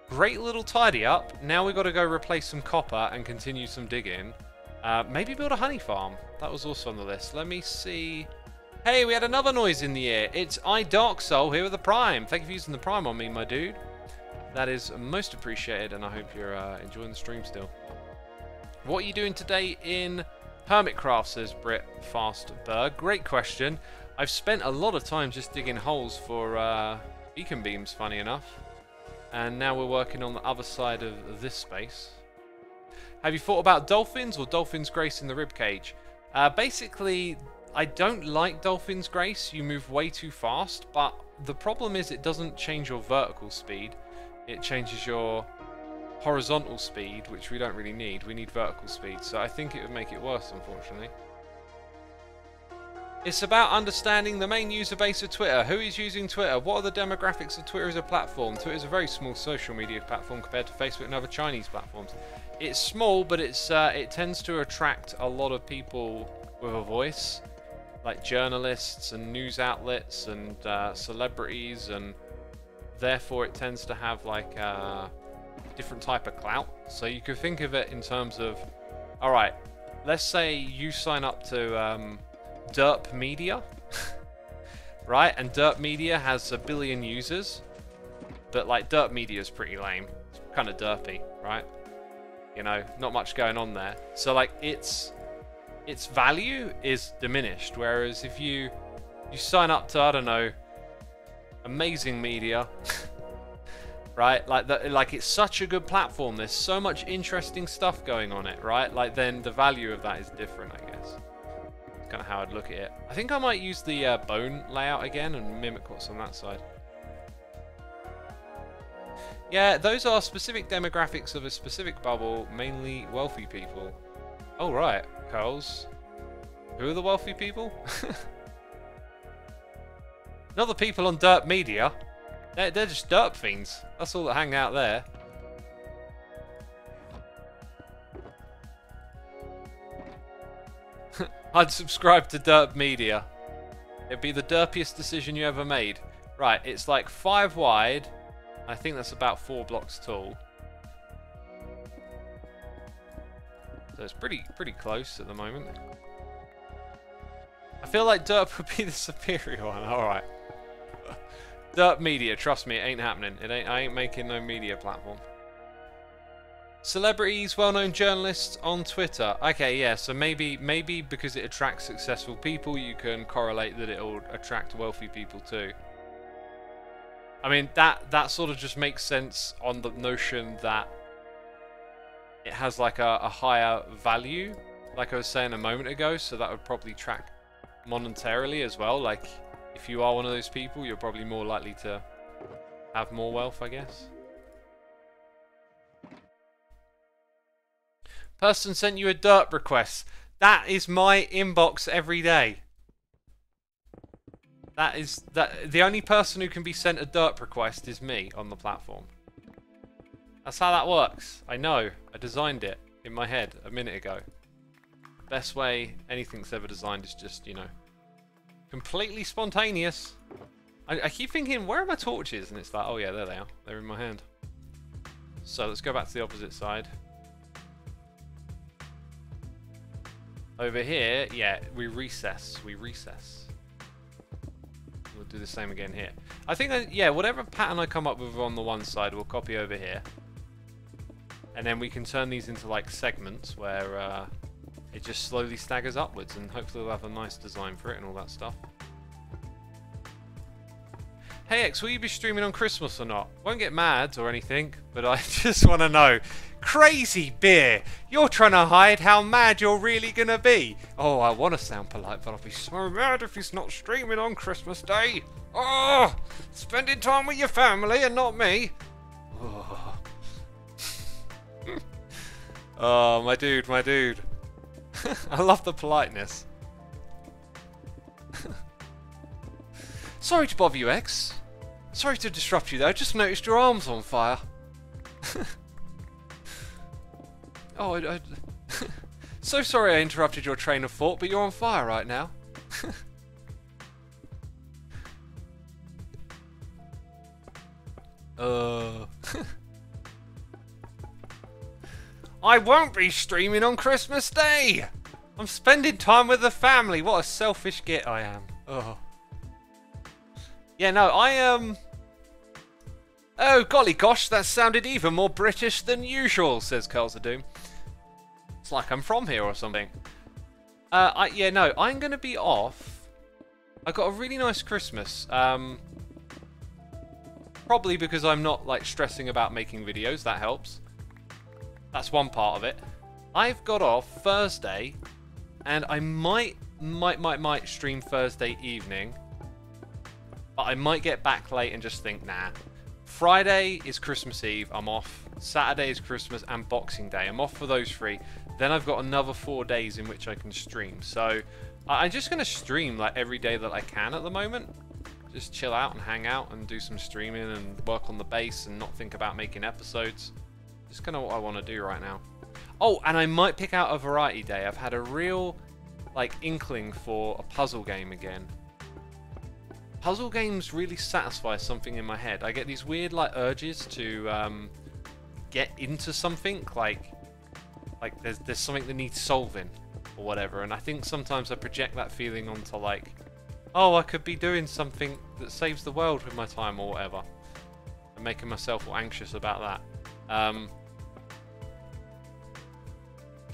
Great little tidy up. Now we've got to go replace some copper and continue some digging. Maybe build a honey farm. That was also on the list. Let me see. Hey, we had another noise in the air. It's iDarkSoul here with the Prime. Thank you for using the Prime on me, my dude. That is most appreciated, and I hope you're enjoying the stream still. What are you doing today in Hermitcraft, says Britt Fastberg. Great question. I've spent a lot of time just digging holes for beacon beams, funny enough. And now we're working on the other side of this space. Have you thought about dolphins or dolphins grace in the ribcage? Basically, I don't like dolphins grace. You move way too fast, but the problem is it doesn't change your vertical speed. It changes your horizontal speed, which we don't really need. We need vertical speed, so I think it would make it worse, unfortunately. It's about understanding the main user base of Twitter. Who is using Twitter? What are the demographics of Twitter as a platform? Twitter is a very small social media platform compared to Facebook and other Chinese platforms. It's small, but it tends to attract a lot of people with a voice, like journalists and news outlets and celebrities, and therefore it tends to have like a different type of clout. So you could think of it in terms of, all right, let's say you sign up to Derp Media, right? And Derp Media has 1 billion users, but like Derp Media is pretty lame. It's kind of derpy, right? You know, not much going on there. So like its value is diminished. Whereas if you sign up to, I don't know, Amazing Media, right? Like it's such a good platform. There's so much interesting stuff going on it, right? Like then the value of that is different, I guess. Kind of how I'd look at it. I think I might use the bone layout again and mimic what's on that side. Yeah, those are specific demographics of a specific bubble, mainly wealthy people. Oh right, Coles. Who are the wealthy people? Not the people on Derp Media. They're just derp fiends. That's all that hang out there. I'd subscribe to Derp Media. It'd be the derpiest decision you ever made. Right, it's like 5 wide. I think that's about 4 blocks tall. So it's pretty close at the moment. I feel like Derp would be the superior one. Alright. Derp Media, trust me, it ain't happening. I ain't making no media platform. Celebrities, well-known journalists on Twitter. Okay, yeah, so maybe because it attracts successful people, you can correlate that it'll attract wealthy people too. I mean, that sort of just makes sense on the notion that it has like a higher value, like I was saying a moment ago, so that would probably track monetarily as well. Like, if you are one of those people, you're probably more likely to have more wealth, I guess. Person sent you a derp request. That is my inbox every day. The only person who can be sent a derp request is me on the platform. That's how that works. I know. I designed it in my head a minute ago. Best way anything's ever designed is just, you know, completely spontaneous. I keep thinking, where are my torches? And it's like, oh yeah, there they are. They're in my hand. So let's go back to the opposite side. Over here, yeah, we recess. We'll do the same again here. I think, yeah, whatever pattern I come up with on the one side, we'll copy over here. And then we can turn these into like segments where it just slowly staggers upwards, and hopefully we'll have a nice design for it and all that stuff. Hey X, will you be streaming on Christmas or not? Won't get mad or anything, but I just want to know. Crazy beer! You're trying to hide how mad you're really gonna be! Oh, I want to sound polite, but I'll be so mad if he's not streaming on Christmas Day! Oh! Spending time with your family and not me! Oh. Oh, my dude, my dude. I love the politeness. Sorry to bother you, X. Sorry to disrupt you, though. I just noticed your arm's on fire. Oh, so sorry I interrupted your train of thought, but you're on fire right now. I won't be streaming on Christmas Day! I'm spending time with the family. What a selfish git I am. Oh. Yeah, no, Oh, golly gosh, that sounded even more British than usual, says Curls of Doom. It's like I'm from here or something. Yeah, no, I'm going to be off. I got a really nice Christmas. Probably because I'm not, like, stressing about making videos. That helps. That's one part of it. I've got off Thursday, and I might stream Thursday evening. But I might get back late and just think, nah. Friday is Christmas Eve, I'm off. Saturday is Christmas and Boxing Day. I'm off for those 3. Then I've got another 4 days in which I can stream. So I'm just going to stream like every day that I can at the moment. Just chill out and hang out and do some streaming and work on the base and not think about making episodes. Just kind of what I want to do right now. Oh, and I might pick out a variety day. I've had a real like inkling for a puzzle game again. Puzzle games really satisfy something in my head. I get these weird like urges to get into something, like there's something that needs solving or whatever, and I think sometimes I project that feeling onto like, oh, I could be doing something that saves the world with my time or whatever, and making myself all anxious about that.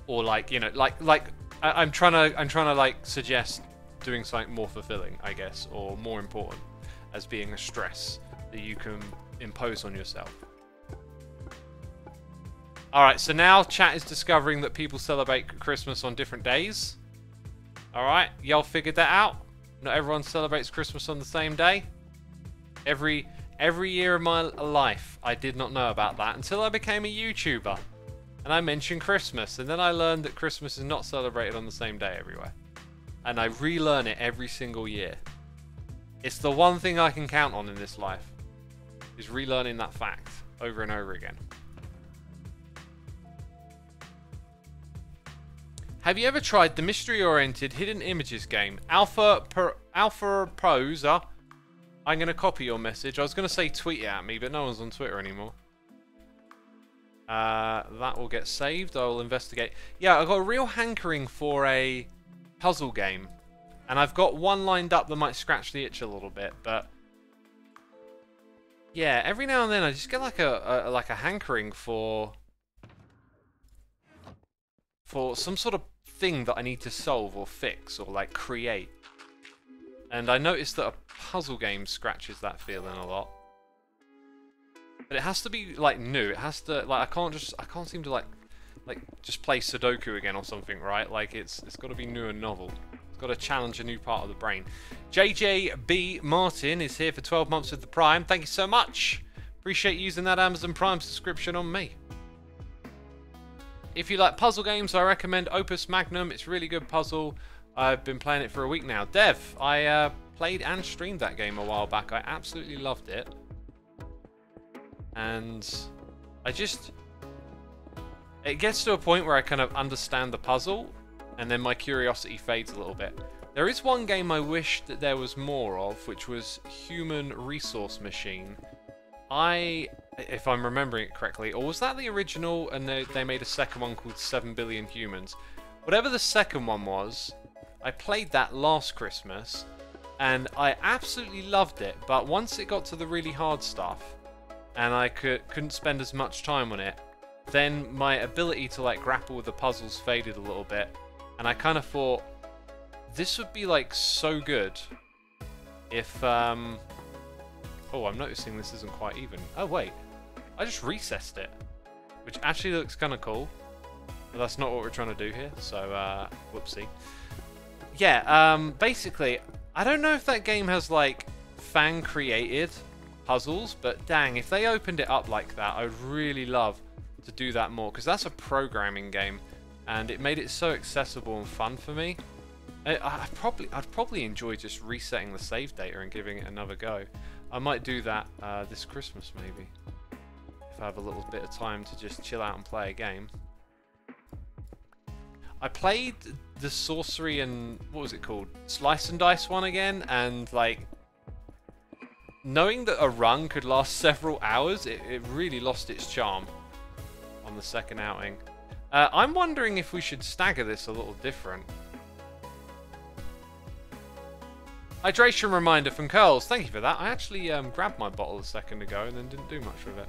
Or like, you know, like I'm trying to like suggest doing something more fulfilling, I guess, or more important, as being a stress that you can impose on yourself. Alright, so now chat is discovering that people celebrate Christmas on different days. Alright, y'all figured that out? Not everyone celebrates Christmas on the same day. Every year of my life, I did not know about that until I became a YouTuber. And I mentioned Christmas, and then I learned that Christmas is not celebrated on the same day everywhere. And I relearn it every single year. It's the one thing I can count on in this life, is relearning that fact over and over again. Have you ever tried the mystery-oriented hidden images game, Alpha Prosa? I'm going to copy your message. I was going to say tweet it at me, but no one's on Twitter anymore. That will get saved. I will investigate. Yeah, I've got a real hankering for a puzzle game, and I've got one lined up that might scratch the itch a little bit, but yeah, every now and then I just get like a hankering for some sort of thing that I need to solve or fix or like create. And I noticed that a puzzle game scratches that feeling a lot. But it has to be like new. It has to like I can't seem to like just play Sudoku again or something, right? Like it's got to be new and novel. It's got to challenge a new part of the brain. JJB Martin is here for 12 months with the Prime. Thank you so much. Appreciate using that Amazon Prime subscription on me. If you like puzzle games, I recommend Opus Magnum. It's a really good puzzle. I've been playing it for a week now. Dev, I played and streamed that game a while back. I absolutely loved it. And it gets to a point where I kind of understand the puzzle, and then my curiosity fades a little bit. There is one game I wish that there was more of, which was Human Resource Machine. If I'm remembering it correctly, or was that the original and they made a second one called 7 Billion Humans? Whatever the second one was, I played that last Christmas, and I absolutely loved it, but once it got to the really hard stuff, and I couldn't spend as much time on it, then my ability to like grapple with the puzzles faded a little bit, and I kind of thought, this would be like so good if oh, I'm noticing this isn't quite even. Oh wait, I just recessed it, which actually looks kind of cool, but that's not what we're trying to do here, so whoopsie. Yeah, basically, I don't know if that game has like fan created puzzles, but dang, if they opened it up like that, I'd really love to do that more, because that's a programming game, and it made it so accessible and fun for me. I'd probably enjoy just resetting the save data and giving it another go. I might do that this Christmas maybe, if I have a little bit of time to just chill out and play a game. I played the Sorcery and, what was it called? Slice and Dice one again, and like, knowing that a run could last several hours, it really lost its charm on the second outing. I'm wondering if we should stagger this a little different. Hydration reminder from Curls, thank you for that. I actually grabbed my bottle a second ago and then didn't do much with it.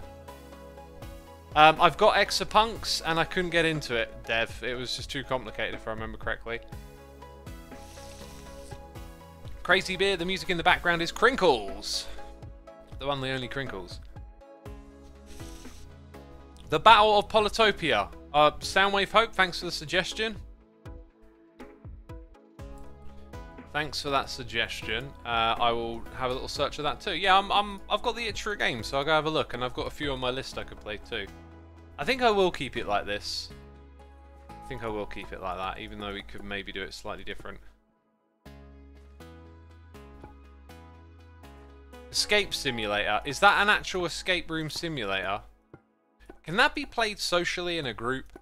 I've got Exapunks and I couldn't get into it, Dev. It was just too complicated if I remember correctly. Crazy Beer, the music in the background is Crinkles. The one, the only Crinkles. The Battle of Polytopia. Soundwave Hope, thanks for the suggestion. Thanks for that suggestion. I will have a little search of that too. Yeah, I've got the itch for a game, so I'll go have a look, and I've got a few on my list I could play too. I think I will keep it like this. I think I will keep it like that, even though we could maybe do it slightly different. Escape Simulator. Is that an actual escape room simulator? Can that be played socially in a group?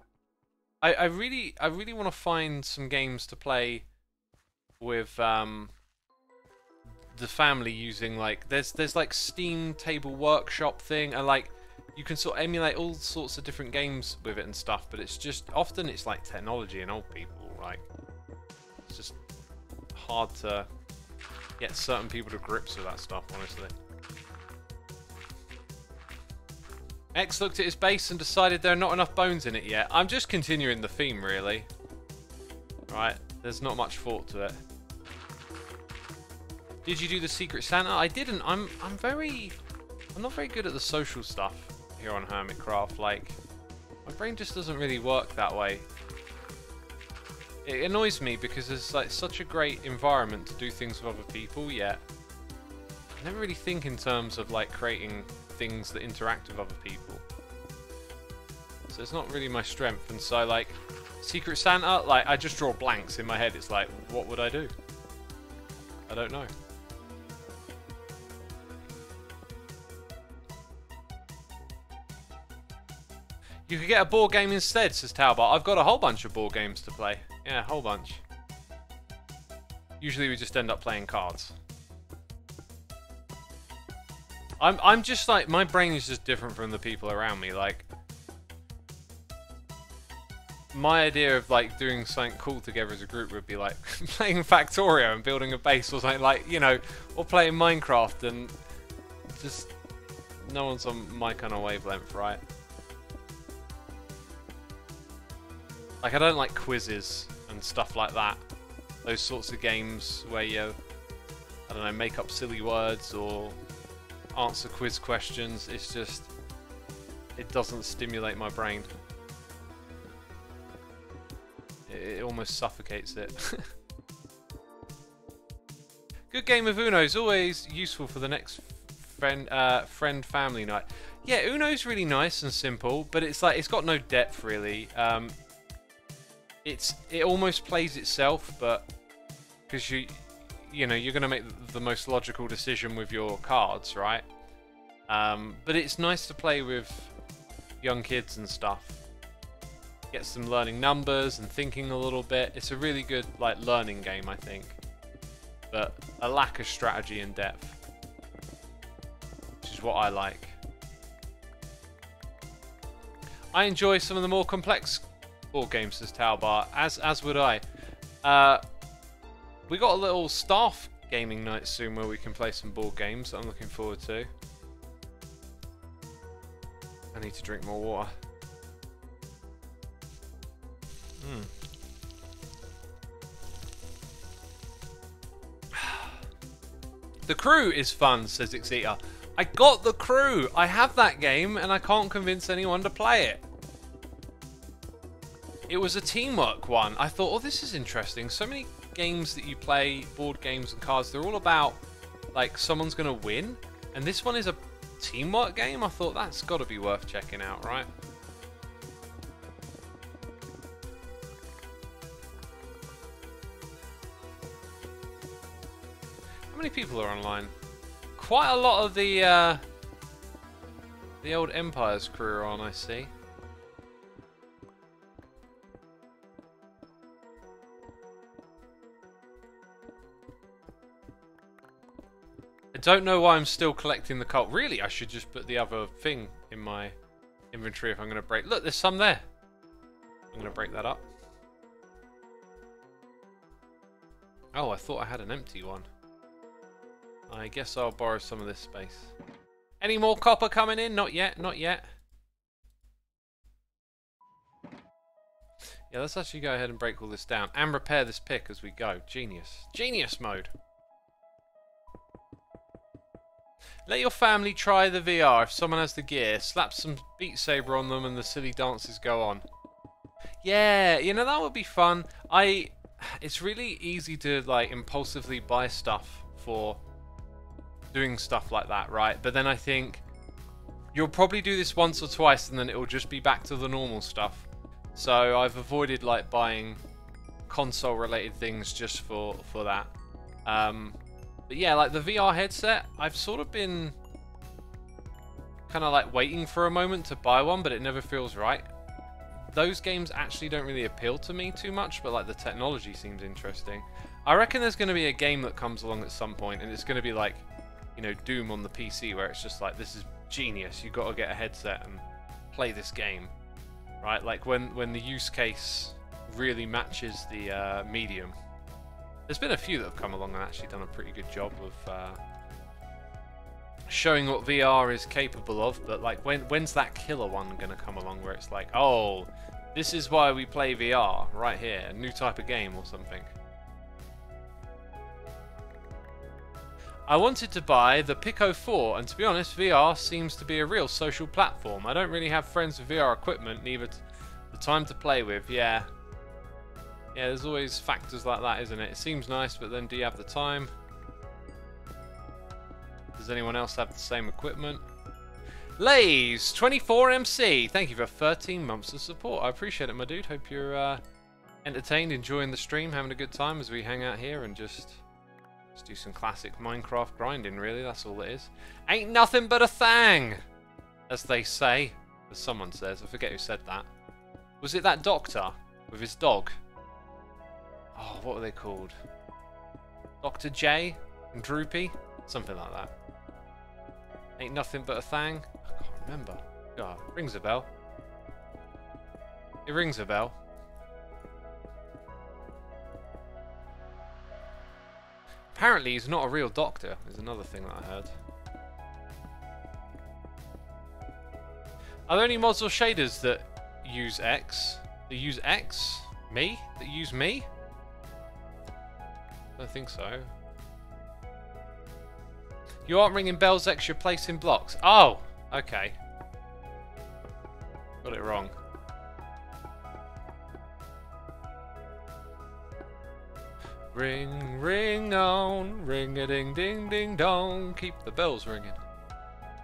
I really want to find some games to play with the family using, like, there's like Steam Table Workshop thing, and like you can sort of emulate all sorts of different games with it and stuff, but it's just often it's like technology and old people, like it's just hard to get certain people to grips with that stuff, honestly. X looked at his base and decided there are not enough bones in it yet. I'm just continuing the theme, really. Right, there's not much thought to it. Did you do the Secret Santa? I didn't. I'm not very good at the social stuff here on Hermitcraft. Like, my brain just doesn't really work that way. It annoys me because there's like such a great environment to do things with other people, yet I never really think in terms of like creating things that interact with other people. So it's not really my strength, and so like Secret Santa, like I just draw blanks in my head. It's like, what would I do? I don't know. You could get a board game instead, says Talbot. I've got a whole bunch of board games to play. Yeah, a whole bunch. Usually we just end up playing cards. I'm just like, my brain is just different from the people around me. Like, my idea of like doing something cool together as a group would be like playing Factorio and building a base or something, like, you know, or playing Minecraft, and just no one's on my kind of wavelength, right? Like, I don't like quizzes and stuff like that. Those sorts of games where you, I don't know, make up silly words or answer quiz questions. It's just, it doesn't stimulate my brain. It almost suffocates it. Good game of Uno is always useful for the next friend family night. Yeah, Uno's really nice and simple, but it's like, it's got no depth really. It almost plays itself, but because you know, you're going to make the most logical decision with your cards, right? But it's nice to play with young kids and stuff. Gets them learning numbers and thinking a little bit. It's a really good like learning game, I think, but a lack of strategy and depth, which is what I like. I enjoy some of the more complex board games, says Talbar, as would I. We got a little staff gaming night soon where we can play some board games that I'm looking forward to. I need to drink more water. The Crew is fun, says Xeater. I got The Crew! I have that game and I can't convince anyone to play it. It was a teamwork one. I thought, oh, this is interesting. So many games that you play, board games and cards, they're all about, like, someone's going to win. And this one is a teamwork game? I thought, that's got to be worth checking out, right? many people are online? Quite a lot of the old Empire's crew are on, I see. I don't know why I'm still collecting the cult. Really, I should just put the other thing in my inventory if I'm going to break. Look, there's some there. I'm going to break that up. Oh, I thought I had an empty one. I guess I'll borrow some of this space. Any more copper coming in? Not yet, not yet. Yeah, let's actually go ahead and break all this down. And repair this pick as we go. Genius. Genius mode. Let your family try the VR if someone has the gear. Slap some Beat Saber on them and the silly dances go on. Yeah, you know, that would be fun. It's really easy to, like, impulsively buy stuff for doing stuff like that, right? But then I think you'll probably do this once or twice and then it'll just be back to the normal stuff. So I've avoided, like, buying console related things just for that. But yeah, like the VR headset, I've sort of been kind of like waiting for a moment to buy one, but it never feels right. Those games actually don't really appeal to me too much, but like the technology seems interesting. I reckon there's going to be a game that comes along at some point, and it's going to be like, you know, Doom on the PC, where it's just like, this is genius, you've got to get a headset and play this game, right? Like when the use case really matches the medium. There's been a few that have come along and actually done a pretty good job of showing what VR is capable of, but like when's that killer one going to come along where it's like, oh, this is why we play VR, right here, a new type of game or something. I wanted to buy the Pico 4, and to be honest, VR seems to be a real social platform. I don't really have friends with VR equipment, neither the time to play with. Yeah, there's always factors like that, isn't it? It seems nice, but then do you have the time? Does anyone else have the same equipment? Lays 24MC, thank you for 13 months of support. I appreciate it, my dude. Hope you're entertained, enjoying the stream, having a good time as we hang out here and just do some classic Minecraft grinding, really. That's all it is. Ain't nothing but a thang, as they say. As someone says. I forget who said that. Was it that doctor with his dog? Oh, what were they called? Dr. J and Droopy? Something like that. Ain't nothing but a thang? I can't remember. God, rings a bell. It rings a bell. Apparently he's not a real doctor, is another thing that I heard. Are there any mods or shaders that use X? That use X? Me? That use me? I don't think so. You aren't ringing bells, X, you're placing blocks. Oh! Okay. Got it wrong. Ring, ring on, ring-a-ding-ding-ding-dong, keep the bells ringing.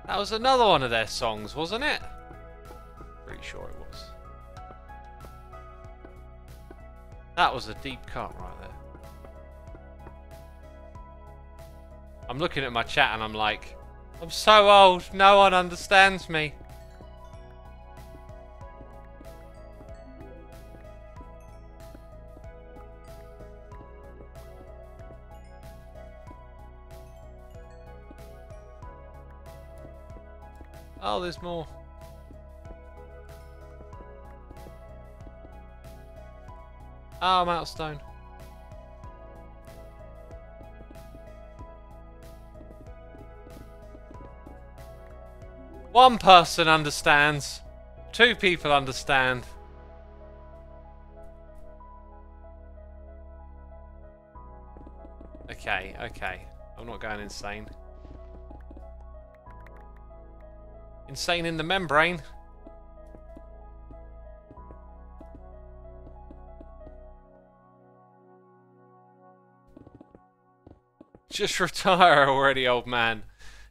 That was another one of their songs, wasn't it? Pretty sure it was. That was a deep cut right there. I'm looking at my chat and I'm like, I'm so old, no one understands me. Oh, there's more. Oh, I'm out of stone. One person understands. 2 people understand. Okay, okay. I'm not going insane. Insane in the membrane. Just retire already, old man.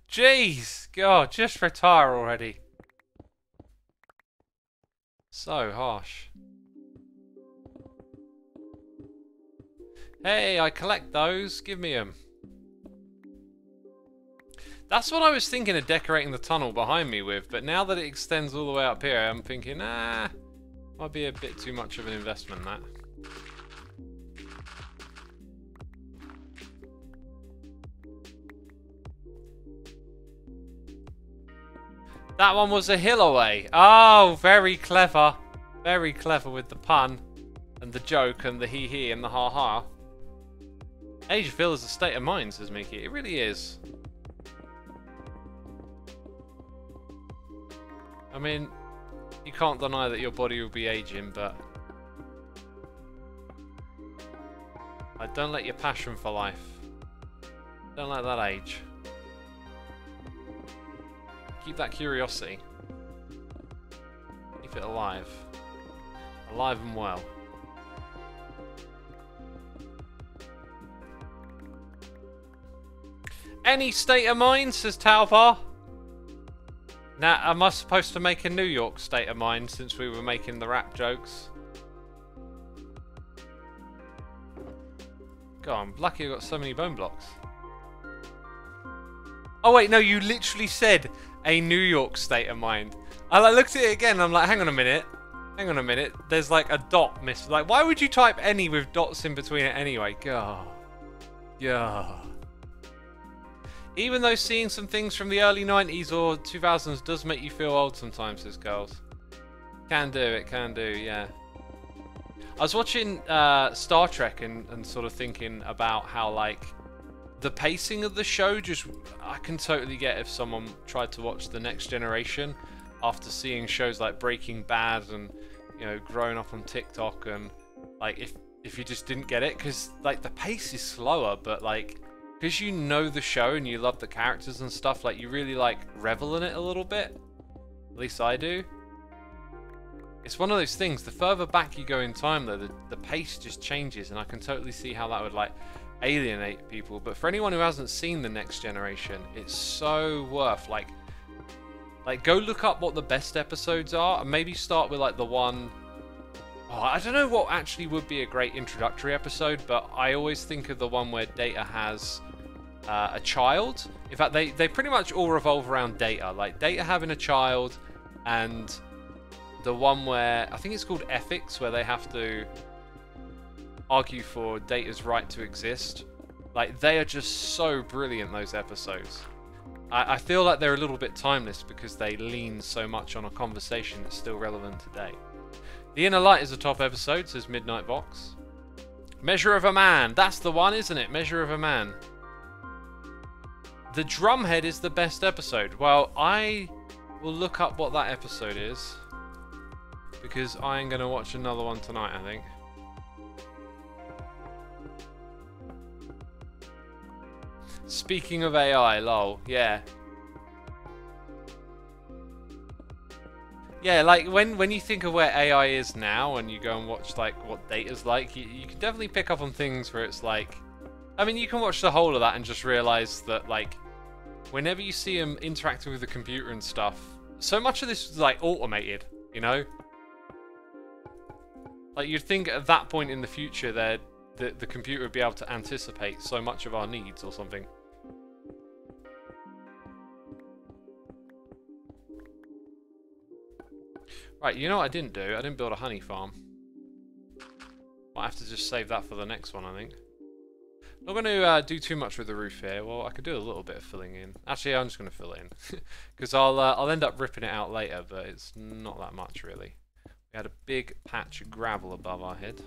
Jeez, God, just retire already. So harsh. Hey, I collect those. Give me them. That's what I was thinking of decorating the tunnel behind me with, but now that it extends all the way up here, I'm thinking, might be a bit too much of an investment, that. That one was a hill away. Oh, very clever. Very clever with the pun and the joke and the hee-hee and the ha-ha. Ageville is a state of mind, says Mickey. It really is. I mean, you can't deny that your body will be aging, but don't let your passion for life. Don't let that age. Keep that curiosity. Keep it alive. Alive and well. Any state of mind, says Talvar. Now, am I supposed to make a New York state of mind since we were making the rap jokes? God, I'm lucky I got so many bone blocks. Oh wait, no, you literally said a New York state of mind. I looked at it again and I'm like, hang on a minute. Hang on a minute. There's like a dot missing. Like, why would you type any with dots in between it anyway? God. Yeah. Even though seeing some things from the early 90s or 2000s does make you feel old sometimes, says Girls. Can do, it can do, yeah. I was watching Star Trek and sort of thinking about how, like, the pacing of the show just... I can totally get if someone tried to watch The Next Generation after seeing shows like Breaking Bad and, you know, growing up on TikTok, and, like, if you just didn't get it, because, like, the pace is slower, but, like, because you know the show and you love the characters and stuff, like, you really, like, revel in it a little bit. At least I do. It's one of those things, the further back you go in time, though, the pace just changes, and I can totally see how that would, like, alienate people. But for anyone who hasn't seen The Next Generation, it's so worth, like, go look up what the best episodes are, and maybe start with, like, the one... Oh, I don't know what actually would be a great introductory episode, but I always think of the one where Data has a child. In fact, they pretty much all revolve around Data. Like, Data having a child, and the one where, I think it's called Ethics, where they have to argue for Data's right to exist. Like, they are just so brilliant, those episodes. I feel like they're a little bit timeless because they lean so much on a conversation that's still relevant today. The Inner Light is a top episode, says Midnight Vox. Measure of a Man. That's the one, isn't it? Measure of a Man. The Drumhead is the best episode. Well, I will look up what that episode is, because I am going to watch another one tonight, I think. Speaking of AI, lol. Yeah. Yeah, like, when you think of where AI is now and you go and watch, like, what Data's like, you can definitely pick up on things where it's like... I mean, you can watch the whole of that and just realise that, like, whenever you see him interacting with the computer and stuff, so much of this is, like, automated, you know? Like, you'd think at that point in the future that the computer would be able to anticipate so much of our needs or something. Right, you know what I didn't do? I didn't build a honey farm. Might have to just save that for the next one, I think. Not going to do too much with the roof here. Well, I could do a little bit of filling in. Actually, I'm just going to fill it in. Because I'll end up ripping it out later, but it's not that much, really. We had a big patch of gravel above our head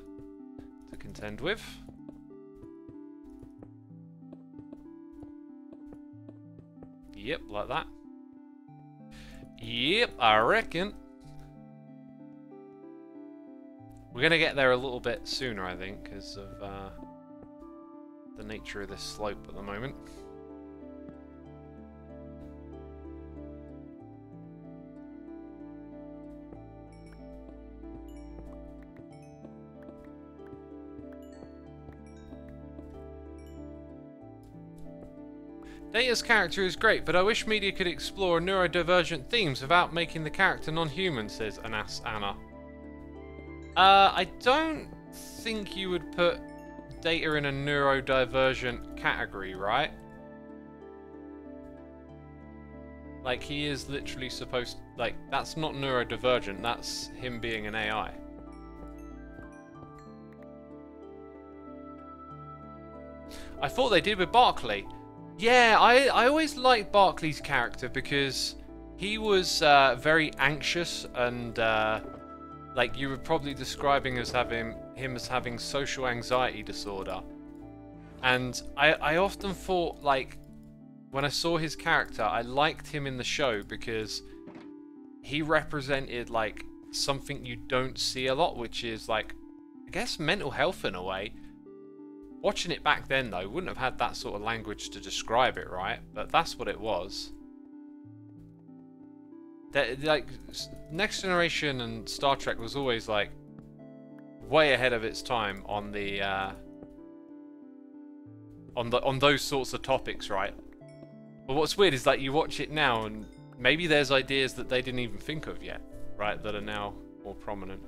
to contend with. Yep, like that. Yep, I reckon. We're going to get there a little bit sooner, I think, because of the nature of this slope at the moment. Data's character is great, but I wish media could explore neurodivergent themes without making the character non-human, says Anas Anna. I don't think you would put Data in a neurodivergent category, right? Like, he is literally supposed... Like, that's not neurodivergent, that's him being an AI. I thought they did with Barclay. Yeah, I always liked Barclay's character because he was very anxious and like you were probably describing as him as having social anxiety disorder. And I often thought, like, when I saw his character, I liked him in the show because he represented like something you don't see a lot, which is like, I guess, mental health in a way. Watching it back then, though, wouldn't have had that sort of language to describe it, right? But that's what it was. Like, Next Generation and Star Trek was always, like, way ahead of its time on the, on those sorts of topics, right? But what's weird is, like, you watch it now, and maybe there's ideas that they didn't even think of yet, right? That are now more prominent.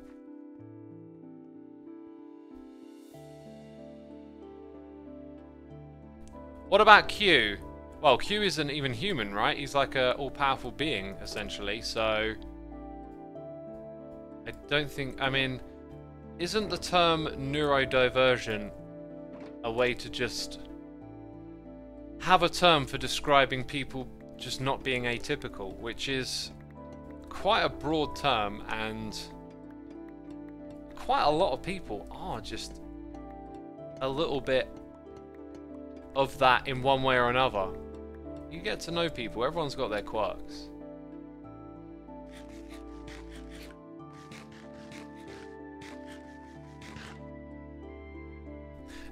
What about Q? Well, Q isn't even human, right? He's like a all-powerful being, essentially, so... I don't think... I mean, isn't the term neurodivergent a way to just have a term for describing people just not being atypical, which is quite a broad term, and quite a lot of people are just a little bit of that in one way or another. You get to know people, everyone's got their quirks.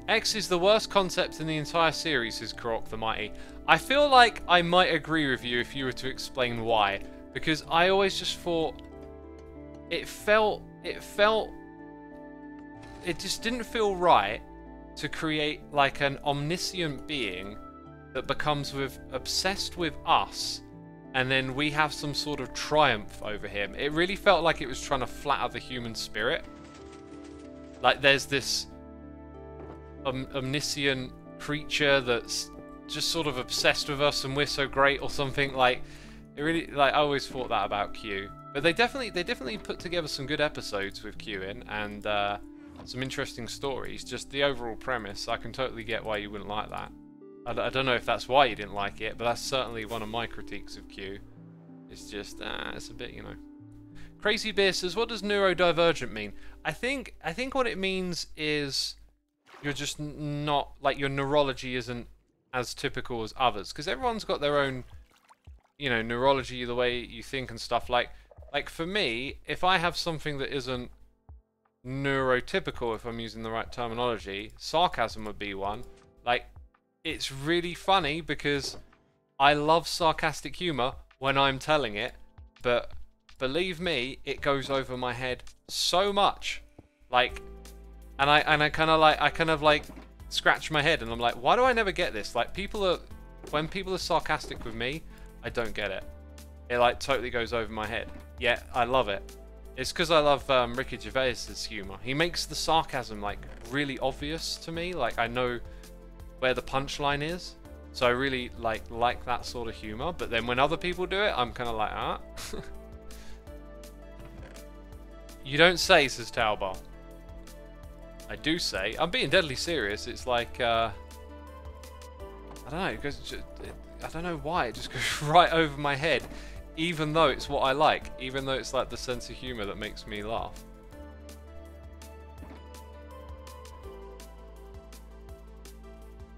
X is the worst concept in the entire series, says Korok the Mighty. I feel like I might agree with you if you were to explain why, because I always just thought it just didn't feel right to create like an omniscient being that becomes obsessed with us, and then we have some sort of triumph over him. It really felt like it was trying to flatter the human spirit. Like there's this omniscient creature that's just sort of obsessed with us and we're so great or something. Like, it really, like, I always thought that about Q. But they definitely put together some good episodes with Q in, and some interesting stories. Just the overall premise, I can totally get why you wouldn't like that. I don't know if that's why you didn't like it, but that's certainly one of my critiques of Q. It's just, it's a bit, you know. Crazy Beer says, what does neurodivergent mean? I think what it means is you're just not, like, your neurology isn't as typical as others, because everyone's got their own, you know, neurology, the way you think and stuff. Like for me, if I have something that isn't neurotypical, if I'm using the right terminology, sarcasm would be one. Like, it's really funny because I love sarcastic humor when I'm telling it, but believe me, it goes over my head so much. Like, and I kind of like scratch my head and I'm like, why do I never get this? Like, when people are sarcastic with me, I don't get it. It like totally goes over my head. Yeah, I love it. It's because I love Ricky Gervais's humor. He makes the sarcasm like really obvious to me. Like, I know where the punchline is, so I really like that sort of humor. But then when other people do it, I'm kind of like, ah. You don't say, says Taubal. I do say. I'm being deadly serious. It's like, I don't know. It goes. I don't know why. It just goes right over my head, even though it's what I like. Even though it's like the sense of humor that makes me laugh.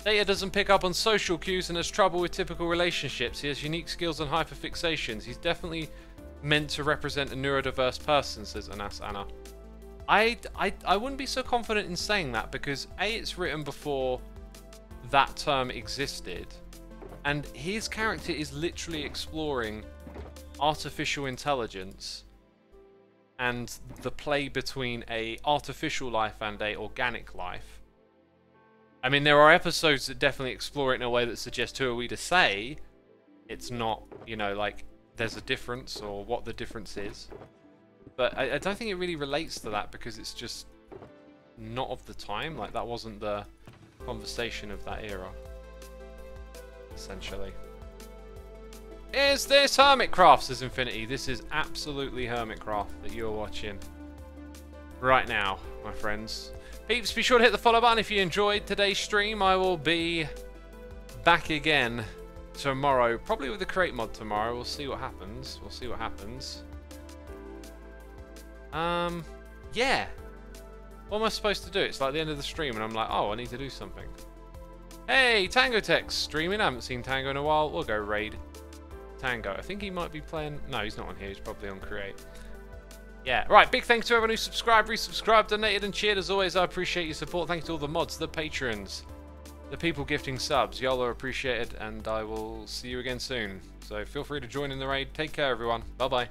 Data doesn't pick up on social cues and has trouble with typical relationships. He has unique skills and hyperfixations. He's definitely meant to represent a neurodiverse person, says Anas Anna. I wouldn't be so confident in saying that because A, it's written before that term existed, and his character is literally exploring artificial intelligence and the play between a artificial life and a organic life. I mean, there are episodes that definitely explore it in a way that suggests who are we to say it's not, you know, like there's a difference or what the difference is. But I don't think it really relates to that because it's just not of the time. Like, that wasn't the conversation of that era, essentially. is this Hermitcraft, says Infinity. This is absolutely Hermitcraft that you're watching right now, my friends. Peeps, be sure to hit the follow button if you enjoyed today's stream. I will be back again tomorrow, probably with the crate mod tomorrow. We'll see what happens. We'll see what happens. Yeah. What am I supposed to do? It's like the end of the stream and I'm like, oh, I need to do something. Hey, Tango Tech's streaming. I haven't seen Tango in a while. We'll go raid Tango. I think he might be playing... No, he's not on here. He's probably on Create. Yeah, right. Big thanks to everyone who subscribed, resubscribed, donated and cheered. As always, I appreciate your support. Thanks to all the mods, the patrons, the people gifting subs. Y'all are appreciated and I will see you again soon. So feel free to join in the raid. Take care, everyone. Bye-bye.